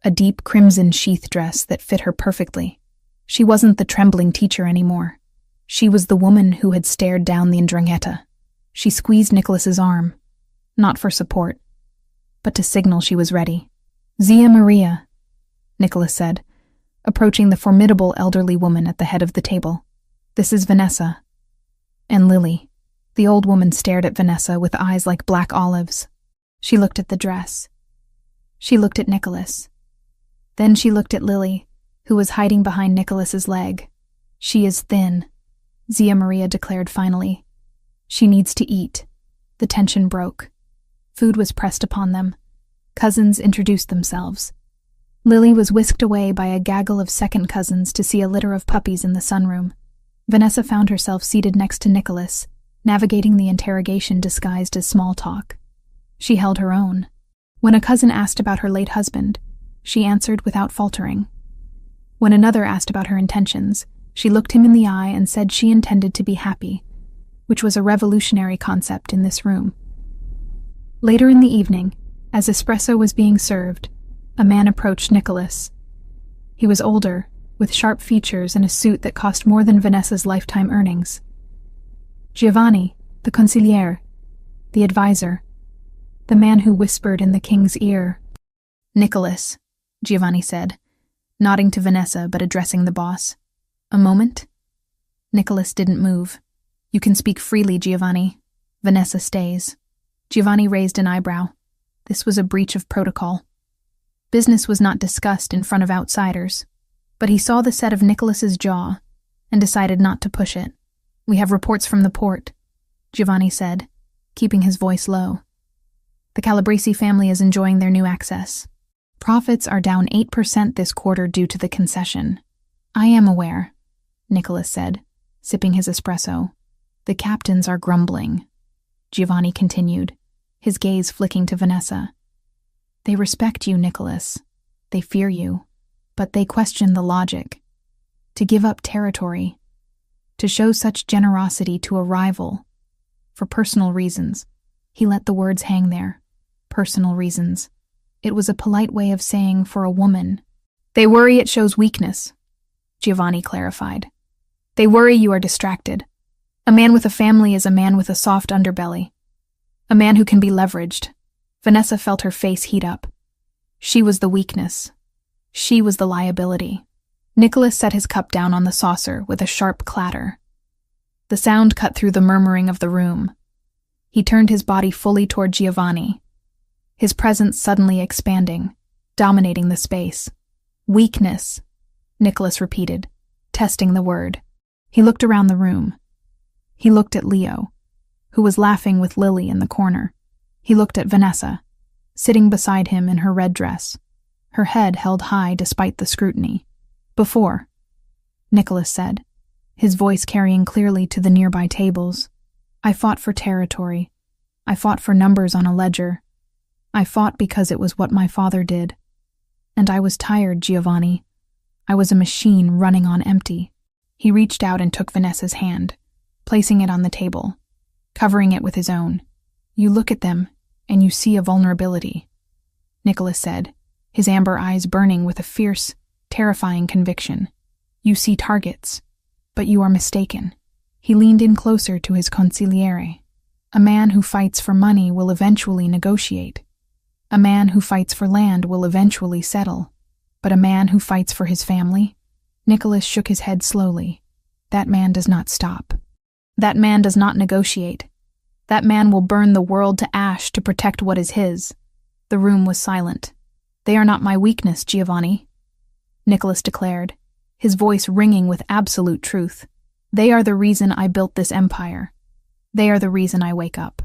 Speaker 1: a deep crimson sheath dress that fit her perfectly. She wasn't the trembling teacher anymore. She was the woman who had stared down the Ndrangheta. She squeezed Nicholas's arm, not for support, but to signal she was ready. Zia Maria, Nicholas said, approaching the formidable elderly woman at the head of the table. This is Vanessa. And Lily. The old woman stared at Vanessa with eyes like black olives. She looked at the dress. She looked at Nicholas. Then she looked at Lily, who was hiding behind Nicholas's leg. She is thin, Zia Maria declared finally. She needs to eat. The tension broke. Food was pressed upon them. Cousins introduced themselves. Lily was whisked away by a gaggle of second cousins to see a litter of puppies in the sunroom. Vanessa found herself seated next to Nicholas, navigating the interrogation disguised as small talk. She held her own. When a cousin asked about her late husband, she answered without faltering. When another asked about her intentions, she looked him in the eye and said she intended to be happy, which was a revolutionary concept in this room. Later in the evening, as espresso was being served, a man approached Nicholas. He was older, with sharp features and a suit that cost more than Vanessa's lifetime earnings. Giovanni, the consigliere, the advisor, the man who whispered in the king's ear. Nicholas, Giovanni said, nodding to Vanessa but addressing the boss. A moment? Nicholas didn't move. You can speak freely, Giovanni. Vanessa stays. Giovanni raised an eyebrow. This was a breach of protocol. Business was not discussed in front of outsiders, but he saw the set of Nicholas's jaw and decided not to push it. We have reports from the port, Giovanni said, keeping his voice low. The Calabresi family is enjoying their new access. Profits are down 8% this quarter due to the concession. I am aware, Nicholas said, sipping his espresso. The captains are grumbling. Giovanni continued, his gaze flicking to Vanessa. They respect you, Nicholas. They fear you, but they question the logic. To give up territory, to show such generosity to a rival, for personal reasons. He let the words hang there. Personal reasons. It was a polite way of saying for a woman. They worry it shows weakness, Giovanni clarified. They worry you are distracted. A man with a family is a man with a soft underbelly. A man who can be leveraged. Vanessa felt her face heat up. She was the weakness. She was the liability. Nicholas set his cup down on the saucer with a sharp clatter. The sound cut through the murmuring of the room. He turned his body fully toward Giovanni, his presence suddenly expanding, dominating the space. Weakness, Nicholas repeated, testing the word. He looked around the room. He looked at Leo, who was laughing with Lily in the corner. He looked at Vanessa, sitting beside him in her red dress, her head held high despite the scrutiny. Before, Nicholas said, his voice carrying clearly to the nearby tables, I fought for territory. I fought for numbers on a ledger. I fought because it was what my father did. And I was tired, Giovanni. I was a machine running on empty. He reached out and took Vanessa's hand, placing it on the table, covering it with his own. You look at them, and you see a vulnerability, Nicholas said, his amber eyes burning with a fierce, terrifying conviction. You see targets, but you are mistaken." He leaned in closer to his consigliere. "A man who fights for money will eventually negotiate. A man who fights for land will eventually settle. But a man who fights for his family?" Nicholas shook his head slowly. "That man does not stop. That man does not negotiate. That man will burn the world to ash to protect what is his." The room was silent. "They are not my weakness, Giovanni," Nicholas declared, his voice ringing with absolute truth. "They are the reason I built this empire. They are the reason I wake up.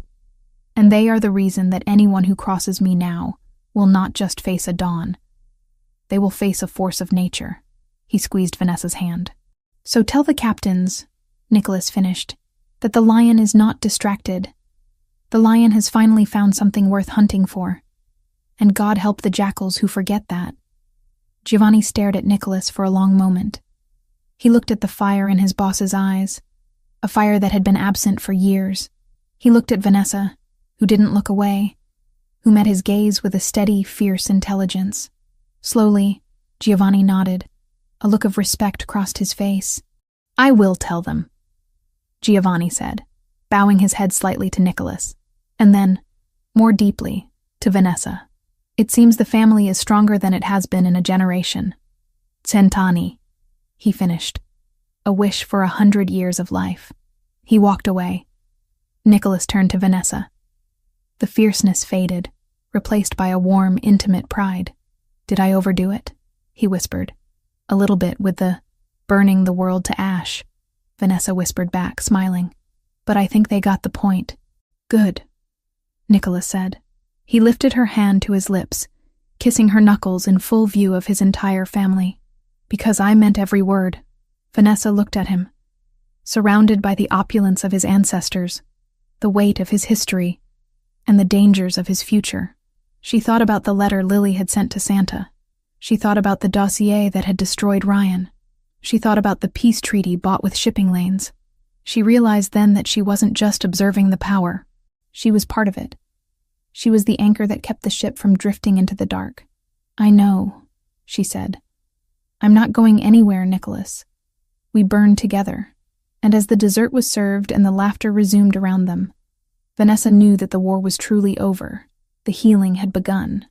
Speaker 1: And they are the reason that anyone who crosses me now will not just face a dawn. They will face a force of nature." He squeezed Vanessa's hand. "So tell the captains," Nicholas finished, "that the lion is not distracted. The lion has finally found something worth hunting for. And God help the jackals who forget that." Giovanni stared at Nicholas for a long moment. He looked at the fire in his boss's eyes, a fire that had been absent for years. He looked at Vanessa, who didn't look away, who met his gaze with a steady, fierce intelligence. Slowly, Giovanni nodded. A look of respect crossed his face. "I will tell them," Giovanni said, bowing his head slightly to Nicholas, and then, more deeply, to Vanessa. "It seems the family is stronger than it has been in a generation. Cent'anni," he finished. "A wish for 100 years of life." He walked away. Nicholas turned to Vanessa. The fierceness faded, replaced by a warm, intimate pride. "Did I overdo it?" he whispered. "A little bit with the burning the world to ash," Vanessa whispered back, smiling. "But I think they got the point." "Good," Nicholas said. He lifted her hand to his lips, kissing her knuckles in full view of his entire family. "Because I meant every word." Vanessa looked at him. Surrounded by the opulence of his ancestors, the weight of his history, and the dangers of his future, she thought about the letter Lily had sent to Santa. She thought about the dossier that had destroyed Ryan. She thought about the peace treaty bought with shipping lanes. She realized then that she wasn't just observing the power. She was part of it. She was the anchor that kept the ship from drifting into the dark. "I know," she said. "I'm not going anywhere, Nicholas. We burned together." And as the dessert was served and the laughter resumed around them, Vanessa knew that the war was truly over. The healing had begun.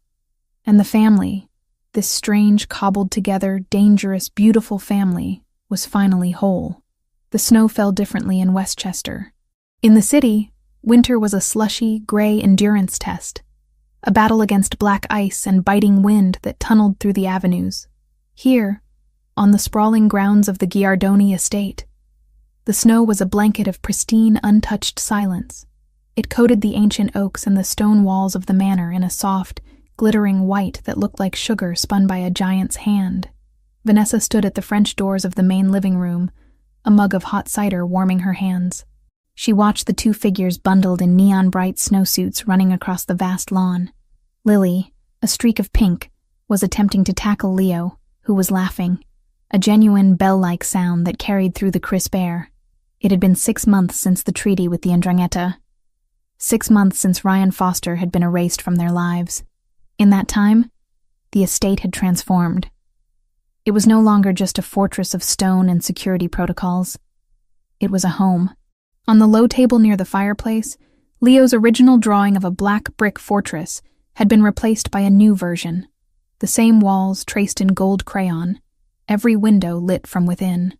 Speaker 1: And the family, this strange, cobbled-together, dangerous, beautiful family, was finally whole. The snow fell differently in Westchester. In the city, winter was a slushy, gray endurance test, a battle against black ice and biting wind that tunneled through the avenues. Here, on the sprawling grounds of the Giardoni estate, the snow was a blanket of pristine, untouched silence. It coated the ancient oaks and the stone walls of the manor in a soft, glittering white that looked like sugar spun by a giant's hand. Vanessa stood at the French doors of the main living room, a mug of hot cider warming her hands. She watched the two figures bundled in neon-bright snowsuits running across the vast lawn. Lily, a streak of pink, was attempting to tackle Leo, who was laughing, a genuine bell-like sound that carried through the crisp air. It had been 6 months since the treaty with the 'Ndrangheta. 6 months since Ryan Foster had been erased from their lives. In that time, the estate had transformed. It was no longer just a fortress of stone and security protocols. It was a home. On the low table near the fireplace, Leo's original drawing of a black brick fortress had been replaced by a new version. The same walls traced in gold crayon, every window lit from within.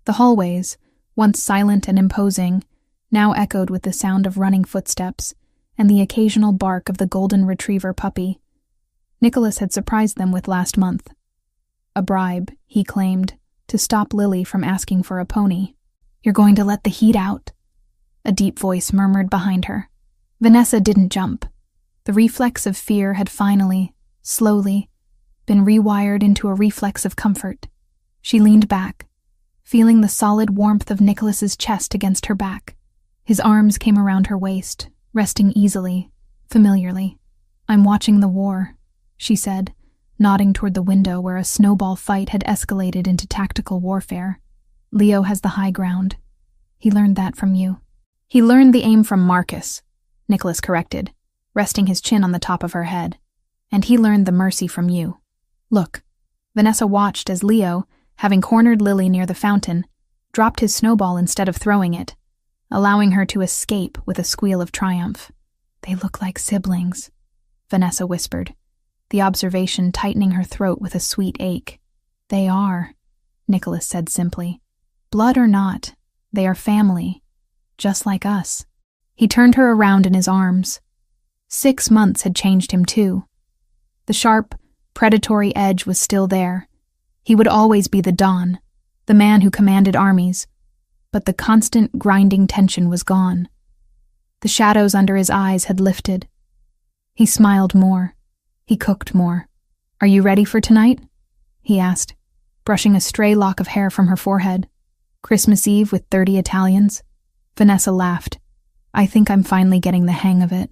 Speaker 1: The hallways, once silent and imposing, now echoed with the sound of running footsteps and the occasional bark of the golden retriever puppy. Nicholas had surprised them with last month. A bribe, he claimed, to stop Lily from asking for a pony. "You're going to let the heat out?" a deep voice murmured behind her. Vanessa didn't jump. The reflex of fear had finally, slowly, been rewired into a reflex of comfort. She leaned back, feeling the solid warmth of Nicholas's chest against her back. His arms came around her waist, resting easily, familiarly. "I'm watching the war," she said, nodding toward the window where a snowball fight had escalated into tactical warfare. "Leo has the high ground. He learned that from you." "He learned the aim from Marcus," Nicholas corrected, resting his chin on the top of her head. "And he learned the mercy from you. Look." Vanessa watched as Leo, having cornered Lily near the fountain, dropped his snowball instead of throwing it, allowing her to escape with a squeal of triumph. "They look like siblings," Vanessa whispered, the observation tightening her throat with a sweet ache. "They are," Nicholas said simply. "Blood or not, they are family, just like us." He turned her around in his arms. 6 months had changed him too. The sharp, predatory edge was still there. He would always be the Don, the man who commanded armies, but the constant grinding tension was gone. The shadows under his eyes had lifted. He smiled more. He cooked more. "Are you ready for tonight?" he asked, brushing a stray lock of hair from her forehead. "Christmas Eve with 30 Italians?" Vanessa laughed. "I think I'm finally getting the hang of it.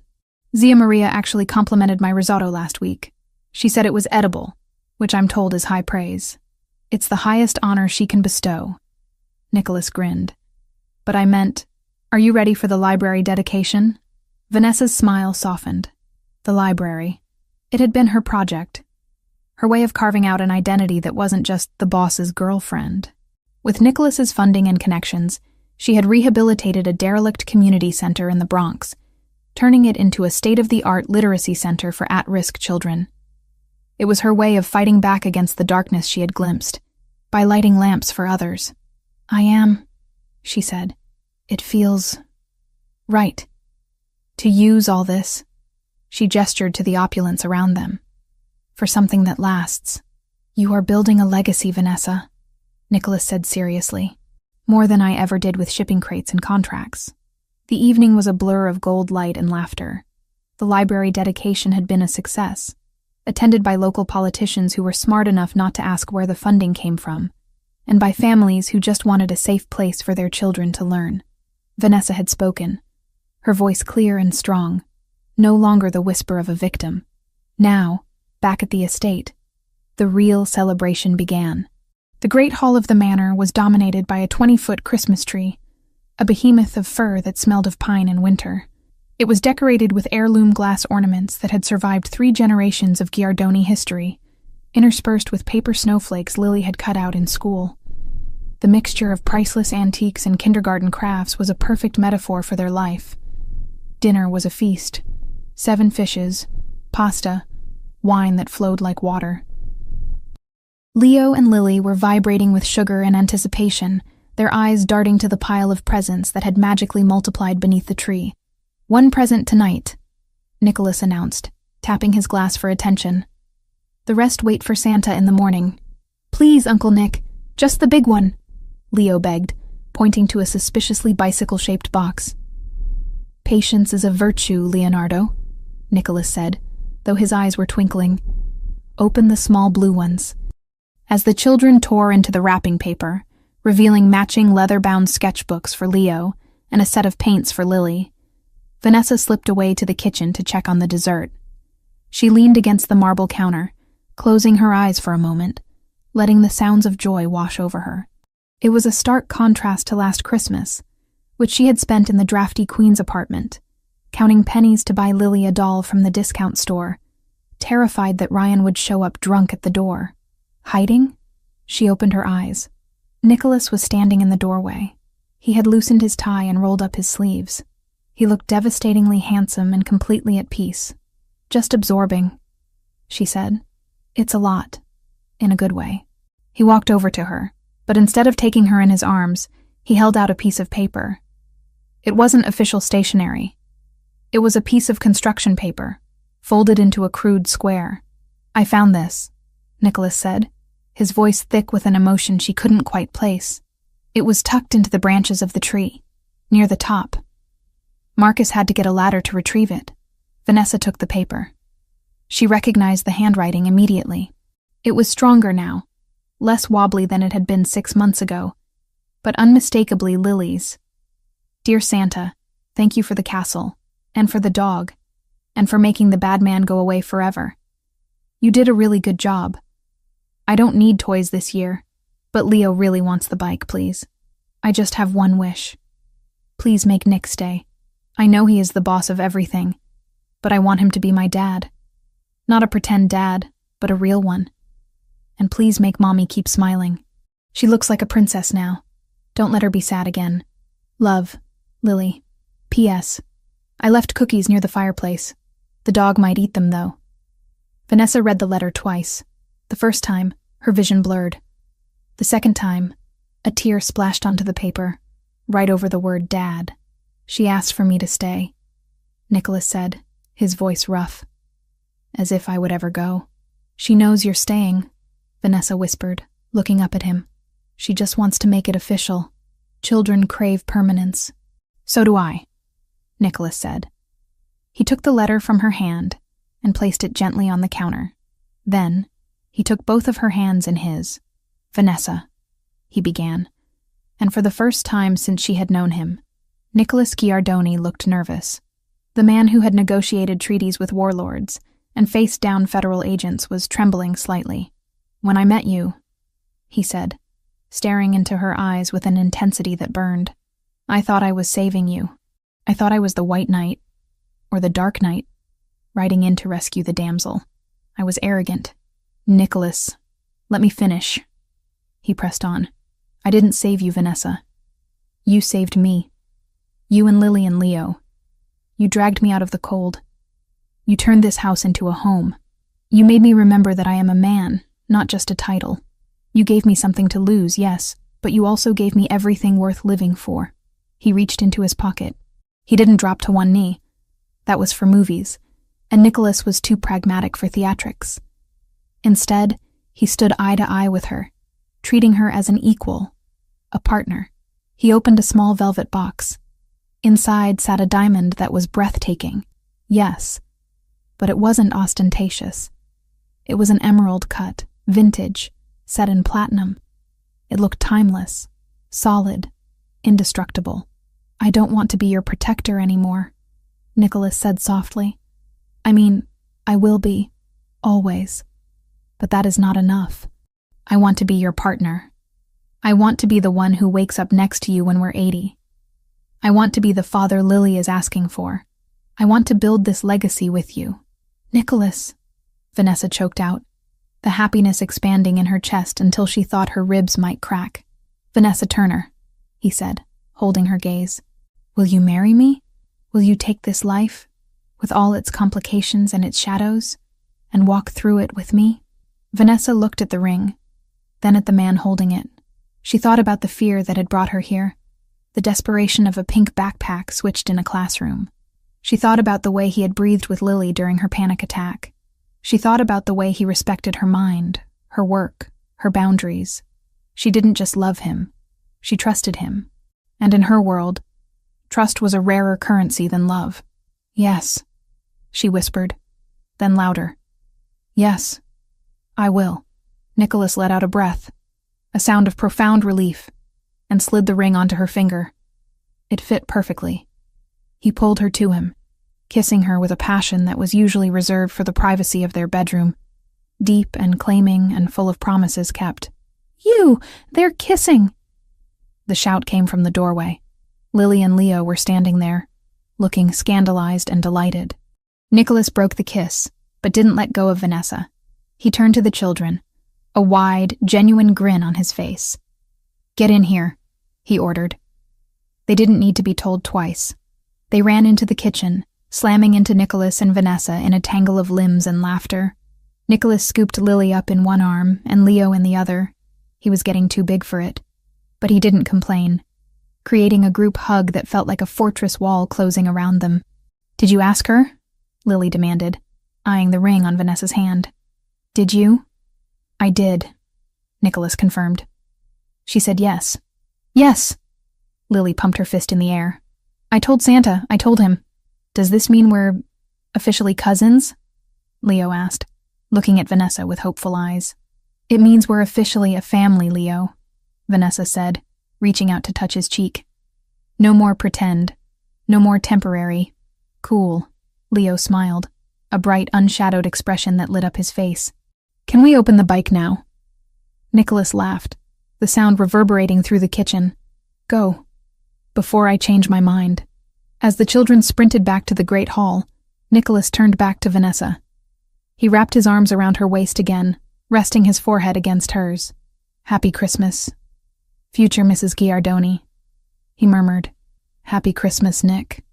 Speaker 1: Zia Maria actually complimented my risotto last week. She said it was edible, which I'm told is high praise. It's the highest honor she can bestow." Nicholas grinned. "But I meant, are you ready for the library dedication?" Vanessa's smile softened. The library. It had been her project. Her way of carving out an identity that wasn't just the boss's girlfriend. With Nicholas's funding and connections, she had rehabilitated a derelict community center in the Bronx, turning it into a state-of-the-art literacy center for at-risk children. It was her way of fighting back against the darkness she had glimpsed, by lighting lamps for others. "I am," she said. "It feels right. To use all this," she gestured to the opulence around them, "for something that lasts." "You are building a legacy, Vanessa," Nicholas said seriously. "More than I ever did with shipping crates and contracts." The evening was a blur of gold light and laughter. The library dedication had been a success, attended by local politicians who were smart enough not to ask where the funding came from, and by families who just wanted a safe place for their children to learn. Vanessa had spoken, her voice clear and strong, no longer the whisper of a victim. Now, back at the estate, the real celebration began. The great hall of the manor was dominated by a 20-foot Christmas tree, a behemoth of fir that smelled of pine in winter. It was decorated with heirloom glass ornaments that had survived 3 generations of Giardoni history, interspersed with paper snowflakes Lily had cut out in school. The mixture of priceless antiques and kindergarten crafts was a perfect metaphor for their life. Dinner was a feast. 7 fishes, pasta, wine that flowed like water. Leo and Lily were vibrating with sugar and anticipation, their eyes darting to the pile of presents that had magically multiplied beneath the tree. "One present tonight," Nicholas announced, tapping his glass for attention. "The rest wait for Santa in the morning." "Please, Uncle Nick, just the big one," Leo begged, pointing to a suspiciously bicycle-shaped box. "Patience is a virtue, Leonardo," Nicholas said, though his eyes were twinkling. "Open the small blue ones." As the children tore into the wrapping paper, revealing matching leather-bound sketchbooks for Leo and a set of paints for Lily, Vanessa slipped away to the kitchen to check on the dessert. She leaned against the marble counter, closing her eyes for a moment, letting the sounds of joy wash over her. It was a stark contrast to last Christmas, which she had spent in the drafty Queen's apartment, counting pennies to buy Lily a doll from the discount store, terrified that Ryan would show up drunk at the door. Hiding? She opened her eyes. Nicholas was standing in the doorway. He had loosened his tie and rolled up his sleeves. He looked devastatingly handsome and completely at peace. "Just absorbing," she said. "It's a lot, in a good way." He walked over to her, but instead of taking her in his arms, he held out a piece of paper. It wasn't official stationery. It was a piece of construction paper, folded into a crude square. "I found this," Nicholas said, his voice thick with an emotion she couldn't quite place. "It was tucked into the branches of the tree, near the top. Marcus had to get a ladder to retrieve it." Vanessa took the paper. She recognized the handwriting immediately. It was stronger now, less wobbly than it had been 6 months ago, but unmistakably Lily's. "Dear Santa, thank you for the castle, and for the dog, and for making the bad man go away forever. You did a really good job. I don't need toys this year, but Leo really wants the bike, please. I just have one wish. Please make Nick stay. I know he is the boss of everything, but I want him to be my dad. Not a pretend dad, but a real one. And please make Mommy keep smiling." She looks like a princess now. Don't let her be sad again. Love, Lily. P.S. I left cookies near the fireplace. The dog might eat them, though. Vanessa read the letter twice. The first time, her vision blurred. The second time, a tear splashed onto the paper, right over the word Dad. She asked for me to stay, Nicholas said, his voice rough. As if I would ever go. She knows you're staying, Vanessa whispered, looking up at him. She just wants to make it official. Children crave permanence. So do I, Nicholas said. He took the letter from her hand and placed it gently on the counter. Then, he took both of her hands in his. Vanessa, he began, and for the first time since she had known him, Nicholas Giardoni looked nervous. The man who had negotiated treaties with warlords and faced down federal agents was trembling slightly. When I met you, he said, staring into her eyes with an intensity that burned, I thought I was saving you. I thought I was the White Knight, or the Dark Knight, riding in to rescue the damsel. I was arrogant. Nicholas, let me finish. He pressed on. I didn't save you, Vanessa. You saved me. You and Lily and Leo. You dragged me out of the cold. You turned this house into a home. You made me remember that I am a man, not just a title. You gave me something to lose, yes, but you also gave me everything worth living for. He reached into his pocket. He didn't drop to one knee. That was for movies, and Nicholas was too pragmatic for theatrics. Instead, he stood eye to eye with her, treating her as an equal, a partner. He opened a small velvet box. Inside sat a diamond that was breathtaking. Yes, but it wasn't ostentatious. It was an emerald cut, vintage, set in platinum. It looked timeless, solid, indestructible. I don't want to be your protector anymore, Nicholas said softly. I mean, I will be, always. But that is not enough. I want to be your partner. I want to be the one who wakes up next to you when we're 80. I want to be the father Lily is asking for. I want to build this legacy with you. Nicholas, Vanessa choked out, the happiness expanding in her chest until she thought her ribs might crack. Vanessa Turner, he said, holding her gaze. Will you marry me? Will you take this life, with all its complications and its shadows, and walk through it with me? Vanessa looked at the ring, then at the man holding it. She thought about the fear that had brought her here, the desperation of a pink backpack switched in a classroom. She thought about the way he had breathed with Lily during her panic attack. She thought about the way he respected her mind, her work, her boundaries. She didn't just love him, she trusted him. And in her world, trust was a rarer currency than love. Yes, she whispered, then louder. Yes, I will. Nicholas let out a breath, a sound of profound relief, and slid the ring onto her finger. It fit perfectly. He pulled her to him, kissing her with a passion that was usually reserved for the privacy of their bedroom, deep and claiming and full of promises kept. You! They're kissing! The shout came from the doorway. Lily and Leo were standing there, looking scandalized and delighted. Nicholas broke the kiss, but didn't let go of Vanessa. He turned to the children, a wide, genuine grin on his face. Get in here, he ordered. They didn't need to be told twice. They ran into the kitchen, slamming into Nicholas and Vanessa in a tangle of limbs and laughter. Nicholas scooped Lily up in one arm and Leo in the other. He was getting too big for it. But he didn't complain, creating a group hug that felt like a fortress wall closing around them. Did you ask her? Lily demanded, eyeing the ring on Vanessa's hand. Did you? I did, Nicholas confirmed. She said yes. Yes! Lily pumped her fist in the air. I told Santa, I told him. Does this mean we're officially cousins? Leo asked, looking at Vanessa with hopeful eyes. It means we're officially a family, Leo, Vanessa said, reaching out to touch his cheek. No more pretend. No more temporary. Cool. Leo smiled, a bright, unshadowed expression that lit up his face. Can we open the bike now? Nicholas laughed, the sound reverberating through the kitchen. Go. Before I change my mind. As the children sprinted back to the great hall, Nicholas turned back to Vanessa. He wrapped his arms around her waist again, resting his forehead against hers. Happy Christmas, Future Mrs. Giardoni, he murmured. Happy Christmas, Nick,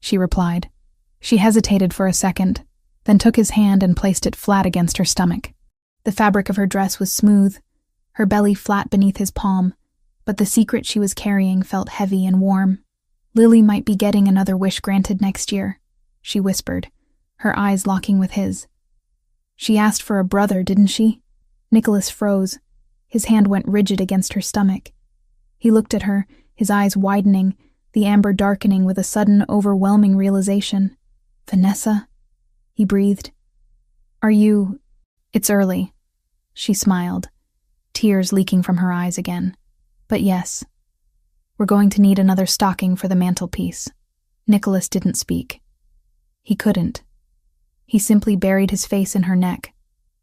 Speaker 1: she replied. She hesitated for a second, then took his hand and placed it flat against her stomach. The fabric of her dress was smooth, her belly flat beneath his palm, but the secret she was carrying felt heavy and warm. Lily might be getting another wish granted next year, she whispered, her eyes locking with his. She asked for a brother, didn't she? Nicholas froze. His hand went rigid against her stomach. He looked at her, his eyes widening, the amber darkening with a sudden, overwhelming realization. Vanessa? He breathed. Are you... It's early. She smiled, tears leaking from her eyes again. But yes. We're going to need another stocking for the mantelpiece. Nicholas didn't speak. He couldn't. He simply buried his face in her neck,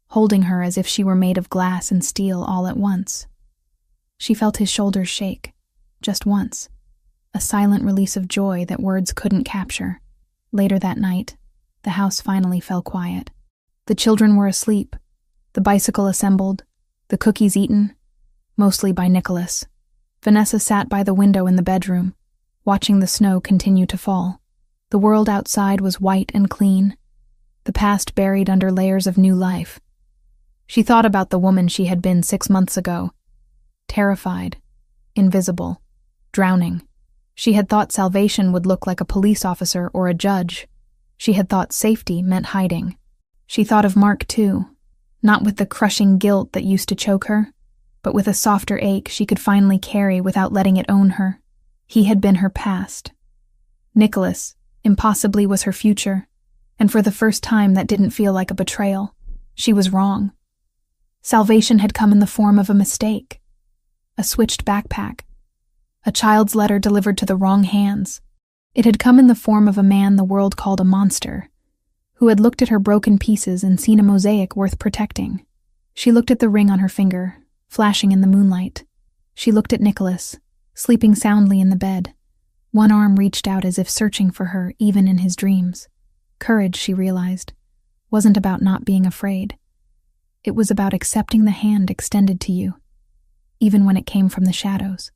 Speaker 1: holding her as if she were made of glass and steel all at once. She felt his shoulders shake, just once, a silent release of joy that words couldn't capture. Later that night, the house finally fell quiet. The children were asleep, the bicycle assembled, the cookies eaten, mostly by Nicholas. Vanessa sat by the window in the bedroom, watching the snow continue to fall. The world outside was white and clean, the past buried under layers of new life. She thought about the woman she had been 6 months ago, terrified, invisible, drowning. She had thought salvation would look like a police officer or a judge. She had thought safety meant hiding. She thought of Mark too, not with the crushing guilt that used to choke her, but with a softer ache she could finally carry without letting it own her. He had been her past. Nicholas, impossibly, was her future, and for the first time that didn't feel like a betrayal. She was wrong. Salvation had come in the form of a mistake, a switched backpack, a child's letter delivered to the wrong hands. It had come in the form of a man the world called a monster, who had looked at her broken pieces and seen a mosaic worth protecting. She looked at the ring on her finger, flashing in the moonlight. She looked at Nicholas, sleeping soundly in the bed. One arm reached out as if searching for her even in his dreams. Courage, she realized, wasn't about not being afraid. It was about accepting the hand extended to you, even when it came from the shadows.